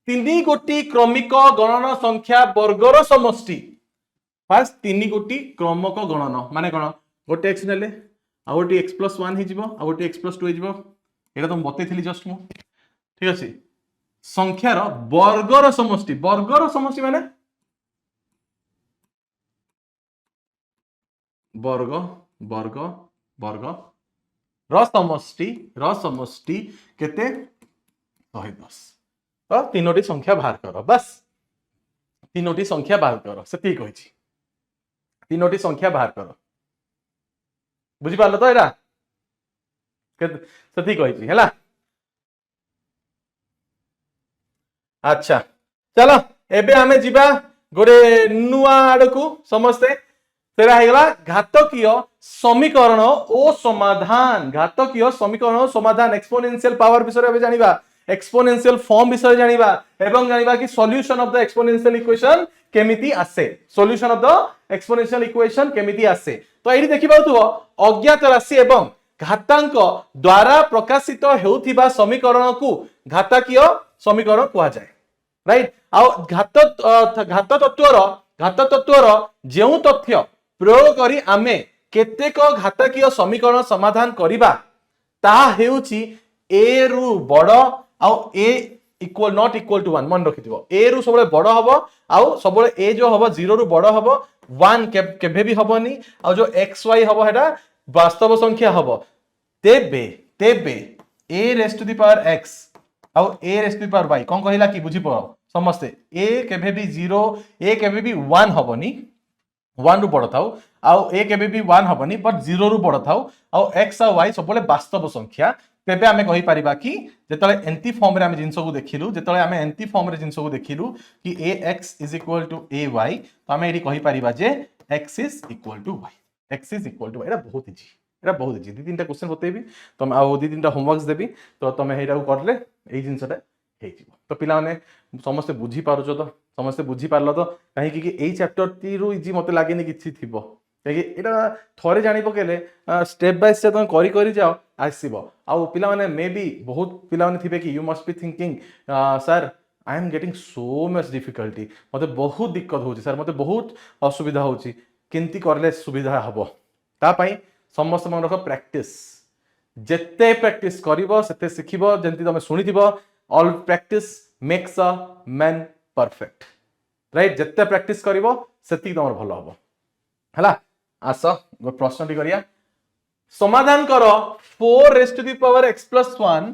3 गोटी क्रमिक गणन संख्या वर्गर समष्टि फास्ट 3 गोटी क्रमक गणन माने कोन गोटे x नेले आ गोटे x + 1 हे जिवो आ गोटे x + 2 हे जिवो एटा तुम बतेथिली जस्ट मु ठीक अछि संख्यार वर्गर समष्टि माने वर्ग वर्ग वर्ग र समष्टि केते 110 तो तीनोटी संख्या बाहर करो बस तीनोटी संख्या बाहर करो सेती कहि छी तीनोटी संख्या बाहर करो बुझी पालो तो एरा सेती कहि छी हैला अच्छा चलो एबे हमें जिबा गोरे नुआ आडकू समस्ते तेरा हेगला घातकीय समीकरण ओ समाधान घातकीय समीकरण ओ समाधान एक्सपोनेंशियल पावर विषय रे जानिबा एक्सपोनेंशियल फॉर्म विषय जानिबा एवं जानिबा कि solution of the exponential equation केमिति आसे solution of the exponential equation केमिति आसे तो एठी देखि पाउथबो अज्ञात राशि एवं घातांक द्वारा प्रकाशित हेउथिबा समीकरण को घातकीय समीकरण कुआ जाय राइट आ घात तत्वर जेउ तथ्य प्रयोग करी आमे केतेक घातकीय समीकरण समाधान करिबा ता हेउची a रु बड़ आ a equal not equal to 1 मन रखिथिबो a रु सबले बड़ हबो आ सबले a जो हबो 0 रु बड़ हबो 1 केबे भी हबोनी आ जो xy हबो हेटा वास्तव संख्या हबो तेबे a raised to the power x आ a raised to the power y कोन कहिला कि बुझी प समस्ते a केबे भी 0 a केबे भी 1 हबोनी 1 रु बड़ थाउ आ a केबे भी 1 हबोनी बट 0 रु बड़ थाउ आ x आ y सबले वास्तव संख्या तेबे आमे कहि परिबा कि जेतले एंटी फॉर्म रे आमे जिंस को देखिलु जेतले आमे एंटी फॉर्म रे जिंस को देखिलु कि ax is equal to ay तो आमे एठी कहि परिबा जे x is equal to y x is equal to एटा बहुत इजी एटा बहुत इजी 2-3टा क्वेश्चन बतेबी तुम आ 2-3टा होमवर्क्स देबी तो तुम हेटा को करले एई जिंसटा हे जिवो तो पिला माने समस्त बुझी पारुछो तो समस्त बुझी पारलो तो काहे कि एई चैप्टर टी रु इजी मते लागेनी किछि थिबो काहे एटा थरे जानि पकेले स्टेप बाय स्टेप तुम करी करी जाओ आसीबो आ पिला माने मे बी बहुत पिला माने थिबे कि you must be thinking sir I am getting so much difficulty मते बहुत दिक्कत होची सर मते बहुत असुविधा होची केंती करले सुविधा हबो ता पई समस्त मन रखो प्रैक्टिस जेते प्रैक्टिस करिवो सेते सिखिबो जेंती तमे सुनिथिबो all practice makes a man perfect right जेते प्रैक्टिस करिवो सेति तमर भलो हबो हला आस गो प्रश्नटी करिया समाधान करो 4 raise to the power x plus 1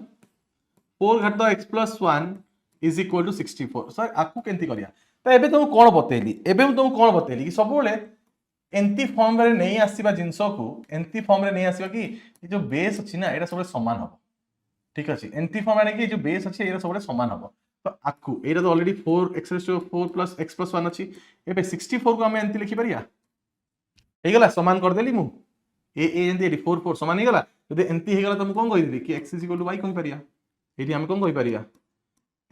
4 घात x plus 1 is equal to 64 sir आकु केंती करिया त एबे तुम कोन बतेली एबे तुम कोन बतेली कि सब बेले एंटी फॉर्म रे नहीं आसीबा जिंसो को एंटी फॉर्म रे नहीं आसीबा कि ये जो बेस अछि ना एटा सब समान हबो ठीक अछि एंटी फॉर्म रे कि जो बेस अछि एटा सब समान हबो तो आकु एटा तो already 4x raised to 4 plus x plus 1 अछि एबे 64 को हम एंटी लिखि परिया हे गला समान कर देली मु ए एंती 4 4 समान हे गला जदि एंती हे गला त मु कोन कहि देली कि x is equal to y कहि परिया एठी हम कोन कहि परिया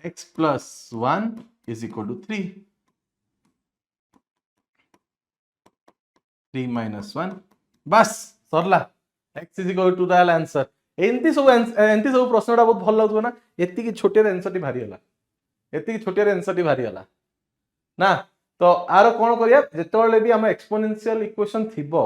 x plus 1 is equal to 3 3 minus 1 बस सरला x is equal to the answer एंती सब प्रश्नटा बहुत भल लागथो ना एति कि छोटे आंसर टी भारी होला एति कि छोटे आंसर टी भारी होला ना तो आरो कोन करिया जेतोले भी हम एक्सपोनेंशियल इक्वेशन थिबो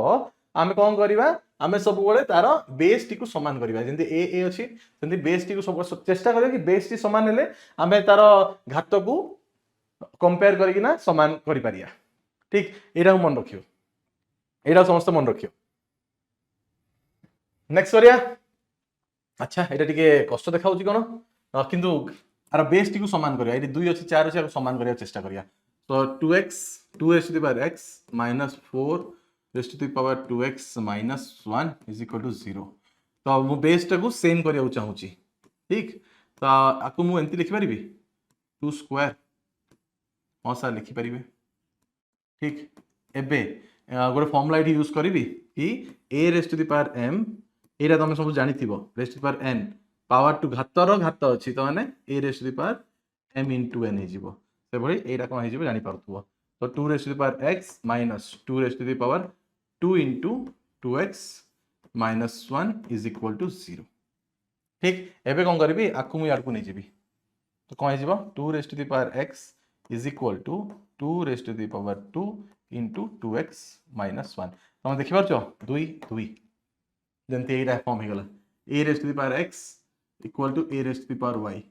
आमे कोन करिवा आमे सब बेले तार बेस टी को समान करिवा जेंति a अछि जेंति बेस टी को सब चेष्टा करिया कि बेस टी समान हेले आमे तार घात को कंपेयर करिकिना समान करि परिया ठीक एटा मन रखियो एटा समस्त मन रखियो नेक्स्ट करिया अच्छा एटा टिके कष्ट देखाउची कोन किंतु आर बेस टी को समान करिया एटी 2 अछि 4 अछि आ समान करिया चेष्टा करिया तो 2x 2 raised to the power x minus 4 raised to the power 2x minus 1 is equal to 0 तो मु बेस टा को सेम करिया चाहूची ठीक तो आकु मु एंती लिखि परिबी 2 स्क्वायर हां सर लिखि परिबे ठीक एबे गोटे फॉर्मूला इठी यूज करिबी कि a raised to the power m एरा तुम सब जानिथिबो raised to the power n power to घातर घात अछि तो माने a raised to the power m into n हे जिवो से भली एटा कोन हे जिवो जानि पारथुबो तो 2 raised to the power x minus 2 raised to the power 2 into 2x minus 1 is equal to 0 ठीक एबे कोन करबी आकु मु यार को नै जेबी तो कोन हे जिवो 2 raised to the power x is equal to 2 raised to the power 2 into 2x minus 1 तुम देखि पारछो 2 2 जेंति एटा फॉर्म हे गला a raised to the power x equal to a raised to the power y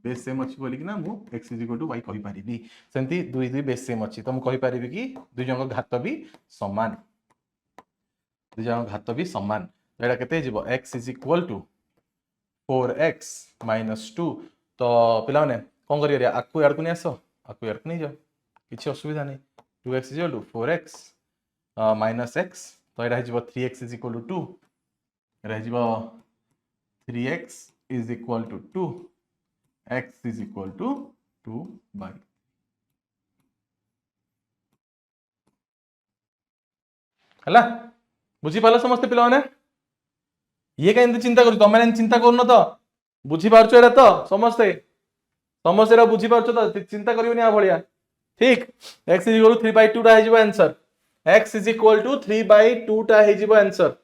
base same अछि बोली कि ना मु x is equal to y कहि परिबी सेंति 2 2 base same अछि त मु कहि परिबी कि दुई जंग घात भी समान दुई जंग घात भी समान एटा केते जिवो x is equal to 4x minus 2 तो पिला माने कोन करिया रे आकु यार को नै आसो आकु यार को नै जाओ किछि असुविधा नै 2x is equal to 4x minus x तो एटा जिवो 3x is equal to 2 एटा जिवो 3x is equal to 2 x is equal to 2 by हला बुझी पालो समस्त पिला माने ये केंति चिंता करू तुम माने चिंता करनो तो बुझी पारछो एटा तो समस्त समस्या बुझी पारछो तो चिंता करिवनी आ भलिया ठीक x is equal to 3 by 2 टा हे जिवो answer x is equal to 3 by 2 टा हे जिवो आंसर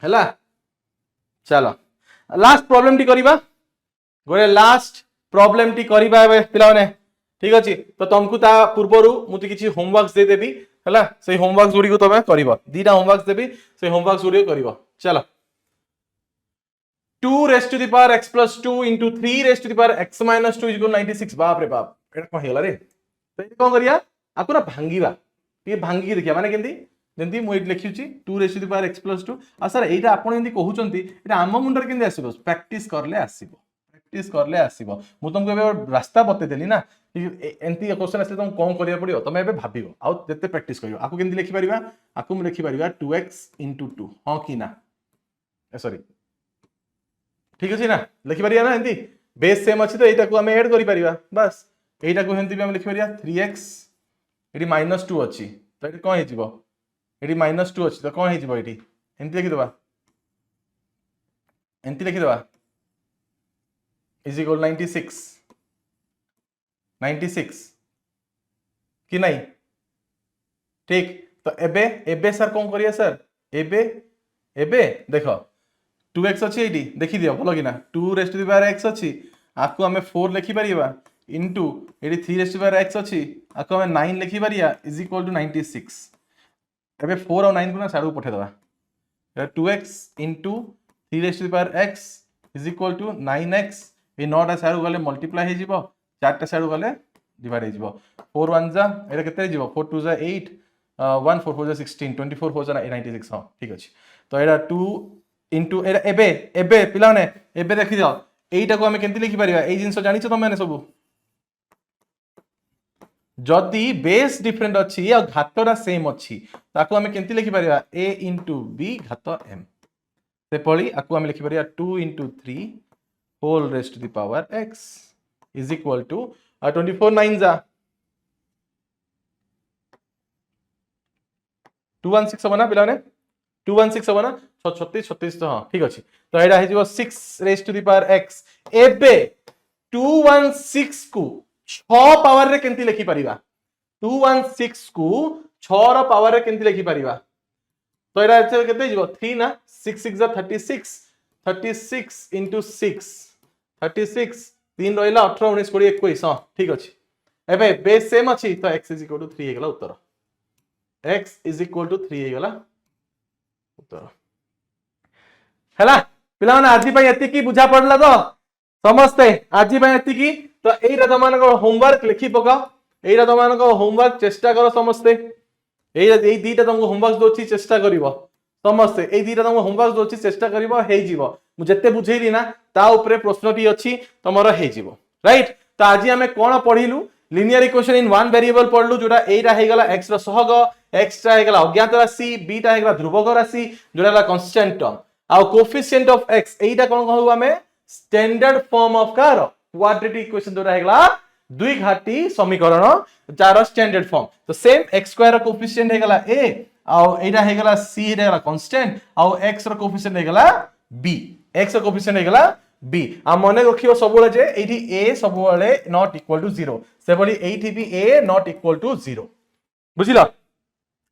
हला चलो लास्ट प्रॉब्लम टी करिबा गोरे लास्ट प्रॉब्लम टी करिबा पिला माने ठीक अछि तो तुमको ता पूर्वरु मुति किछि होमवर्क्स दे देबी हला सेही होमवर्क्स जोडी को तमे करिवो दीटा होमवर्क्स देबी सेही होमवर्क्स जोडी करिवो चलो 2 raised to the power x plus 2 into 3 raised to the power x minus 2 is equal to 96 बाप रे बाप एटा कोन हेला रे तो ये कोन करिया आकुरा भांगीबा ये भांगी देखिया माने केंती जेंती मु लिखिउची 2 raised to the power x plus 2 आ सर एटा आपण जेंती कहउचंती एटा आम मुंडर केंती आसीबो प्रैक्टिस करले आसीबो मु तुमको एबे रास्ता बते देली ना एंती क्वेश्चन आसे तुम कोन करिया पड़ियो तमे एबे भाबिबो आ जते प्रैक्टिस करियो आकु केंती लिखि परिबा आकु मु लिखि परिबा 2x into 2 हां कि ना सॉरी ठीक अछि ना लिखि परिया ना एंती बेस सेम अछि तो एटा को हम ऐड करि परिबा बस एटा को हेंती भी हम लिखि परिया 3x एटी -2 अछि तो एटी कोन हे जिवो एटी -2 अछि तो कोन हे जिवो एटी एंती लिखि दबा एंती लिखि दबा इज इक्वल 96 कि नहीं ठीक तो एबे एबे सर कौन करिया सर एबे एबे देखो 2x अच्छी एटी देखि दियो भलो कि ना 2 raised to the power x अच्छी आकु हमें 4 लिखि परिबा इनटू एटी 3 raised to the power x अच्छी आकु हमें 9 लिखि परिया इज इक्वल टू 96 एबे 4 और 9 को ना साडू पठे दबा 2x into 3 raised to the power x is equal to 9x ए 9 टा साडू गले मल्टीप्लाई हे जिवो 4 टा साडू गले डिवाइड हे जिवो 4 1 जा एटा केते जिवो 4 2 जा 8 1 4 4 जा 16 24 4 जा 96 हां ठीक अछि तो एटा 2 इनटू एटा एबे एबे पिला ने एबे देखि दियो एटा को हमें केंति लिखि परिबा ए जिंस जानि छ तमे ने सब जदी बेस डिफरेंट अछि आ घातरा सेम अछि ताको हमें केंति लिखि परिबा a इनटू b घात m से पळी आकु हमें लिखि परिबा 2 into 3 whole raised to the power x is equal to 24 9 जा 216 हबना पिला ने 216 हबना 36 36 तो हां ठीक अछि तो एडा हे जिवो 6 raised to the power x एबे 216 को 6 पावर रे केंति लिखि परिबा 216 को 6 रो पावर रे केंति लिखि परिबा तो एडा केते जिवो 3 ना 6 6 जा 36 36 into 6 36 3 रहिला 18 19 20 21 हां ठीक अछि एबे बेस सेम अछि तो x is equal to 3 हे गेला उत्तर x is equal to 3 हे गेला उत्तर हैला पिला माने आजि पय एति की बुझा पड़ला तो समझते आजि पय एति की तो एइरा तमान को होमवर्क लिखि पका एइरा तमान को होमवर्क चेष्टा करो समझते एइ दीटा तुमको होमवर्क दोछि चेष्टा करिवो समझते एइ दीटा तुमको होमवर्क दोछि चेष्टा करिवो हे जीवो मु जत्ते बुझेइली ना ता ऊपर प्रश्नटी अछि तमरो हे जीवो राइट तो आजि हमें कोन पढिलु linear equation in one variable पढलु जोटा एइरा हे गेला x रो सहग x टा हे गेला अज्ञात राशि b टा हे गेला ध्रुवक राशि जोटा हेला कांस्टेंट टर्म आ कोएफिशिएंट ऑफ x एइटा कोन कहू हमें स्टैंडर्ड फॉर्म ऑफ कार क्वाड्रेटिक इक्वेशन जोटा हे गेला दुई घाटी समीकरण जार स्टैंडर्ड फॉर्म तो सेम x स्क्वायर रो कोएफिशिएंट हे गेला a आ एइटा हे गेला c हे गेला कांस्टेंट आ x रो कोएफिशिएंट हे गेला b x रो कोएफिशिएंट हे गेला b आ मने रखियो सबले जे एठी a सबले नॉट इक्वल टू 0 सेबली एठी भी a नॉट इक्वल टू 0 बुझिला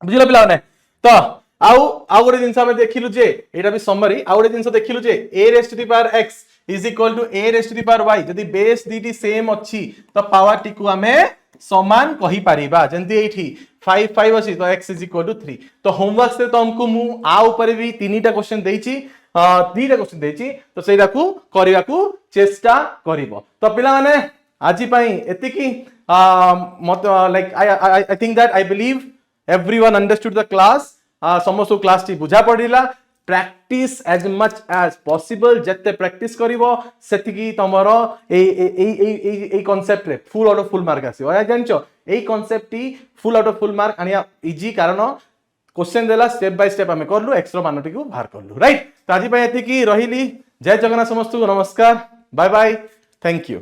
बुझिला पिला ने तो आउ गोटे जिंस हम देखिलु जे एटा भी समरी आउ गोटे जिंस देखिलु जे a raised to the power x is equal to a raised to the power y जदी बेस दीटी सेम अछि तो पावर टी को हमें समान कहि परिबा जंती एठी 5 5 अछि तो x इज इक्वल टू 3 तो होमवर्क से तो हमको मु आ ऊपर भी तीनटा क्वेश्चन देइछि तीनटा क्वेश्चन देइछि तो सेटा को करिया को चेष्टा करिवो तो पिला माने आजि पई एति की मत like I think that I believe everyone understood the class समस्त क्लास टी बुझा पड़िला practice as much as possible जत्ते प्रैक्टिस करिवो सेति की तमरो ए कांसेप्ट रे full out of full mark आसी आ जानचो ए कांसेप्ट टी full out of full mark आनिया इजी कारण क्वेश्चन देला स्टेप बाय स्टेप हमें करलु एक्स्ट्रा मानटी को बाहर करलु राइट तो आजि पय एति की रहिली जय जगन्नाथ समस्त को नमस्कार बाय बाय थैंक यू।